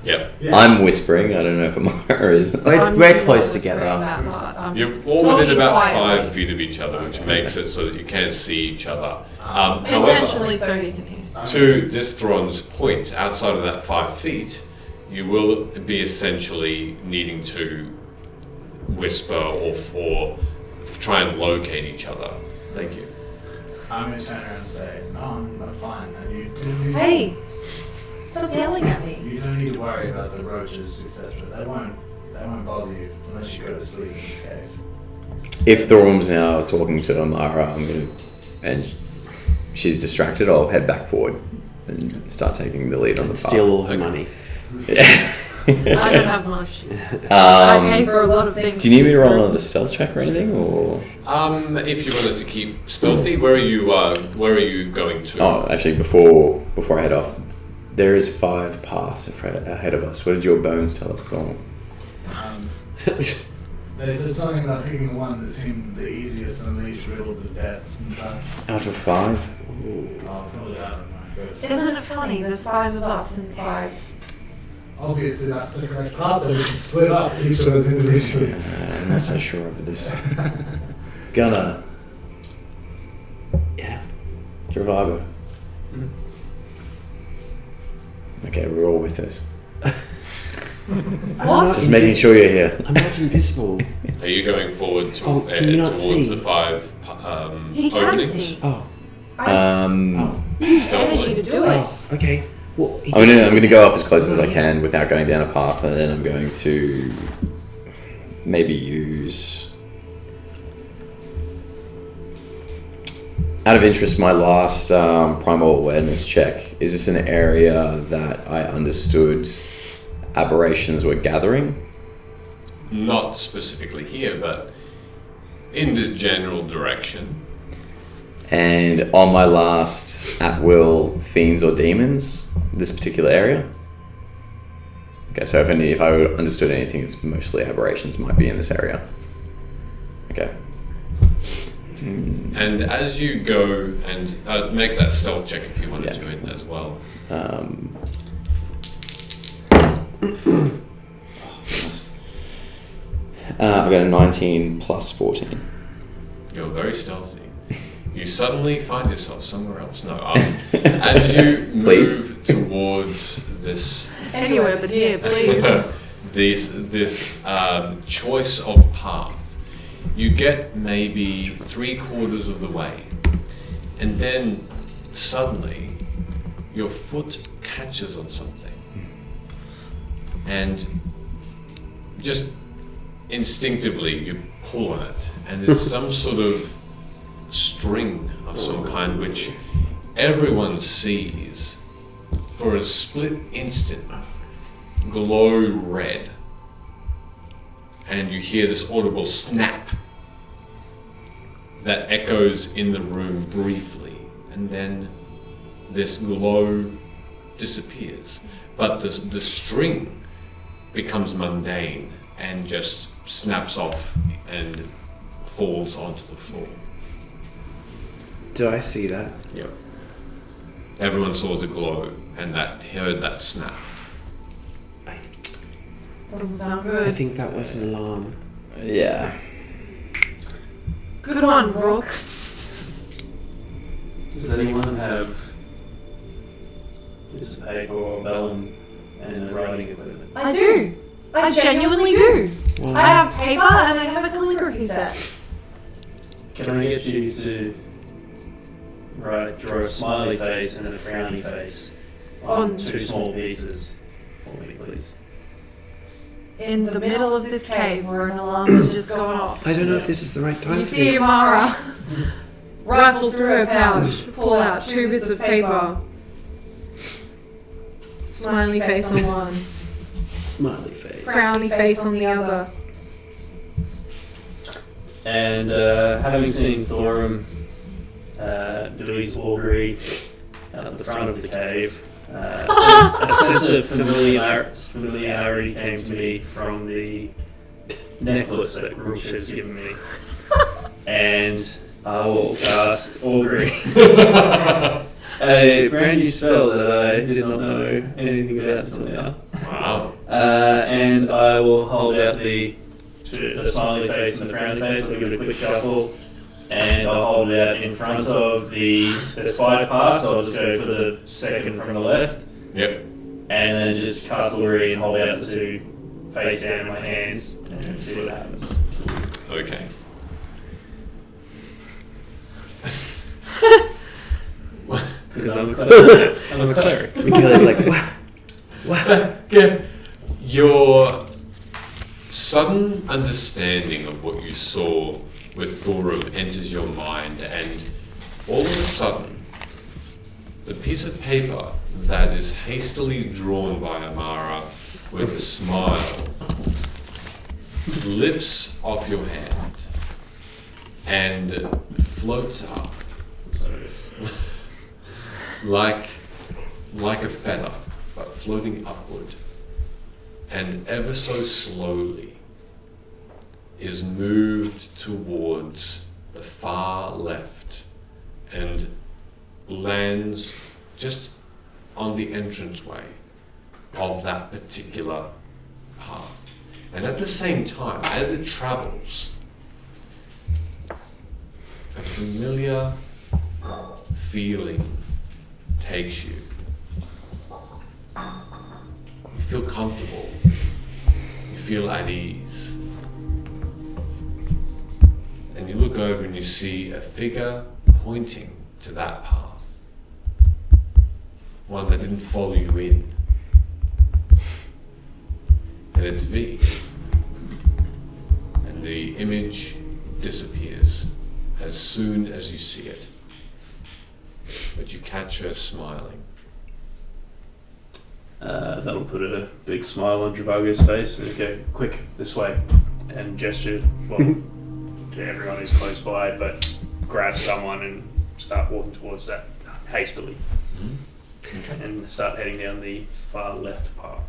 Yep. Yeah. I'm whispering. I don't know if Amara is. We're close together. You're all within talking about quietly. 5 feet of each other, which makes it so that you can't see each other. Intentionally so he can hear. To this Thron's point, outside of that 5 feet, you will be essentially needing to whisper or try and locate each other. Thank you. I'm going to turn around and say, no, I'm fine. And you Hey! Stop yelling at me. You don't need to worry about the roaches, etc. They won't bother you unless you go to sleep in this cave. If Thorum's now talking to Amara, and she's distracted, I'll head back forward and start taking the lead on the path. Steal all her money. Yeah. I don't have much. I pay for a lot of things. Do you need me to roll another stealth check or anything, or? If you wanted to keep stealthy, where are you going to? Oh, actually, before I head off, there is 5 paths ahead of us. What did your bones tell us, Thorm? They said something about picking the one that seemed the easiest and least riddled with death and trust. Out of 5? Oh, probably that one. Isn't it funny? There's 5 of us and 5. Obviously, that's the correct part, but we can split up each of us individually. I'm not so sure of this. Gunnar. Yeah. Travago. Okay, we're all with us. What? Just making sure you're here. I'm not invisible. Are you going forward to, can you not towards see? the 5 He can openings? see. Oh. He Stealthily. wanted you to do it. Oh, okay. Well, I'm gonna go up as close as I can without going down a path, and then I'm going to maybe use Out of interest, my last primal awareness check, is this an area that I understood aberrations were gathering? Not specifically here, but in this general direction. And on my last at-will fiends or demons, this particular area? Okay, so if I understood anything, it's mostly aberrations might be in this area. Okay. And as you go and make that stealth check if you want to do it as well. I've got a 19 plus 14. You're very stealthy. You suddenly find yourself somewhere else. No, as you move towards this... Anywhere but here, please. this choice of path, you get maybe 3/4 of the way, and then suddenly your foot catches on something, and just instinctively you pull on it, and it's some sort of string of some kind which everyone sees for a split instant glow red, and you hear this audible snap that echoes in the room briefly, and then this glow disappears, but the string becomes mundane and just snaps off and falls onto the floor. Do I see that? Yep. Everyone saw the glow and heard that snap. Doesn't sound good. I think that was an alarm. Yeah. Good one, Rook. Does anyone have bits of paper or vellum and writing equipment? I do. I genuinely do. Wow. I have paper and I have a calligraphy set. Can I get you to draw a smiley face and a frowny face on 2 small pieces for me, please? In the middle of this cave where an alarm has just gone off. I don't know if this is the right time You for see this. Amara rifle through her pouch, pull out 2 bits of paper. Smiley face on one, Smiley face. frowny face on the other. And having seen Thorum do his augury at the front of the cave, a sense of familiarity came to me from the necklace that Roosh has given me. And I will cast augury. A brand new spell that I did not know anything about until now. Wow. And I will hold out the smiley face and the frowny face. I'll give it a quick shuffle, and I'll hold it out in front of the spider pass. So I'll just go for the second from the left. Yep. And then just cast augury and hold out the 2 face down in my hands and see what happens. Okay. Because I'm a cleric. I'm a cleric. Michaela's like, what? Yeah. Your sudden understanding of what you saw with Thorum enters your mind, and all of a sudden, the piece of paper that is hastily drawn by Amara with a smile lifts off your hand and floats up like a feather, but floating upward, and ever so slowly is moved towards the far left and lands just on the entranceway of that particular path. And at the same time, as it travels, a familiar feeling takes you. You feel comfortable. You feel at ease. And you look over and you see a figure pointing to that path. One that didn't follow you in. And it's V. And the image disappears as soon as you see it. but you catch her smiling. That'll put a big smile on Travago's face and go, quick, this way, and gesture, well, to everyone who's close by, but grab someone and start walking towards that hastily. Okay. And start heading down the far left path.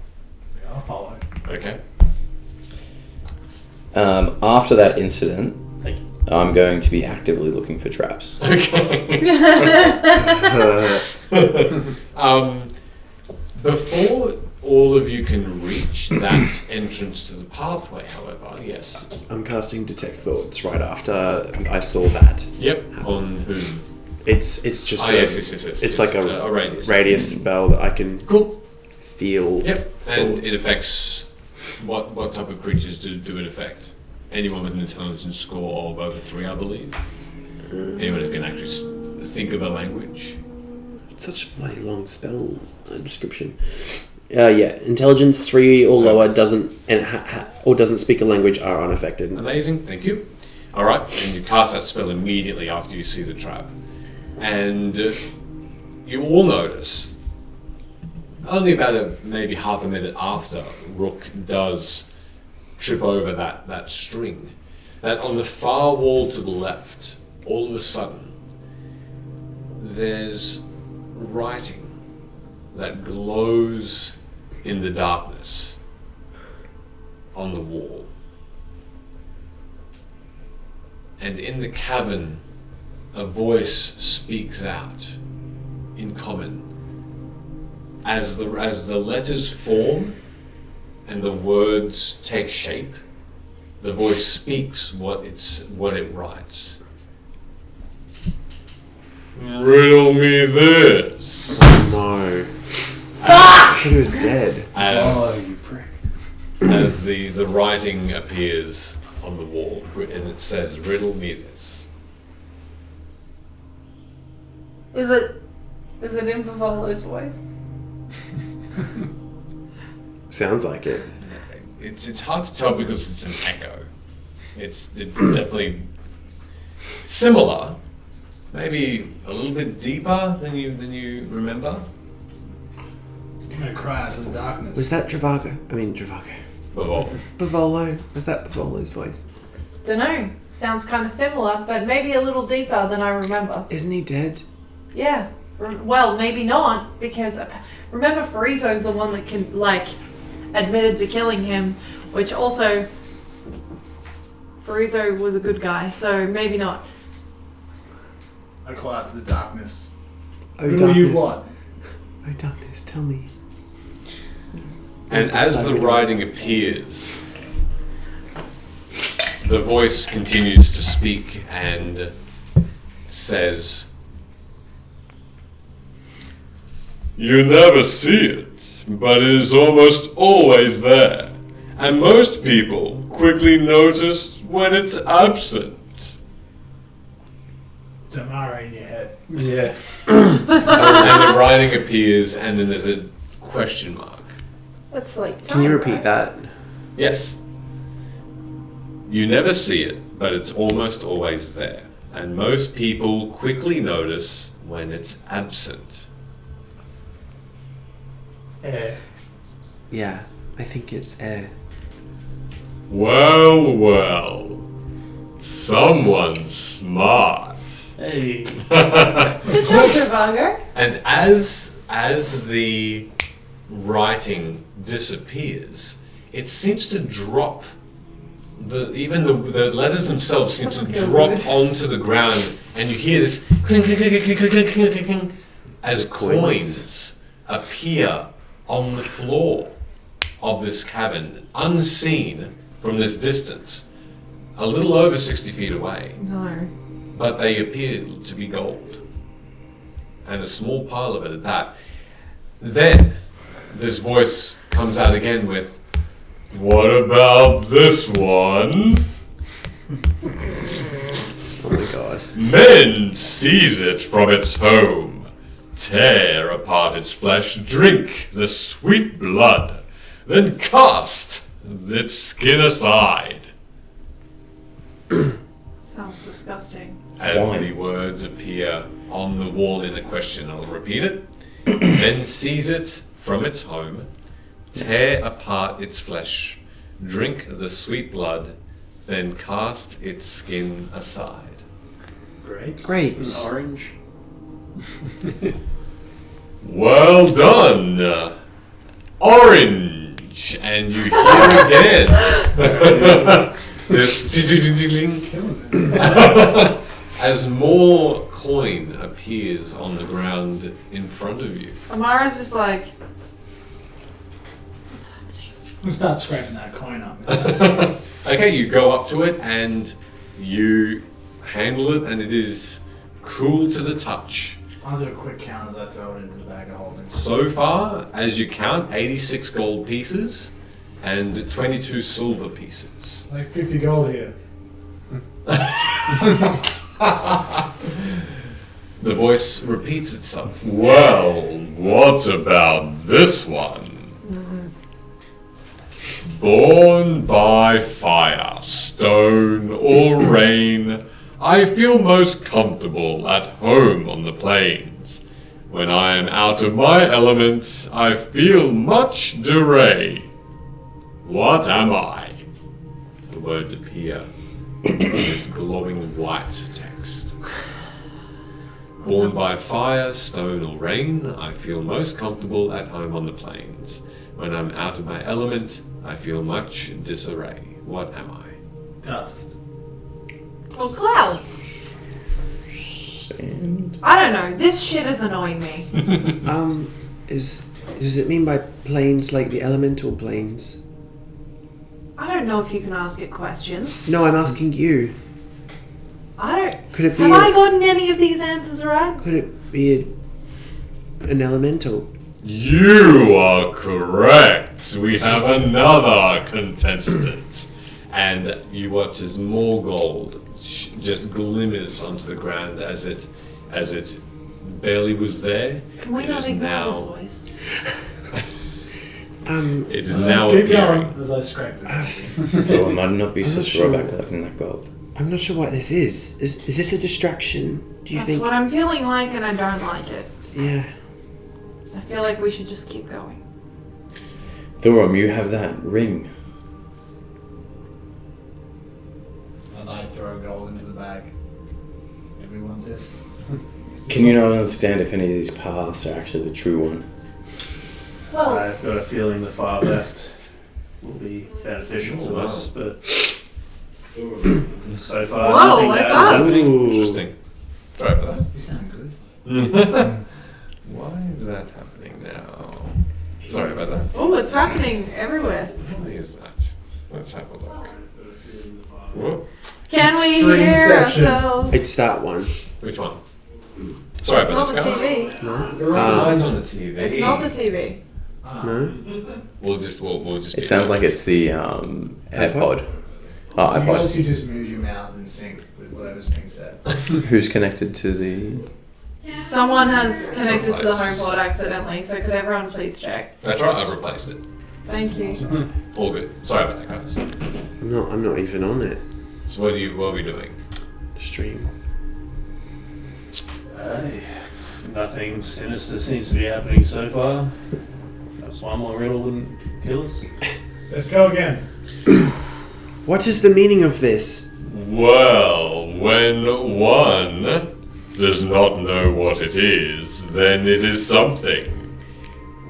I'll follow. Okay. After that incident, Thank you. I'm going to be actively looking for traps. Before all of you can reach that entrance to the pathway, however, yes. I'm casting Detect Thoughts right after I saw that. Yep. On whom? It's just Yes. it's Yes. like a radius. radius spell that I can Cool. feel. Yep. And it thoughts. affects what type of creatures do it affect? Anyone with an intelligence score of over 3, I believe. Anyone who can actually think of a language. It's such a bloody long spell description. Yeah, intelligence 3 or lower doesn't or doesn't speak a language are unaffected. Amazing, thank you. All right, and you cast that spell immediately after you see the trap, and you all notice. Only about maybe half a minute after Rook does trip over that string, that on the far wall to the left, all of a sudden, there's writing that glows in the darkness on the wall. And in the cavern, a voice speaks out in common. As the letters form and the words take shape, the voice speaks what it writes. Riddle me this. No. I thought he was dead. As, you prick. as the writing appears on the wall, and it says, "Riddle me this." Is it in Favolo's voice? Sounds like it. It's hard to tell because it's an echo. It's definitely similar, maybe a little bit deeper than you remember. I'm gonna cry out to the darkness. Was that Travago? Before. Bavolo? Was that Bavolo's voice? Dunno. Sounds kind of similar, but maybe a little deeper than I remember. Isn't he dead? Yeah. Well, maybe not, because remember Farizo's the one that can, admitted to killing him, which also Farizo was a good guy, so maybe not. I call out to the darkness. Oh, Who darkness. are you what? Oh, darkness, tell me. And as the writing appears, the voice continues to speak and says, "You never see it, but it is almost always there, and most people quickly notice when it's absent." It's Amara in your head. Yeah. And the writing appears, and then there's a question mark. That's like. Can you time, repeat right? that? Yes. You never see it, but it's almost always there, and most people quickly notice when it's absent. Yeah, I think it's air. Well, someone's smart. Hey. Good job, Travago. And as the writing disappears, it seems to drop. Even the letters themselves seem to drop onto the ground, and you hear this clink, clink, clink, clink, clink, clink, clink, clink, as coins appear on the floor of this cavern, unseen from this distance, a little over 60 feet away. No. But they appear to be gold, and a small pile of it at that. Then this voice comes out again with, "What about this one?" Oh my god. "Men seize it from its home, tear apart its flesh, drink the sweet blood, then cast its skin aside." Sounds disgusting. As the words appear on the wall in the question, I'll repeat it. Then seize it from its home, tear apart its flesh, drink the sweet blood, then cast its skin aside. Grapes. An orange. Well done! Orange! And you hear again. This as more coin appears on the ground in front of you. Amara's just like, what's happening? I'm gonna start scraping that coin up. Okay, you go up to it and you handle it, and it is cool to the touch. I'll do a quick count as I throw it into the bag of holding. So far, as you count, 86 gold pieces and 22 silver pieces. Like 50 gold here. The voice repeats itself. Well, what about this one? Born by fire, stone, or rain, I feel most comfortable at home on the plains. When I am out of my element, I feel much disarray. What am I? The words appear in this glowing white text. Born by fire, stone, or rain, I feel most comfortable at home on the plains. When I'm out of my element, I feel much disarray. What am I? Dust. Or clouds. Sand. I don't know. This shit is annoying me. Does it mean by planes like the elemental planes? I don't know if you can ask it questions. No, I'm asking you. I don't. Could it be? Have I gotten any of these answers right? Could it be an elemental? You are correct. We have another contestant. And you watch as more gold just glimmers onto the ground as it barely was there. Can we It not is ignore now- his voice? It is now Keep appearing. going as I scrape it. So I might not be I'm so not sure sure. about collecting that gold. I'm not sure what this is. Is this a distraction? Do you That's think? what I'm feeling like, and I don't like it. Yeah. I feel like we should just keep going. Thorum, you have that ring. As I throw gold into the bag. Do we want this? Can you not understand if any of these paths are actually the true one? Well, I've got a feeling the far left will be beneficial to us, but so far Whoa, nothing what's bad up? has happened. Interesting. Sorry for that. You sound good. Why is that happening now? Sorry about that. oh, it's happening everywhere. Why is that? Let's have a look. Whoa. Can we String hear section. ourselves? It's that one. Which one? Sorry It's about not this, the guys. TV. It's on the TV. It's not the TV. No. We'll just. It sounds like it's the AirPod. Oh, You guys iPod. you just move your mouths in sync with whatever's being said. Who's connected to the... Someone has connected to the HomePod accidentally, so could everyone please check? That's right. I've replaced it. Thank you. All good. Sorry about that, guys. I'm not even on it. So what are we doing? Stream. Nothing sinister seems to be happening so far. That's one more riddle wouldn't kill us. Let's go again. What is the meaning of this? Well, when one does not know what it is, then it is something.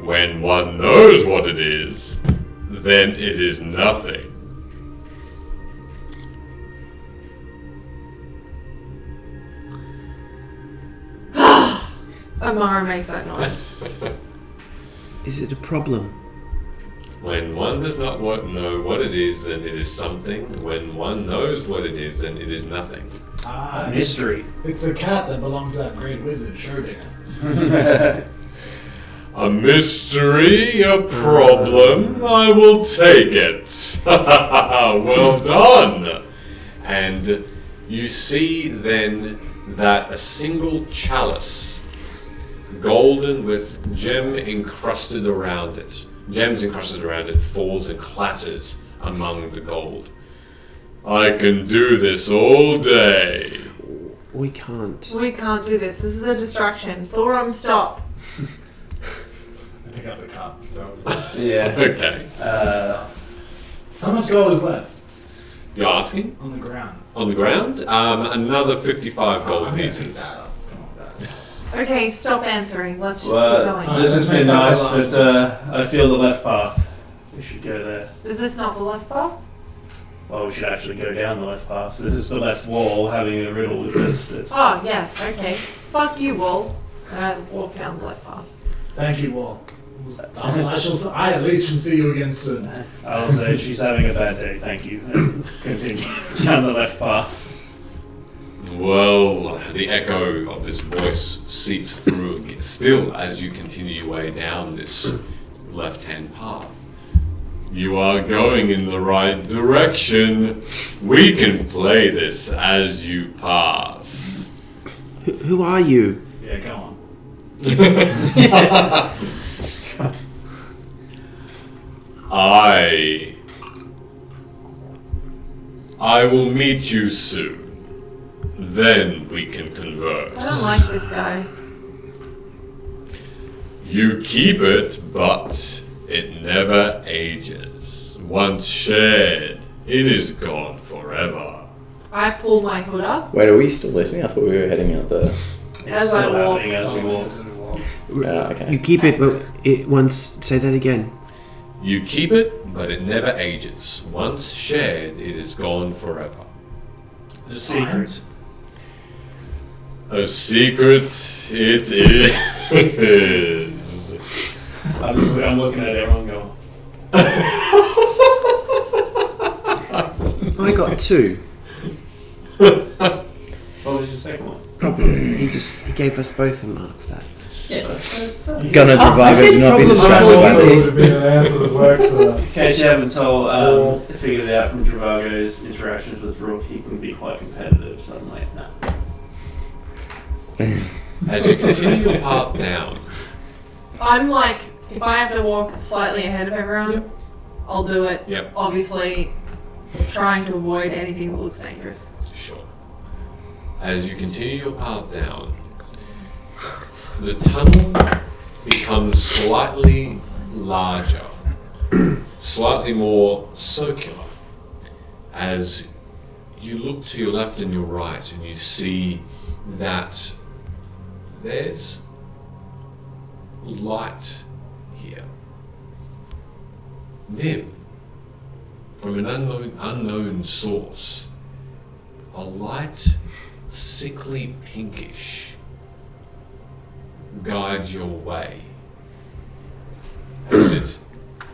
When one knows what it is, then it is nothing. Amara makes that noise. Is it a problem? When one does not know what it is, then it is something. When one knows what it is, then it is nothing. Ah, Mystery. it's the cat that belonged to that great wizard, Schrodinger. A mystery, a problem, I will take it. Well done. And you see then that a single chalice, golden with gems encrusted around it, falls and clatters among the gold. I can do this all day. We can't. We can't do this. This is a distraction. Thorum, stop. I pick up the cup and throw it. Yeah. Okay. How much gold is left You're asking? on the ground? On the ground? Another 55 I'm gold gonna pick pieces. that up. Come on, guys. Okay, stop answering. Let's just keep Well, going. this has been nice, but I feel the left path. We should go there. Is this not the left path? Well, we should actually go down the left path. This is the left wall having a riddle with this. Oh, yeah, okay. Fuck you, Wall. Walk down the left path. Thank you, Wall. I at least shall see you again soon. I'll say she's having a bad day, thank you. And continue down the left path. Well, the echo of this voice seeps through still as you continue your way down this left-hand path. You are going in the right direction. We can play this as you pass. Who are you? Yeah, go on. I will meet you soon. Then we can converse. I don't like this guy. You keep it, but it never ages. Once shared, it is gone forever. I pull my hood up. Wait, are we still listening? I thought we were heading out the. It's As I still walk. happening as we walk. Okay. You keep it, but it once. Say that again. You keep it, but it never ages. Once shared, it is gone forever. The secret. A secret it is. I'm looking at everyone going. I got 2. What was your second one? He gave us both a mark for that. Gonna I Travago, said do not be problem distracted before by you this. did. Would have been an answer that worked for In case you haven't told, figured it out from Travago's interactions with Rook, he can be quite competitive, so I'm like, nah. As you continue your path down, I'm like, if I have to walk slightly ahead of everyone, I'll do it. Yep. Obviously, trying to avoid anything that looks dangerous. sure. As you continue your path down, the tunnel becomes slightly larger, slightly more circular. As you look to your left and your right, and you see that there's light here. Dim, from an unknown source. A light, sickly pinkish, guides your way. As it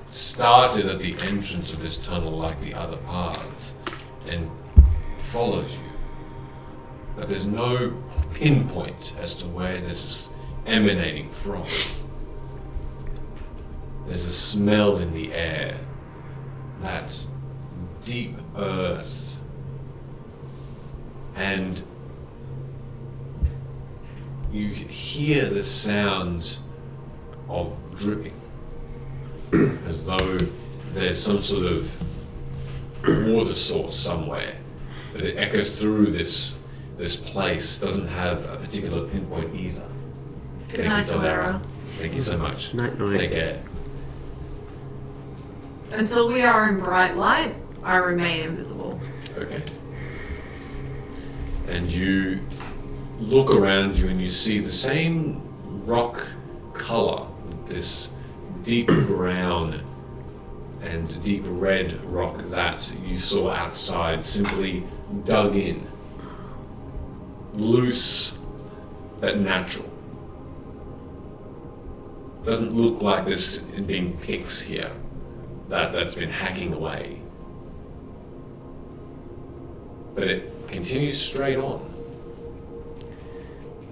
started at the entrance of this tunnel like the other paths and follows you. But there's no pinpoint as to where this is emanating from. There's a smell in the air, that deep earth, and you can hear the sounds of dripping, as though there's some sort of water source somewhere, but it echoes through this place, doesn't have a particular pinpoint either. Good night, Tamara. Thank you so much. Night, night. Take care. Until we are in bright light, I remain invisible. Okay. And you look around you and you see the same rock color, this deep brown and deep red rock that you saw outside, simply dug in. Loose, but natural. Doesn't look like there's been picks here that's been hacking away. But it continues straight on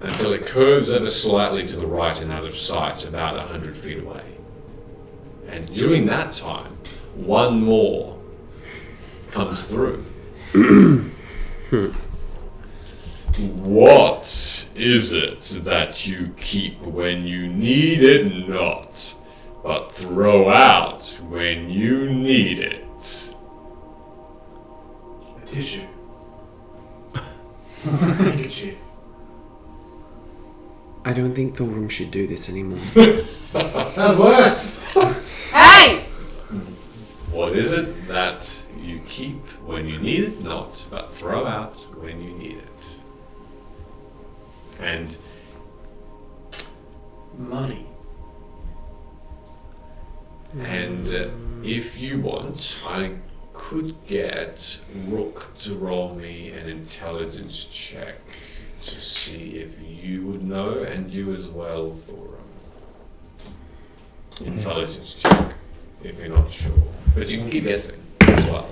until it curves ever slightly to the right and out of sight, about 100 feet away. And during that time, one more comes through. What is it that you keep when you need it not, but throw out when you need it? Tissue. Handkerchief. I don't think Thorum should do this anymore. That works! Hey! What is it that you keep when you need it not, but throw out when you need it? And Money. if you want, I could get Rook to roll me an intelligence check to see if you would know, and you as well, Thorum. Intelligence check, if you're not sure. But you can keep guessing as well.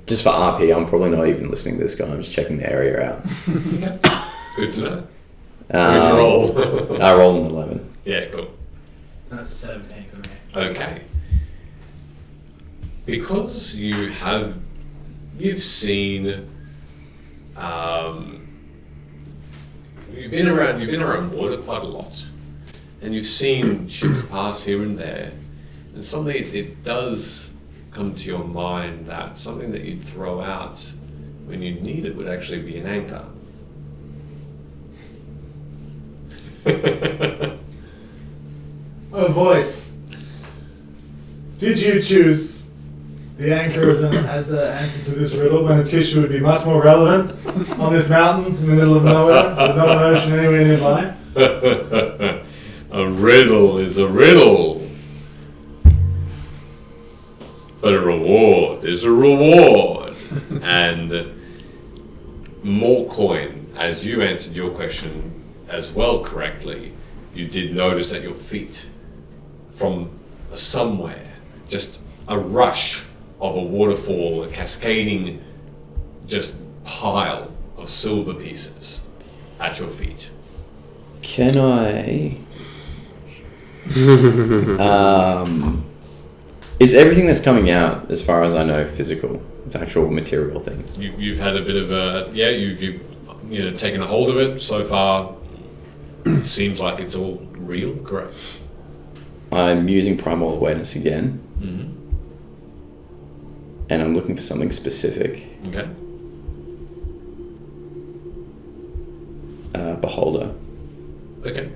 Just for RP, I'm probably not even listening to this guy. I'm just checking the area out. Good to know. Good roll. I rolled an 11. Yeah, cool. That's a 17 for me. Okay. Because you've seen, you've been around water quite a lot, and you've seen ships pass here and there, and suddenly it does come to your mind that something that you'd throw out when you need it would actually be an anchor. Oh, voice. Did you choose the anchor as the answer to this riddle when a tissue would be much more relevant on this mountain in the middle of nowhere with not an ocean anywhere nearby? A riddle is a riddle. But a reward is a reward. And more coin, as you answered your question as well correctly, you did notice at your feet from somewhere just a rush of a waterfall, a cascading just pile of silver pieces at your feet. Can I... is everything that's coming out, as far as I know, physical? It's actual material things. You've had a bit of a... Yeah, you've taken a hold of it so far. Seems like it's all real, correct? I'm using primal awareness again. Mm-hmm. And I'm looking for something specific. Okay. Beholder. Okay.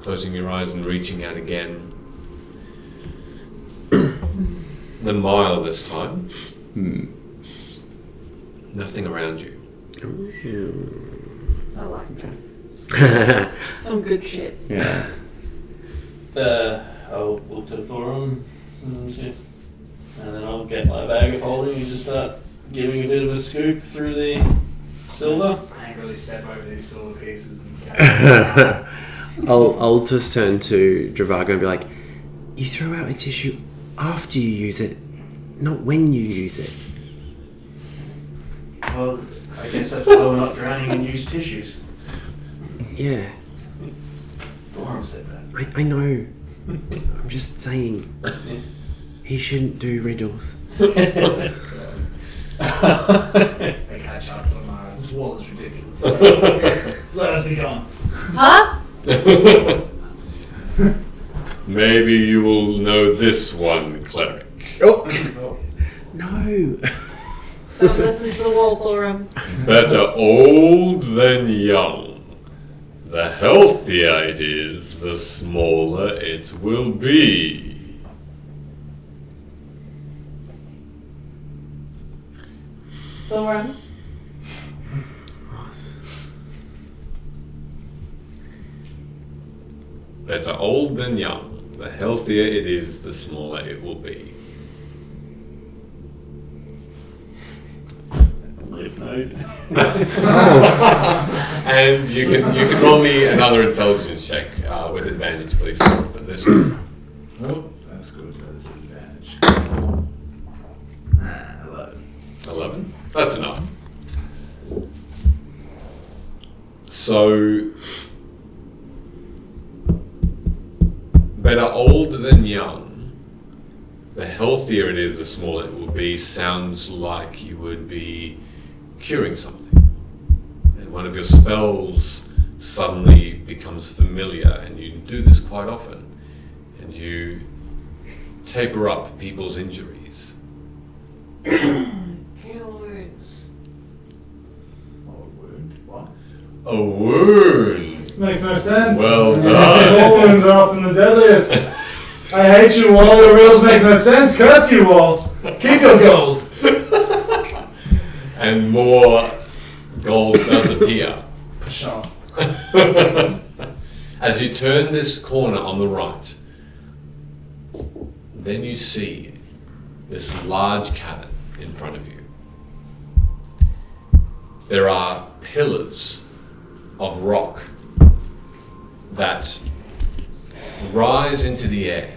Closing your eyes and reaching out again. The mile this time. Nothing around you. I like that. Some good shit. Yeah. I'll look to Thorum and then I'll get my bag of holding and just start giving a bit of a scoop through the silver. Just angrily step over these silver pieces and I'll just turn to Dravago and be like, you throw out a tissue after you use it, not when you use it. Well, I guess that's why we're not drowning in used tissues. Yeah, Thorum said that. I know. I'm just saying. He shouldn't do riddles. they catch up on this wall is ridiculous. Let us be gone. Huh? Maybe you will know this one, cleric. Oh! No! Don't listen to the wall, Thorum. Better old than young. The healthier it is, the smaller it will be. Thorum. Better old than young. The healthier it is, the smaller it will be. Live node. And you can roll me another intelligence check with advantage, please, for this one. Oh, that's good. That's an advantage. 11. 11? That's enough. So, better old than young. The healthier it is, the smaller it will be. Sounds like you would be curing something. And one of your spells suddenly becomes familiar, and you do this quite often, and you taper up people's injuries. A wound. Makes no sense. Well done. Small wounds are often the deadliest. I hate you all. Your rules make no sense. Curse you all. Keep your gold. And more gold does appear. Pshaw. As you turn this corner on the right, then you see this large cavern in front of you. There are pillars of rock that rise into the air,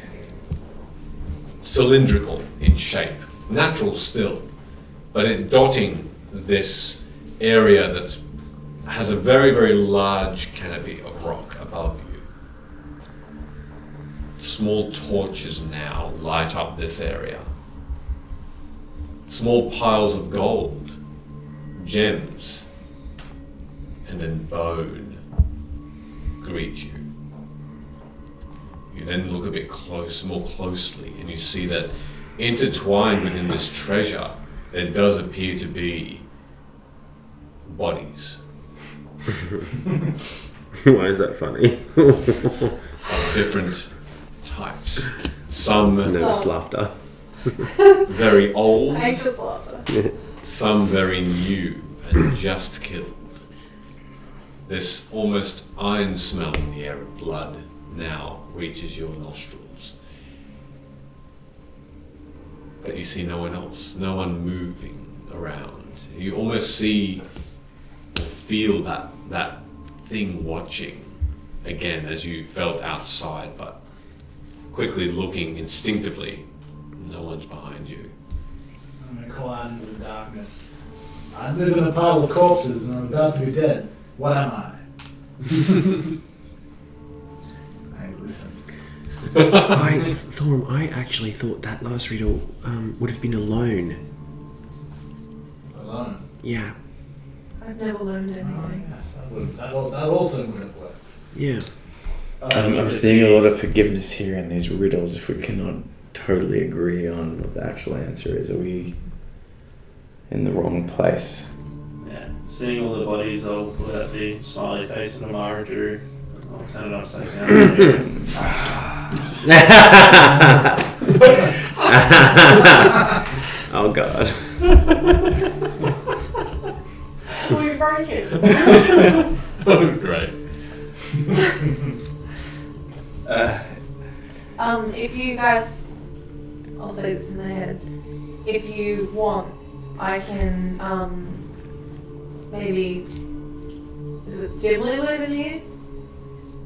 cylindrical in shape, natural still, but it dotting this area that has a very, very large canopy of rock above you. Small torches now light up this area. Small piles of gold, gems, and then bone greet you. You then look a bit more closely, and you see that intertwined within this treasure, there does appear to be bodies. Why is that funny? Of different types. Some Nervous laughter. very old, Anxious laughter. some very new and just killed. This almost iron smell in the air of blood now reaches your nostrils. But you see no one else, no one moving around. You almost see or feel that thing watching again as you felt outside, but quickly looking instinctively, no one's behind you. I'm going to call out into the darkness. I live in a pile of corpses and I'm about to be dead. What am I? Hey, listen. Thorm, I actually thought that last riddle would have been alone. Alone. Yeah. I've never learned Oh, anything. yes, that also would have worked. Yeah. I'm seeing a lot of forgiveness here in these riddles if we cannot totally agree on what the actual answer is. Are we in the wrong place? Yeah, seeing all the bodies, I'll put out the smiley face and Amara drew. I'll turn it upside down. Oh god. We broke it. That was great. If you guys, I'll say this in the head. If you want, I can maybe. Is it dimly lit in here?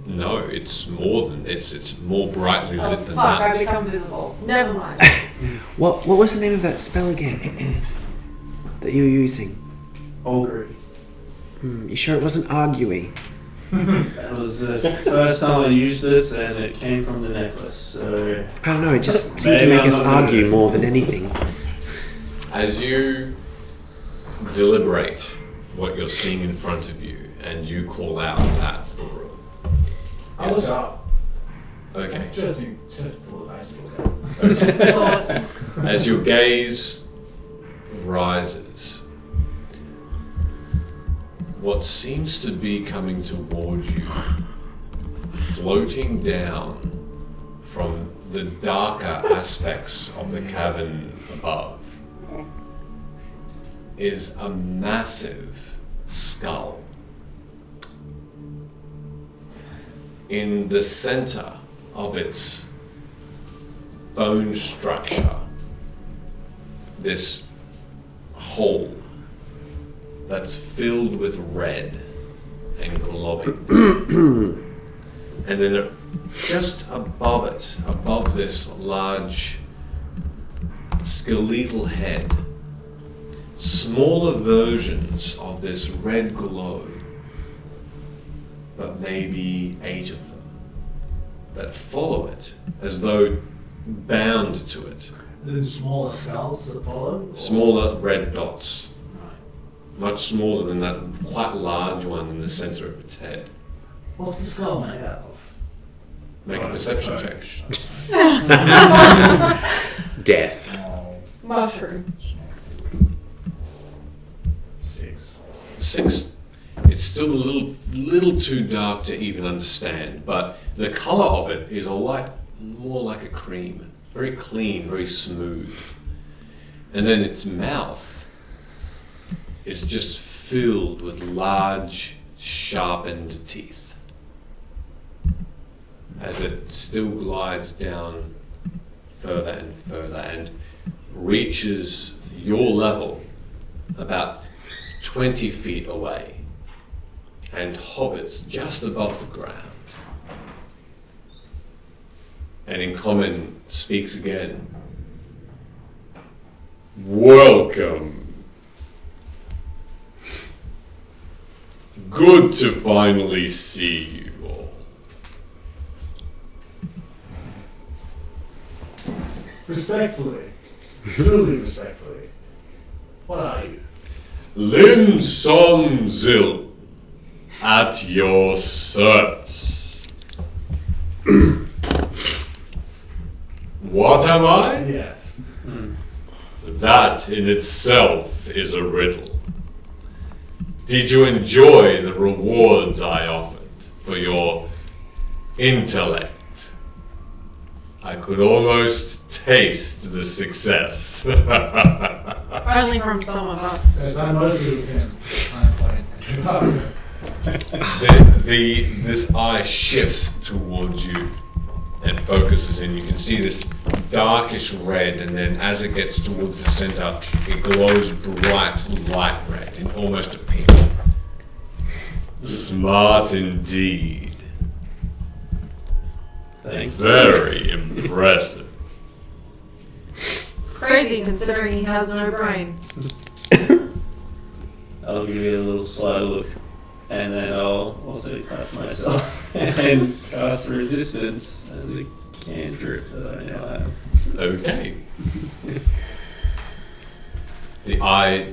No, it's more than it's more brightly Oh lit fuck! than I that. become visible. Never mind. What was the name of that spell again that you were using? Augury. You sure it wasn't arguing? That was the first time I used it, and it came from the necklace. So I don't know. It just seemed to Maybe make I'm us not gonna argue do it. more than anything. As you deliberate what you're seeing in front of you, and you call out, "That's the room." I'll look up. Okay. Just look up. As your gaze rises, what seems to be coming towards you, floating down from the darker aspects of the cavern above, is a massive skull. In the center of its bone structure, this hole that's filled with red and glowing. And then just above it, above this large skeletal head, smaller versions of this red glow, but maybe 8 of them, that follow it as though bound to it. Then smaller skulls that follow? Smaller red dots, much smaller than that quite large one in the center of its head. What's the skull made out of? Make a perception check. Death. Mushroom. 6. 6. It's still a little too dark to even understand, but the color of it is more like a cream. Very clean, very smooth. And then its mouth is just filled with large, sharpened teeth. As it still glides down further and further and reaches your level about 20 feet away and hovers just above the ground. And in common speaks again. Welcome. Good to finally see you all. Respectfully. Truly respectfully. What are you? Lim Som Zil, at your service. What am I? Yes. That in itself is a riddle. Did you enjoy the rewards I offered for your intellect? I could almost taste the success. Only from some of us. As I mostly was him. This eye shifts towards you and focuses in. You can see this darkish red, and then as it gets towards the center, it glows bright light red and almost a pink. Smart indeed. Very impressive. It's crazy considering he has no brain. I'll give you a little sly look, and then I'll also touch myself and cast resistance as a cantrip that I now have. Okay. The eye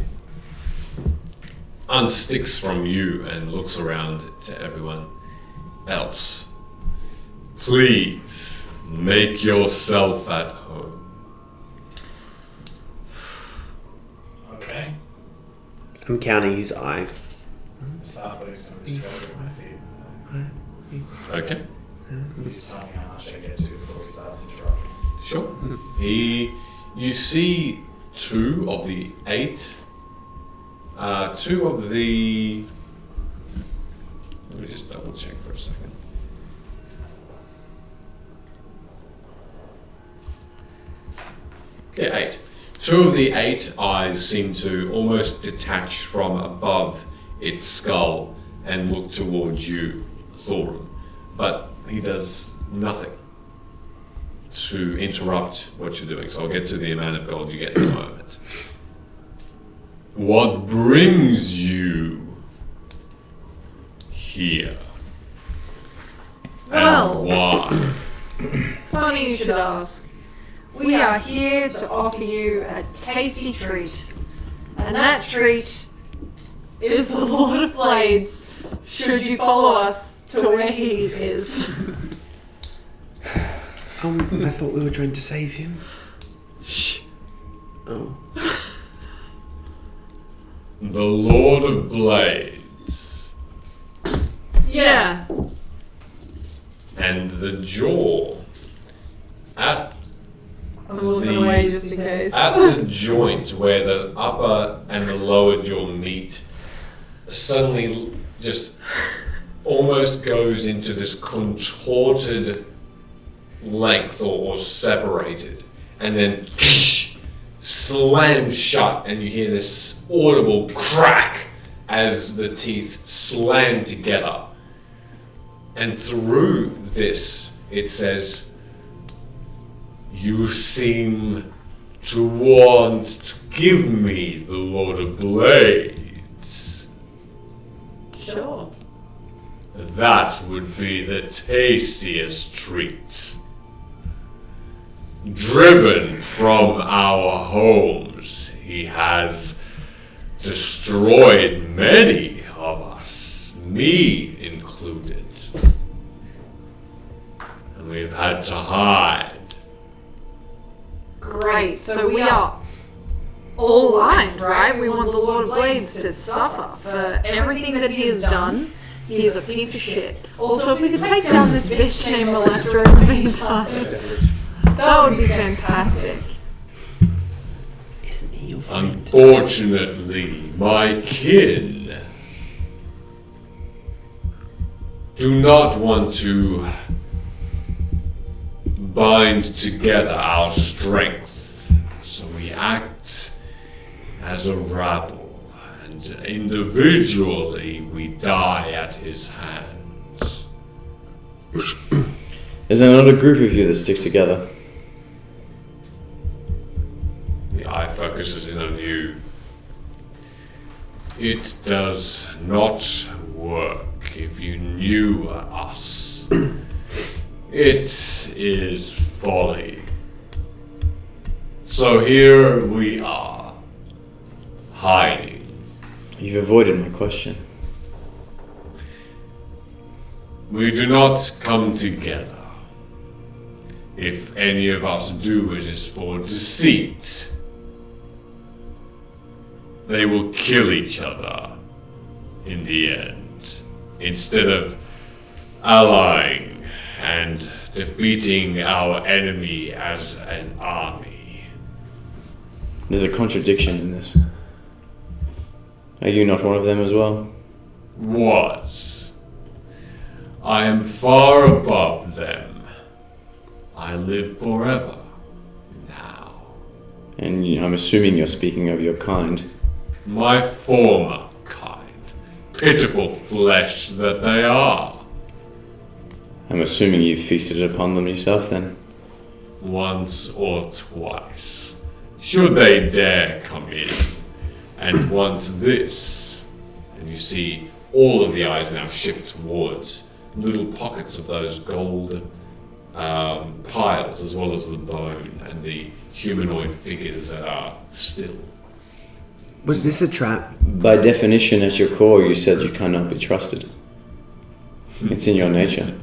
unsticks from you and looks around to everyone else. Please make yourself at home. Okay. I'm counting his eyes. Start putting some respect at my feet. Okay, You just tell me how much I get to before we start interrupting. sure. You see 2 of the 8. 2 of the. Let me just double check for a second. Yeah, 8. 2 of the 8 eyes seem to almost detach from above its skull and look towards you, Thorum. But he does nothing to interrupt what you're doing. So I'll get to the amount of gold you get in a moment. What brings you here? Well. And why? Funny you should ask. We are here to offer you a tasty treat. And that treat is the Lord of Blades, should you follow us to where he is. I thought we were trying to save him. Shh. Oh. The Lord of Blades. Yeah. And the jaw at I'm looking away just in case. at the joint where the upper and the lower jaw meet, suddenly just almost goes into this contorted length or separated, and then slams shut, and you hear this audible crack as the teeth slam together. And through this, it says, "You seem to want to give me the Lord of Blades. Sure. That would be the tastiest treat. Driven from our homes, he has destroyed many of us, me included. we've had to hide. Great, so we are all aligned, right? We want the Lord of Blades to suffer for everything that he has done. He is a piece of shit. Also, if we could take down this bitch named Molester in the meantime, that would be fantastic. Isn't he your friend? Unfortunately, my kin do not want to bind together our strength, so we act as a rabble, and individually we die at his hands. Is there not a group of you that stick together? The eye focuses in on you. It does not work if you knew us. It is folly. So here we are, hiding. You've avoided my question. We do not come together. If any of us do, it is for deceit. They will kill each other in the end, instead of allying and defeating our enemy as an army. There's a contradiction in this. Are you not one of them as well? Was. I am far above them. I live forever now. And I'm assuming you're speaking of your kind. My former kind. Pitiful flesh that they are. I'm assuming you've feasted upon them yourself then. Once or twice. Should they dare come in. And once this, and you see all of the eyes now shift towards little pockets of those gold piles, as well as the bone and the humanoid figures that are still. Was this a trap? By definition, at your core, you said you cannot be trusted. It's in your nature.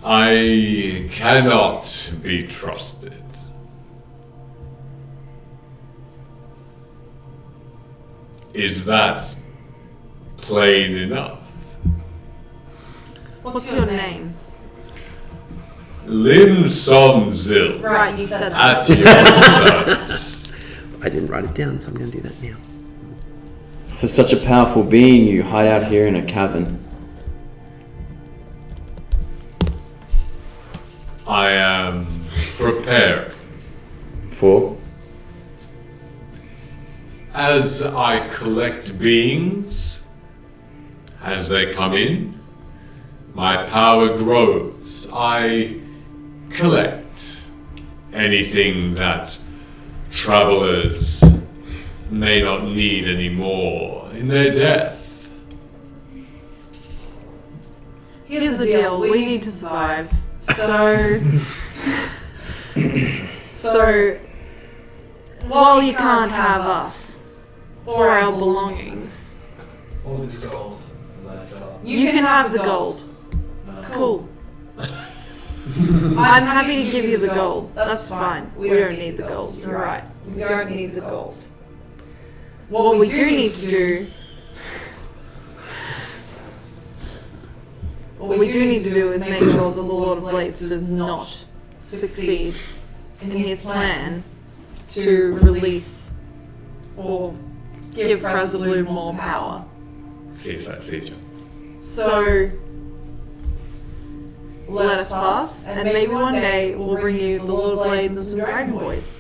I cannot be trusted. Is that plain enough? What's your name? Lim Som Zil. Right, you said that. At your service. I didn't write it down, so I'm going to do that now. For such a powerful being, you hide out here in a cavern. I am prepared. For? As I collect beings, as they come in, my power grows. I collect anything that travelers may not need anymore in their death. Here's the deal. We need to survive. So, while you can't have us or our belongings, All this gold. you can have the gold. Cool. I'm happy to give you the gold. That's fine. We don't need the gold. You're right. We don't need the gold. What we do need to do... What we do need to do is make sure that the Lord of Blades does not succeed in his plan to release or give Frazzaloo more power. So, let us pass, and maybe one day we'll bring you the Lord of Blades and some Dragon Boys.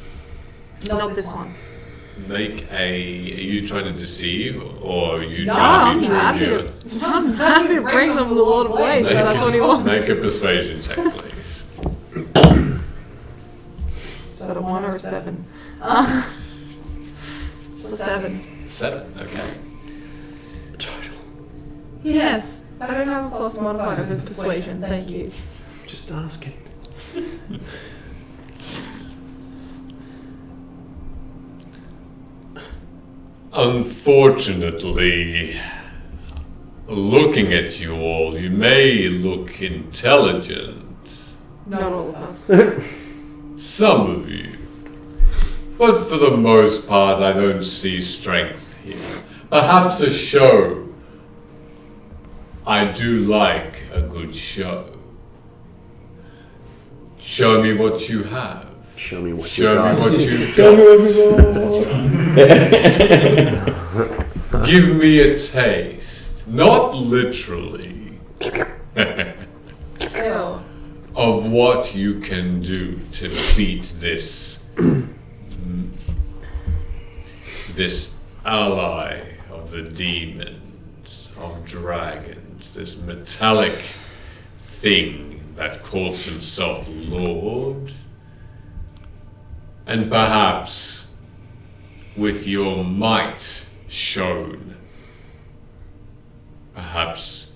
Not this one. Make a. Are you trying to deceive, or are you No, trying I'm to be happy true? to. I'm happy to bring them the Lord of Blades. If that's what he wants. Make a persuasion check, please. Is that a 1 or a 7? It's a 7. 7. Okay. Total. Yes. I don't have a plus modifier for persuasion. Thank you. Just asking. Unfortunately, looking at you all, you may look intelligent. Not all of us. Some of you. But for the most part, I don't see strength here. Perhaps a show. I do like a good show. Show me what you have. Show me what Show me what you got. Give me a taste. Not literally. Ew. Of what you can do to beat this this ally of the demons, of dragons, this metallic thing that calls himself Lord. And perhaps with your might shown, perhaps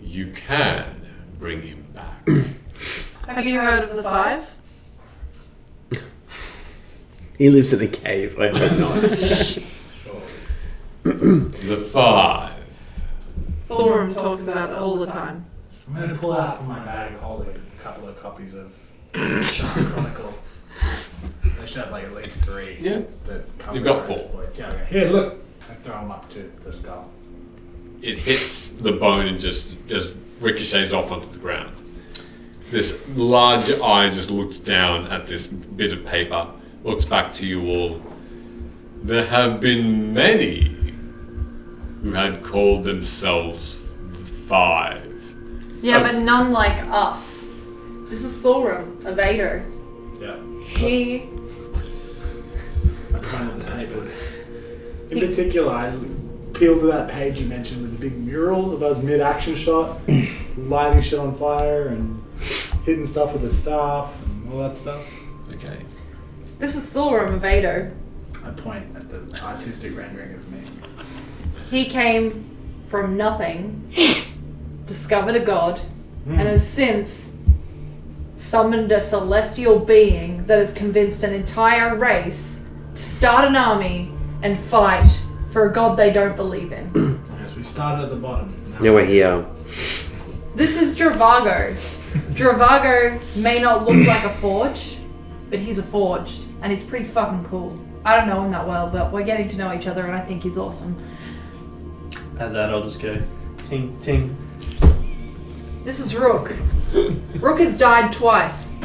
you can bring him back. Have you heard of the Five? He lives in a cave. I hope not. The Five. Thorum talks about it all the time. I'm going to pull out from my bag holding a couple of copies of Shark Chronicle. They should have like at least 3. Yeah. That cover You've got our 4. exploits. Yeah, okay. Here, look. I throw them up to the skull. It hits the bone and just ricochets off onto the ground. This large eye just looks down at this bit of paper, looks back to you all. There have been many who had called themselves Five. Yeah, but none like us. This is Thorum, a Vader. Yeah. He... I find the papers. In particular, I peeled to that page you mentioned with the big mural of us mid-action shot, lighting shit on fire and hitting stuff with the staff and all that stuff. Okay. This is Thorum, a Vader. I point at the artistic rendering of me. He came from nothing, discovered a god, and has since summoned a celestial being that has convinced an entire race to start an army and fight for a god they don't believe in. Yes, we started at the bottom. Yeah, we're here. This is Dravago. Dravago may not look like a forge, but he's a forged, and he's pretty fucking cool. I don't know him that well, but we're getting to know each other, and I think he's awesome. At that, I'll just go ting ting. This is Rook. Rook has died twice,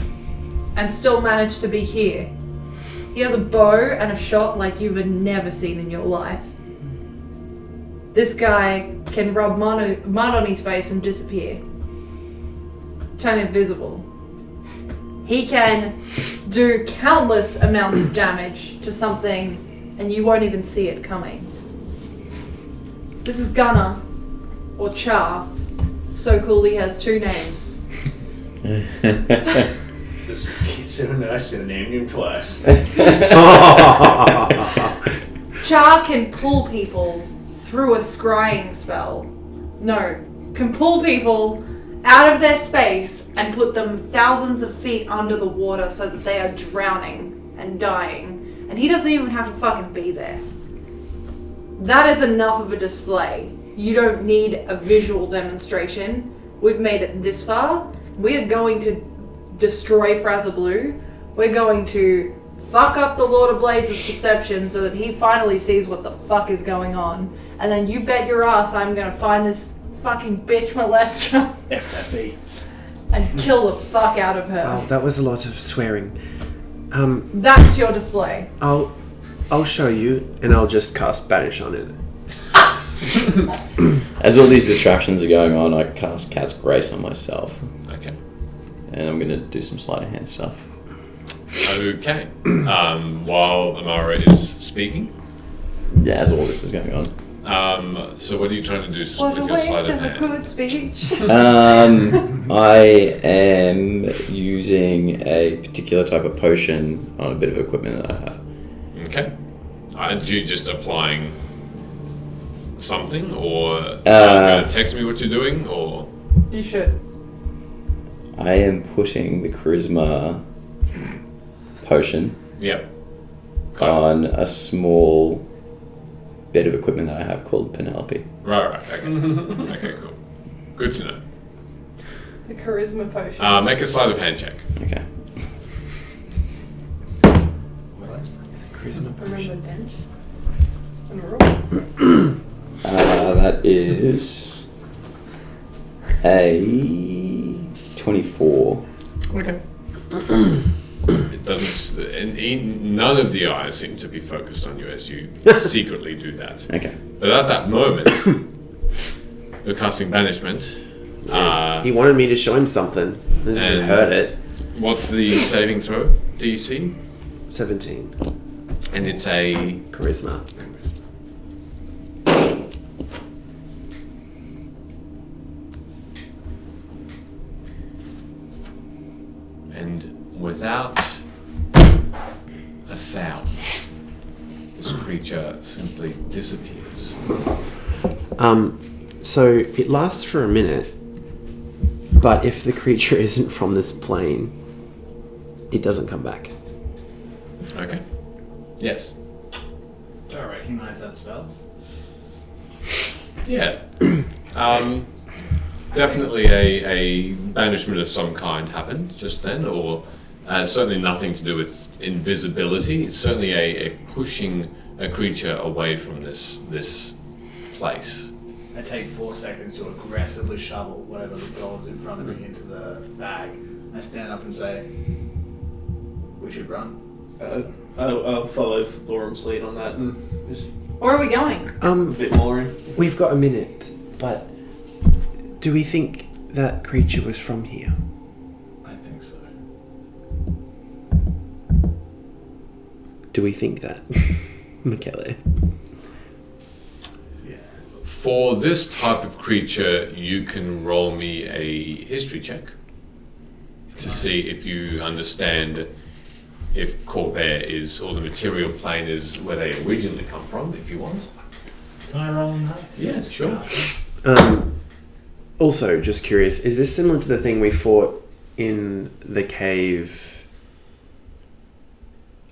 and still managed to be here. He has a bow and a shot like you've never seen in your life. This guy can rub mud on his face and disappear. Turn invisible. He can do countless amounts of damage to something and you won't even see it coming. This is Gunner, or Char. So cool he has 2 names. This kid's so nice, gonna name him twice. Char can pull people through a scrying spell. No, can pull people out of their space and put them thousands of feet under the water so that they are drowning and dying. And he doesn't even have to fucking be there. That is enough of a display. You don't need a visual demonstration. We've made it this far. We are going to destroy Frazer Blue. We're going to fuck up the Lord of Blades' perception so that he finally sees what the fuck is going on. And then you bet your ass I'm gonna find this fucking bitch molester FFB. and kill the fuck out of her. Oh, that was a lot of swearing. That's your display. I'll show you, and I'll just cast Banish on it. As all these distractions are going on, I cast Cat's Grace on myself. Okay. And I'm going to do some sleight of hand stuff. Okay. While Amara is speaking. Yeah, as all this is going on. So what are you trying to do What with a your waste sleight of of a hand? good speech. I am using a particular type of potion on a bit of equipment that I have. Okay. Are you just applying something, or are you going to text me what you're doing, or? You should. I am putting the charisma potion Yep. on a small bit of equipment that I have called Penelope. Right. Okay. Okay, cool. Good to know. The charisma potion. Make a sleight of hand check. Okay. It's a charisma potion. Remember bench? And roll. That is a 24. Okay. It doesn't. And none of the eyes seem to be focused on you as you secretly do that. Okay. But at that moment, you're casting banishment. He wanted me to show him something. I just And- heard it. What's the saving throw? DC? 17. And it's a. Charisma. And without a sound, this creature simply disappears. So it lasts for a minute, but if the creature isn't from this plane, it doesn't come back. Okay. Yes. Do I recognize that spell? Yeah. Definitely a banishment of some kind happened just then, or certainly nothing to do with invisibility. It's certainly a pushing a creature away from this place. I take 4 seconds to aggressively shovel whatever the gold is in front of me into the bag. I stand up and say, "We should run." I'll follow Thorum's lead on that and just Where are we going? a bit more. We've got a minute, but do we think that creature was from here? I think so. Do we think that? Michele. Yeah. For this type of creature, you can roll me a history check to see if you understand if Corvair is, or the material plane is where they originally come from, if you want. Can I roll on that? Yeah, sure. Also, just curious, is this similar to the thing we fought in the cave?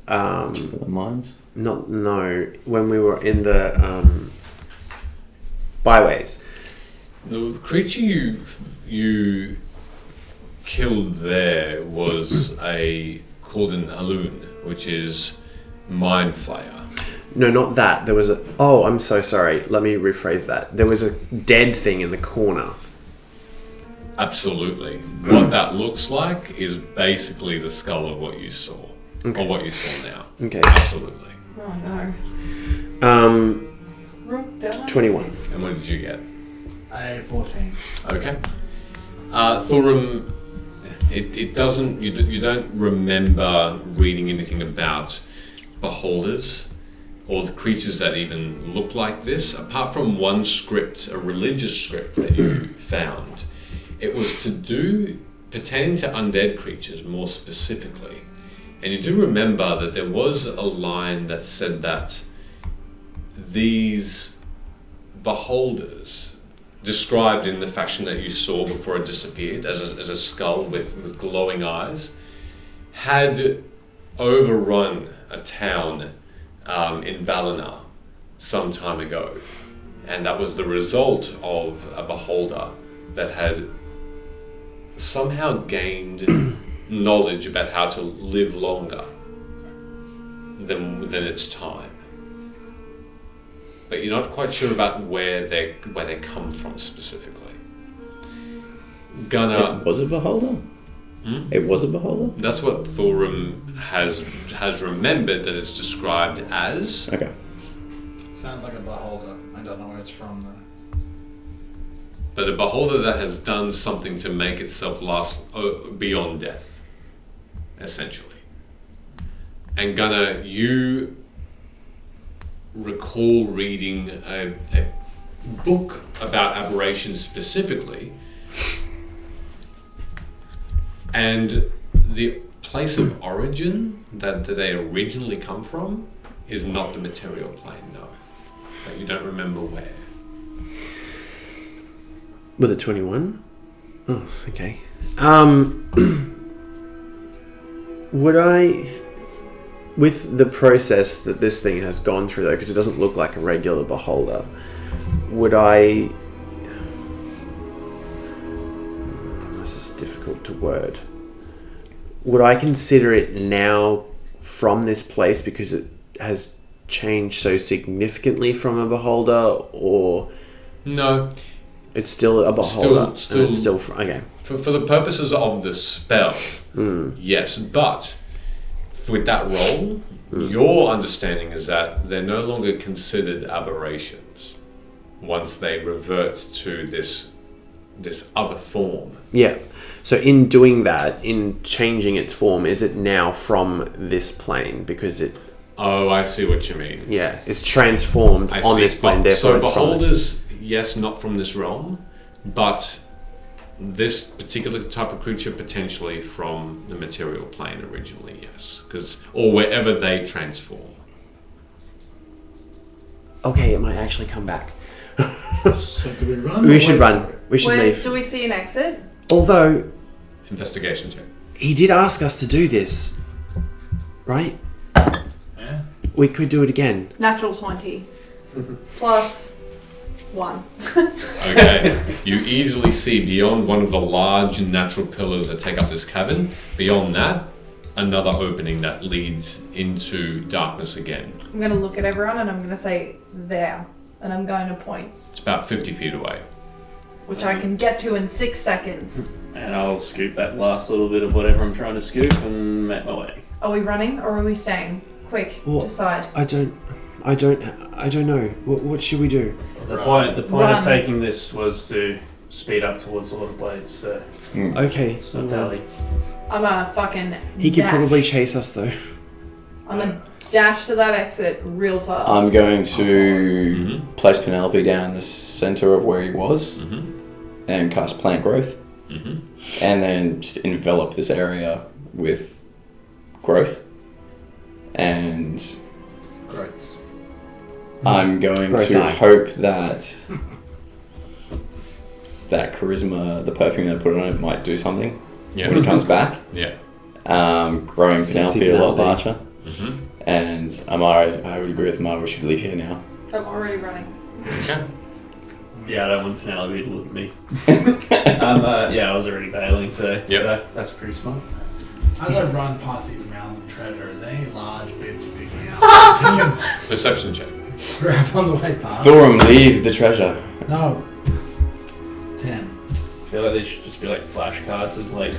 The mines. No, when we were in the byways. The creature you killed there was called an Alun, which is Mind Flayer. No, not that. There was a... Oh, I'm so sorry. Let me rephrase that. There was a dead thing in the corner. Absolutely. What that looks like is basically the skull of what you saw. Okay. Or what you saw now. Okay. Absolutely. Oh no. Rook die. 21. And what did you get? A 14. Okay. Thorum, it doesn't... You don't remember reading anything about beholders or the creatures that even look like this, apart from one script, a religious script that you found. It was to do pertaining to undead creatures more specifically. And you do remember that there was a line that said that these beholders, described in the fashion that you saw before it disappeared, as a skull with glowing eyes, had overrun a town in Valinor some time ago. And that was the result of a beholder that had somehow gained knowledge about how to live longer than its time. But you're not quite sure about where they come from specifically. It was a beholder? It was a beholder? That's what Thorum has remembered that it's described as. Okay. Sounds like a beholder. I don't know where it's from though. But a beholder that has done something to make itself last beyond death, essentially. And Gunnar, you recall reading a book about aberrations specifically, and the place of origin that they originally come from is not the material plane, no. But you don't remember where. With a 21? Oh, okay. Would I... With the process that this thing has gone through, though, because it doesn't look like a regular beholder, would I... This is difficult to word. Would I consider it now from this place because it has changed so significantly from a beholder, or No. it's still a beholder? Still, and it's still okay. For the purposes of the spell, yes, but with that role, your understanding is that they're no longer considered aberrations once they revert to this other form. Yeah. So in doing that, in changing its form, is it now from this plane? Because it... Oh, I see what you mean. Yeah, it's transformed I on see. this plane, therefore So it's from it. beholders, yes, not from this realm, but this particular type of creature potentially from the material plane originally, yes, or wherever they transform. Okay, it might actually come back. So do we run? We should run. We should Wait, leave. do we see an exit? Although, Investigation check. he did ask us to do this, right? Yeah. We could do it again. Natural 20. Plus 1. Okay, you easily see beyond one of the large natural pillars that take up this cavern. Beyond that, another opening that leads into darkness again. I'm going to look at everyone and I'm going to say there. And I'm going to point, It's about 50 feet away. which I can get to in 6 seconds. And I'll scoop that last little bit of whatever I'm trying to scoop and make my way. Are we running or are we staying? Quick, What? decide. I don't know. What should we do? The point Run. of taking this was to speed up towards the Lord of Blades, so Okay. it's not valley. I'm a fucking He could dash. probably chase us though. I'm a dash to that exit real fast. I'm going to Mhm. place Penelope down the center of where he was Mm-hmm. and cast plant growth, Mm-hmm. and then just envelop this area with growth. And Growths. I'm going Growth to eye. hope that that charisma, the perfume they put on it, might do something Yeah. when he comes back. Yeah. Growing Sexy Penelope a lot Penelope. larger. Mm-hmm. And Amara, I would agree with Amara, we should leave here now. I'm already running. Okay. Yeah, I don't want Penelope to look at me. I was already bailing, so Yep. that's pretty smart. As I run past these mounds of treasure, is there any large bits sticking out? I Perception check. can grab on the way past. Thorum, leave the treasure. No. 10. I feel like they should just be like flashcards as like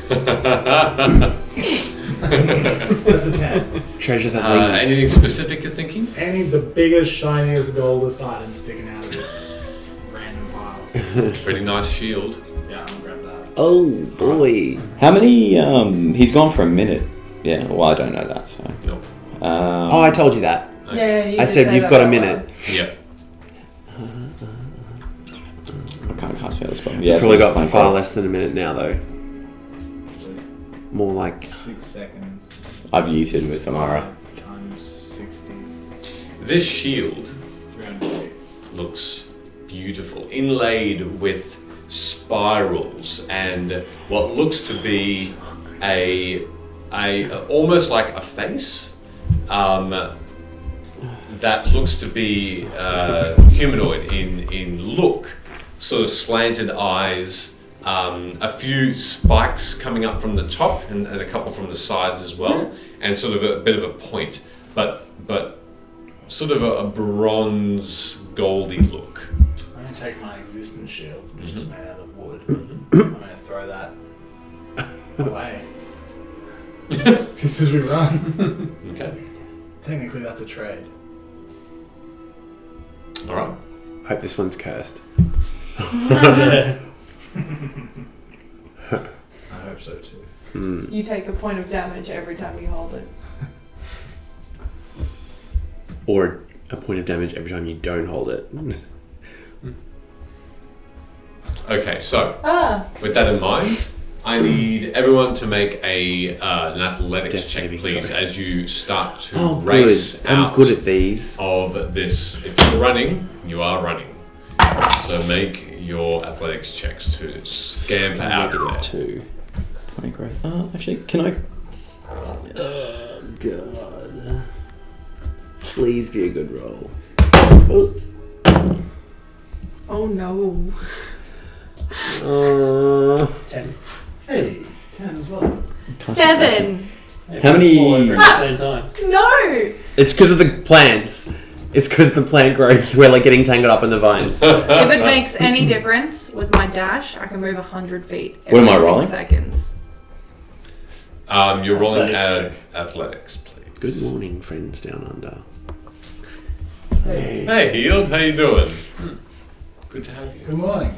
That's a 10. Treasure that leaves. Anything specific you're thinking? Any of the biggest, shiniest, goldest items sticking out of this random piles. Pretty nice shield. Yeah, I'll grab that. Oh boy. How many, he's gone for a minute. Yeah, well, I don't know that, so. Nope. Oh, I told you that. Yeah, you I did said say you've that got a out minute. loud. Yep. I can't cast the spell. Yeah, Yeah, probably so got plant far growth. less than a minute now though. More like 6 seconds. I've yeeted with Amara. Times 60. This shield 300 feet. looks beautiful, inlaid with spirals and what looks to be a almost like a face that looks to be humanoid in look, sort of slanted eyes, a few spikes coming up from the top and a couple from the sides as well, and sort of a bit of a point, but sort of a bronze goldy look. I'm going to take my existing shield, which is Mhm. made out of wood. I'm going to throw that away. Just as we run. Okay. Technically, that's a trade. All right. hope this one's cursed. yeah. I hope so too. You take a point of damage every time you hold it. Or a point of damage every time you don't hold it. Okay. So Ah! with that in mind, I need everyone to make an athletics Death check, saving please, throw. as you start to Oh, race good. out I'm good at these. of this. If you're running, you are running. So make your athletics checks to scamper out of there. -2. Plant growth. Actually, can I? Oh, God. Please be a good roll. Oh. Oh no. 10. Hey, 10 as well. 7. How many- Fall over at the same time. No. It's because of the plants. It's because of the plant growth. We're like getting tangled up in the vines. If it makes any difference with my dash, I can move 100 feet every What am I 6 rolling? seconds. You're rolling Athletics athletics, please. Good morning, friends down under. Hey, Healed, how you doing? Good to have you. Good morning.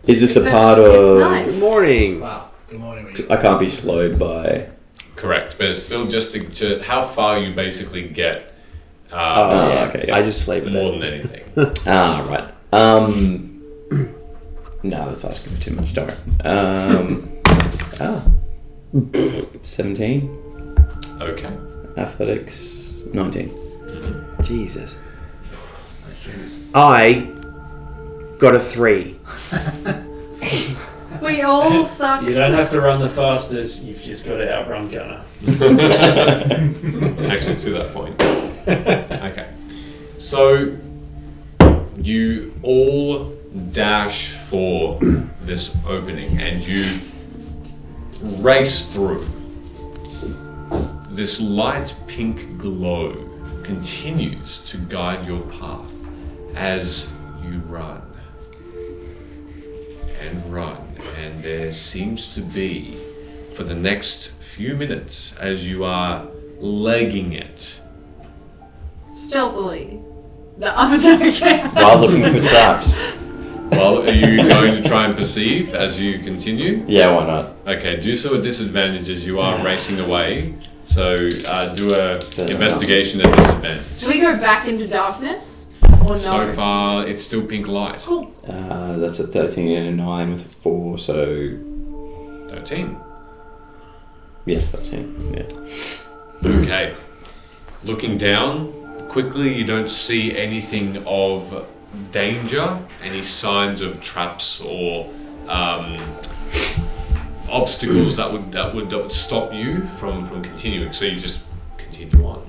Is this a It's part it's of? nice. Good morning. Wow. Good morning. I can't be slowed by. Correct, but it's still just to how far you basically get. Oh, yeah. okay, yeah. I just flavored More it. than anything. Right. No, that's asking for too much. Don't worry. 17. Okay. Athletics 19. Jesus. I got a 3. We all suck. You don't have to run the fastest, you've just got to outrun Gunner. Actually, to that point. Okay. So you all dash for this opening and you race through. This light pink glow continues to guide your path as you run and run, and there seems to be, for the next few minutes, as you are legging it, Stealthily. No, I'm joking. While looking for traps. well, are you going to try and perceive as you continue? Yeah, why not? Okay, do so at disadvantage as you are racing away. So do a investigation at disadvantage. Do we go back into darkness? Or no? So far, it's still pink light. Cool. That's a 13 and a 9 with a 4, so 13. yes, 13. Yeah. Okay. Looking down, quickly you don't see anything of danger, any signs of traps or obstacles that would stop you from continuing. So you just continue on,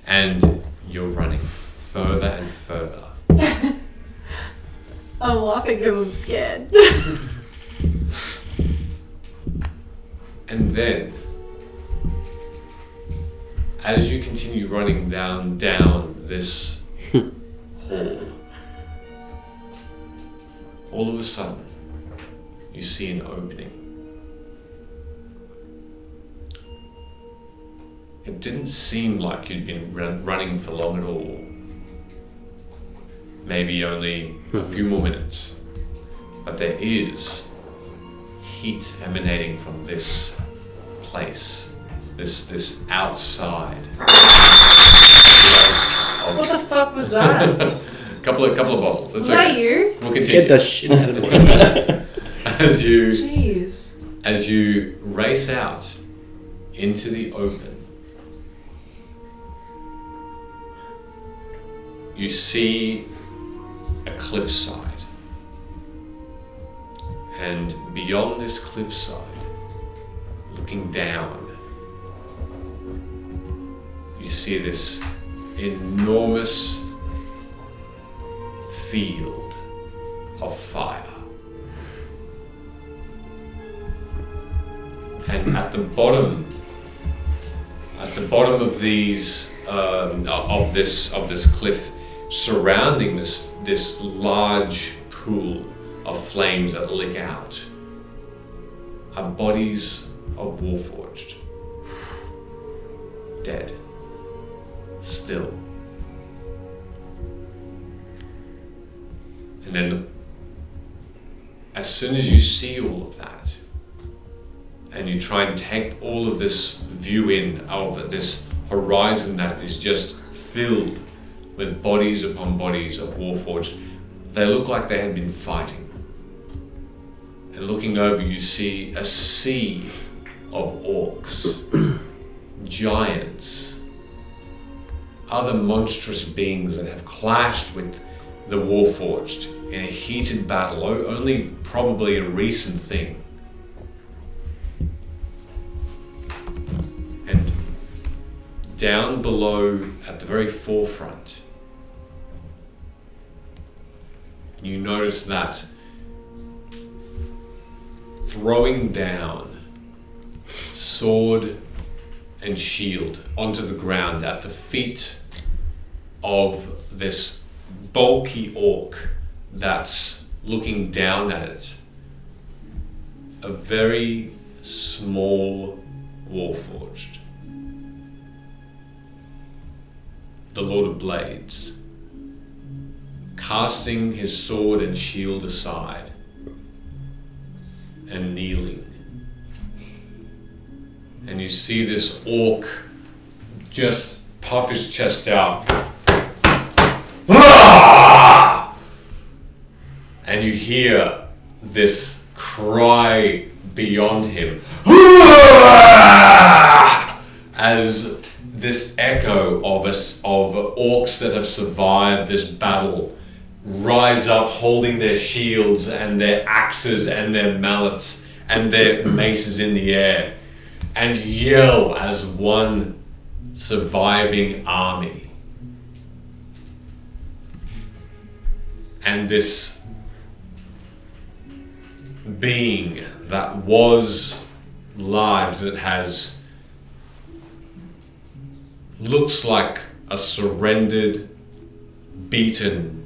and you're running further and further. I'm laughing because I'm scared. And then, as you continue running down this hall, all of a sudden, you see an opening. It didn't seem like you'd been running for long at all. Maybe only a few more minutes. But there is heat emanating from this place, this outside. What the fuck was that? couple of bottles. That's Was that okay. you? We'll Get continue. the shit out of me. Jeez. As you race out into the open, you see a cliffside. And beyond this cliffside, looking down, you see this enormous field of fire. And at the bottom of these of this cliff, surrounding this large pool of flames that lick out, are bodies of Warforged, dead, still. And then, as soon as you see all of that, and you try and take all of this view in of this horizon that is just filled with bodies upon bodies of Warforged, they look like they had been fighting. And looking over, you see a sea of orcs, giants, other monstrous beings that have clashed with the Warforged in a heated battle, only probably a recent thing. And down below, at the very forefront, you notice that throwing down sword and shield onto the ground at the feet of this bulky orc that's looking down at it, a very small warforged, the Lord of Blades, casting his sword and shield aside and kneeling. And you see this orc just puff his chest out. And you hear this cry beyond him as this echo of orcs that have survived this battle rise up holding their shields and their axes and their mallets and their maces in the air and yell as one surviving army. And this being that was large, that has looks like a surrendered, beaten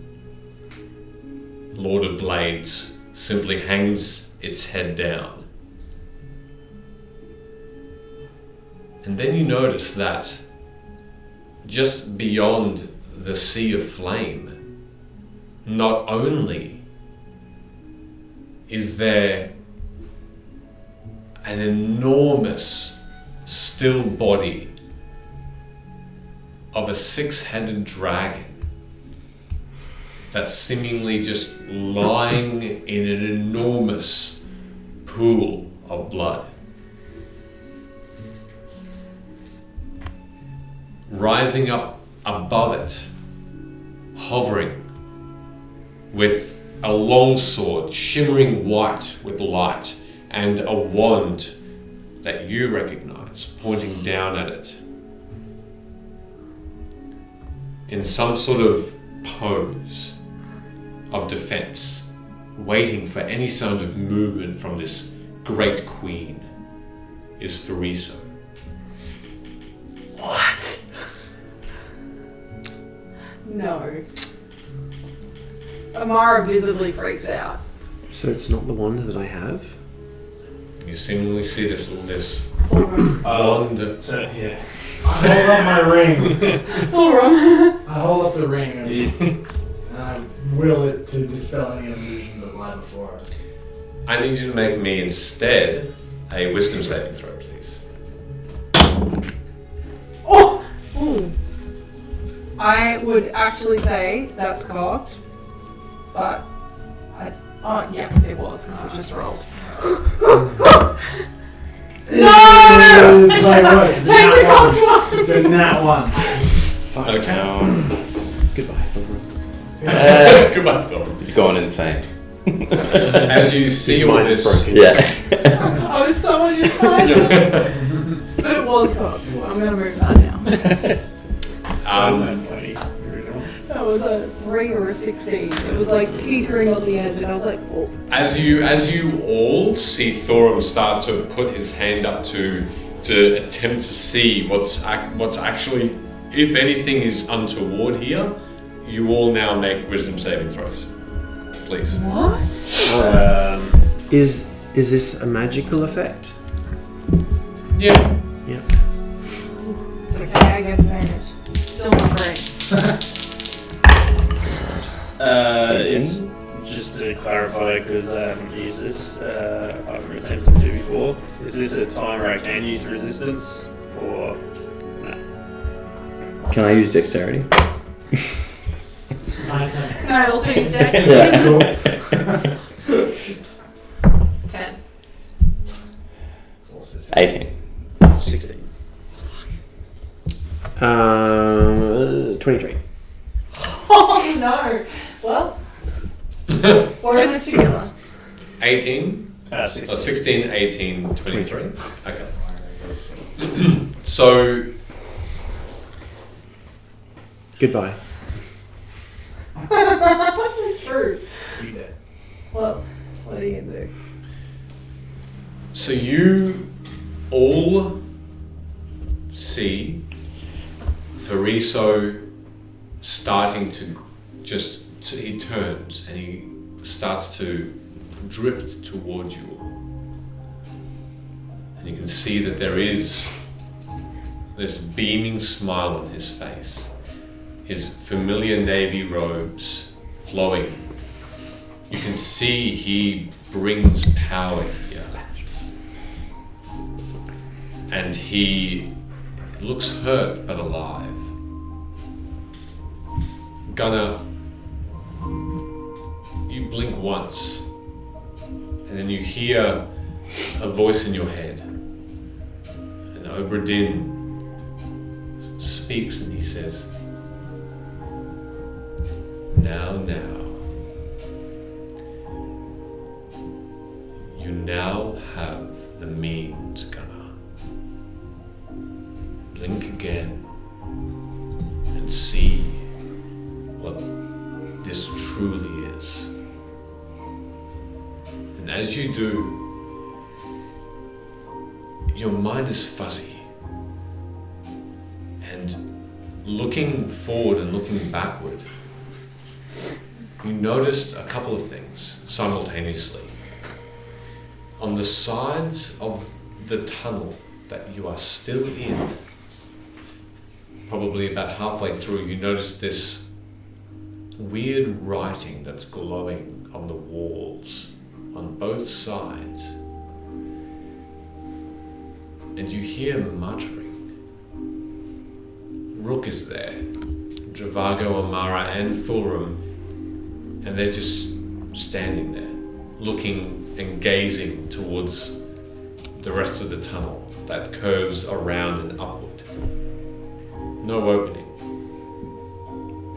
Lord of Blades, simply hangs its head down. And then you notice that just beyond the sea of flame, not only is there an enormous still body of a six-headed dragon that's seemingly just lying in an enormous pool of blood. Rising up above it, hovering with a long sword shimmering white with light and a wand that you recognize pointing down at it in some sort of pose of defense, waiting for any sound of movement from this great queen, is Fariso. What? No. Amara visibly freaks out. So it's not the wand that I have? You seemingly see this Wand. wand. So, yeah. I hold up my ring. Full room. I hold up the ring and I will it to dispel any illusions that lie before us. I need you to make me instead a wisdom saving throw, please. Oh! Ooh. I would actually say that's cocked, but yeah, it was because I just rolled. No! Take the cocked one! The nat one. Okay. Goodbye, Thorn. Goodbye, Thor. You've gone insane. As you see His all mind is this, broken. Yeah. I was so on your side. But it was cocked. I'm going to move that now. That was a 3 or a 16. It was like teetering on the edge, and I was like, oh. as you all see Thorum start to put his hand up to attempt to see what's actually, if anything is untoward here, you all now make wisdom saving throws, please. What? Is this a magical effect? Yeah. Yeah. It's okay, I get advantage. Still not great. It's just to clarify, because I haven't used this, I've attempted to before. Is this a time where I can use resistance, or no? Can I use dexterity? Can I also use dex? Yeah. 10. 18. 16. 23. Oh no! Well, we're in this together. 18, 16. 16, 18, 23. Okay. So Goodbye. True. You did. What are you gonna do? So you all see Fariso starting to he turns and he starts to drift towards you all. And you can see that there is this beaming smile on his face. His familiar navy robes flowing. You can see he brings power here. And he looks hurt but alive. Gunnar, you blink once, and then you hear a voice in your head. And Obra Dinn speaks and he says, now, you now have the means, Gunnar. Blink again and see what this truly is. And as you do, your mind is fuzzy. And looking forward and looking backward, you noticed a couple of things simultaneously. On the sides of the tunnel that you are still in, probably about halfway through, you notice this weird writing that's glowing on the walls on both sides. And you hear muttering. Rook is there, Dravago, Amara and Thorum, and they're just standing there, looking and gazing towards the rest of the tunnel that curves around and upward. No opening.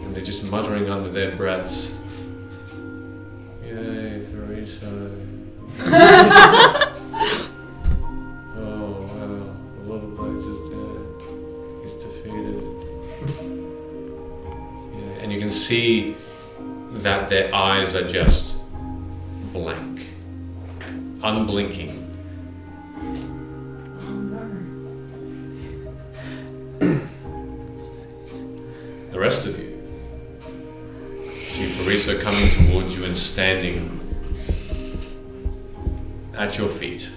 And they're just muttering under their breaths. Yay, Fariso. Oh, wow. The little bloke is dead. He's defeated. Yeah, and you can see that their eyes are just blank, unblinking. The rest of you see Fariso coming towards you and standing at your feet.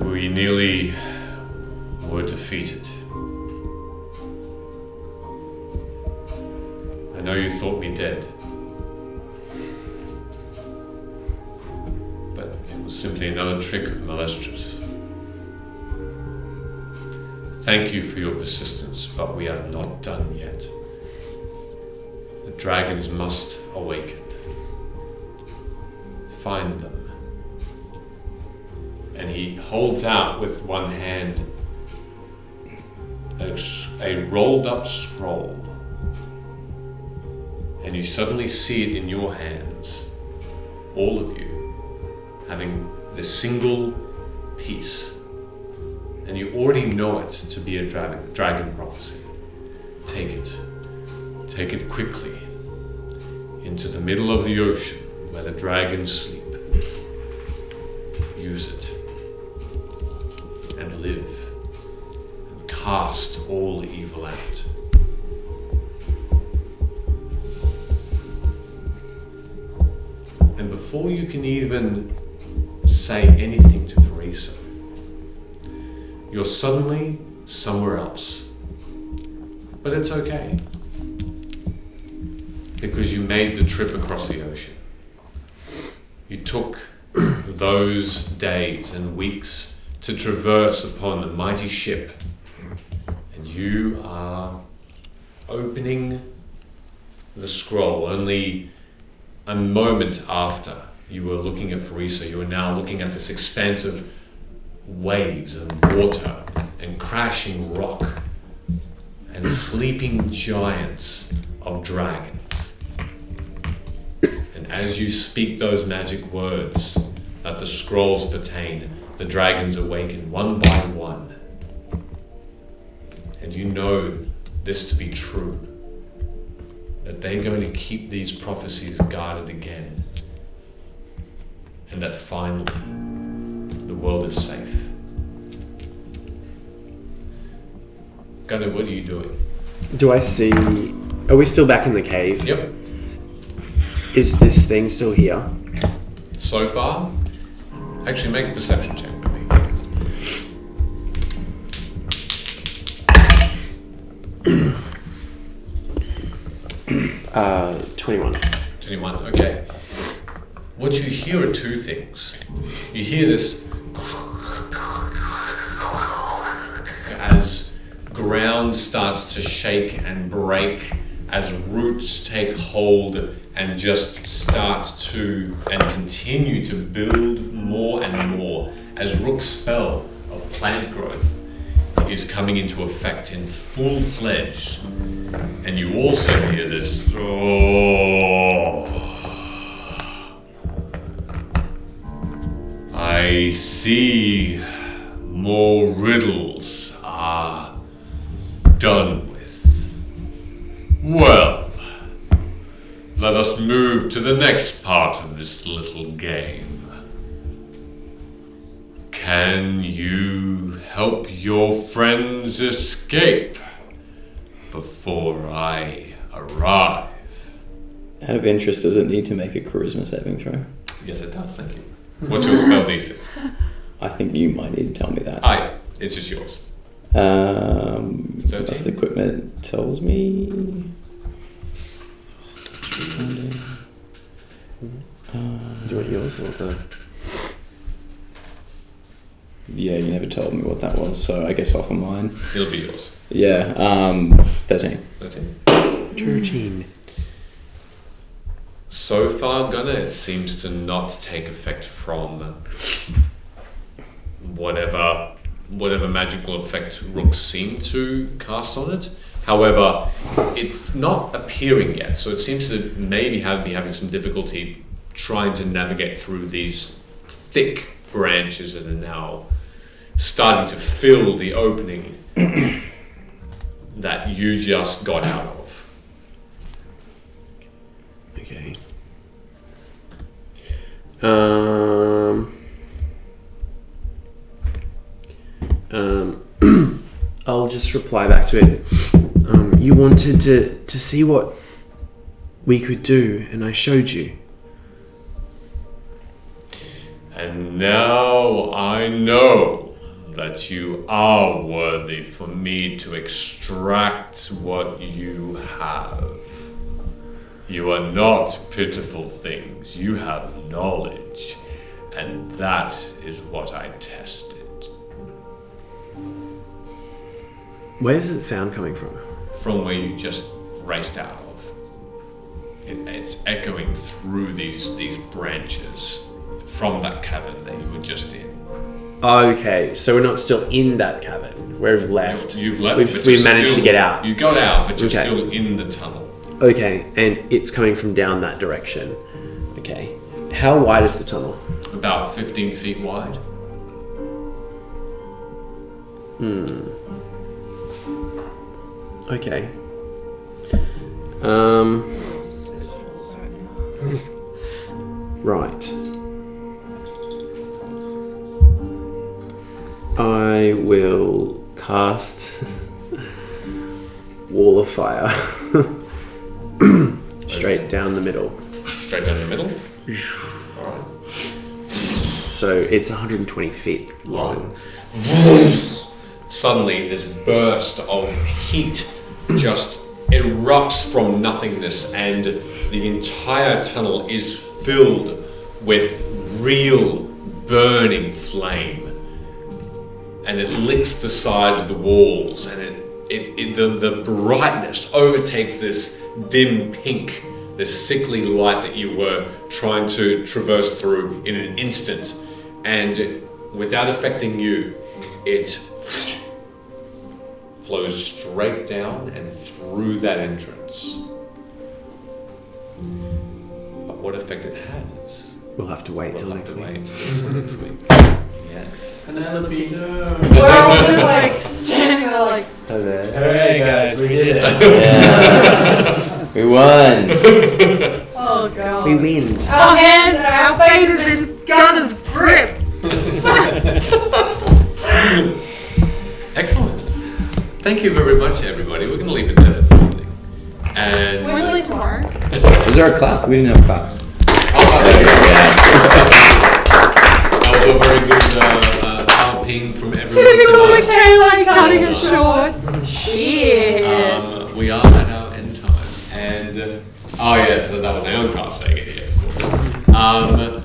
We nearly were defeated. I know you thought me dead, but it was simply another trick of Malestris. Thank you for your persistence, but we are not done yet. The dragons must awaken. Find them. And he holds out with one hand a rolled up scroll. And you suddenly see it in your hands, all of you, having this single piece. And you already know it to be a dragon prophecy. Take it quickly into the middle of the ocean where the dragons sleep. Use it and live and cast all evil out. And before you can even say anything to Fariso, you're suddenly somewhere else. But it's okay, because you made the trip across the ocean. You took those days and weeks to traverse upon a mighty ship, and you are opening the scroll only a moment after you were looking at Fariso. You are now looking at this expanse of waves and water and crashing rock and sleeping giants of dragons. And as you speak those magic words that the scrolls pertain, the dragons awaken one by one. And you know this to be true. that they're going to keep these prophecies guarded again, and that finally the world is safe. Gunnar, what are you doing? Do I see... Are we still back in the cave? Yep. Is this thing still here? So far, actually make a perception check for me. 21. 21, okay. What you hear are two things. You hear this as ground starts to shake and break, as roots take hold and just start to and continue to build more and more, as Rook's spell of plant growth is coming into effect in full-fledged. And you also hear this, I see more riddles are done with. Well, let us move to the next part of this little game. Can you help your friends escape before I arrive? Out of interest, does it need to make a charisma saving throw? Yes, it does, thank you. What's your spell DC? I think you might need to tell me that. Yeah, it's just yours. Plus the equipment tells me. Do you want yours or the... Yeah, you never told me what that was, so I guess off of mine. It'll be yours. Yeah, 13. 13. So far, Gunnar, it seems to not take effect from whatever magical effect Rook seemed to cast on it. However, it's not appearing yet, so it seems to maybe be having some difficulty trying to navigate through these thick branches that are now starting to fill the opening that you just got out of. Okay. I'll just reply back to it. You wanted to see what we could do, and I showed you. And now I know that you are worthy for me to extract what you have. You are not pitiful things, you have knowledge, and that is what I tested. Where's the sound coming from? From where you just raced out of. It's echoing through these branches from that cavern that you were just in. Okay, so we're not still in that cavern. We've left. You've left. We've managed to get out. You got out, but you're still in the tunnel. Okay, and it's coming from down that direction. Okay. How wide is the tunnel? About 15 feet wide. Okay. Right. I will cast Wall of Fire straight down the middle. Straight down the middle? Alright. So it's 120 feet long. Suddenly, this burst of heat just erupts from nothingness, and the entire tunnel is filled with real burning flame. And it licks the sides of the walls, and the brightness overtakes this dim pink, this sickly light that you were trying to traverse through in an instant. And without affecting you, it flows straight down and through that entrance. But what effect it has, We'll have to wait till we'll have next to week. wait until next week. Yes. Penelope, no. We're all just like standing there like, Hooray, guys, we did it. We won. Oh god. We win. Our fate is in Gunner's grip. Excellent. Thank you very much, everybody. We're going to leave it there for this evening. And We're doing tomorrow. Was there a clap? We didn't have a clap. That was a very good Alpine from everyone Typical tonight. Michaela cutting it short. Shit. We are at our end time. And, that was my own cast saying it here, of course.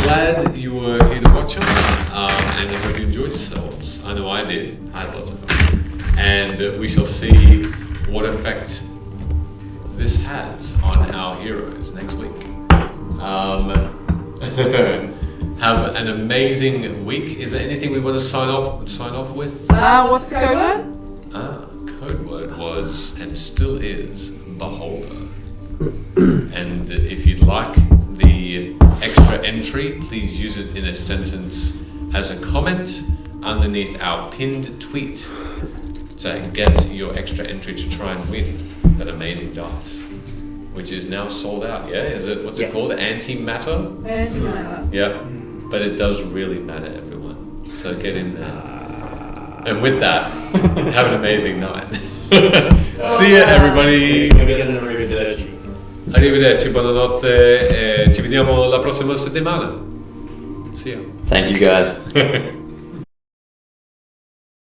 Glad you were here to watch us, and I hope you enjoyed yourselves. I know I did. I had lots of fun. And we shall see what effect this has on our heroes next week. Have an amazing week. Is there anything we want to sign off with? What's the code word? Code word was and still is beholder. And if you'd like the extra entry, please use it in a sentence as a comment underneath our pinned tweet to get your extra entry to try and win that amazing dice, which is now sold out. Yeah, is it? What's it called? Antimatter. Antimatter. Yep. But it does really matter, everyone. So get in there. And with that, have an amazing night. See ya, everybody. Arrivederci, buonanotte. Ci vediamo la prossima settimana. See ya. Thank you guys.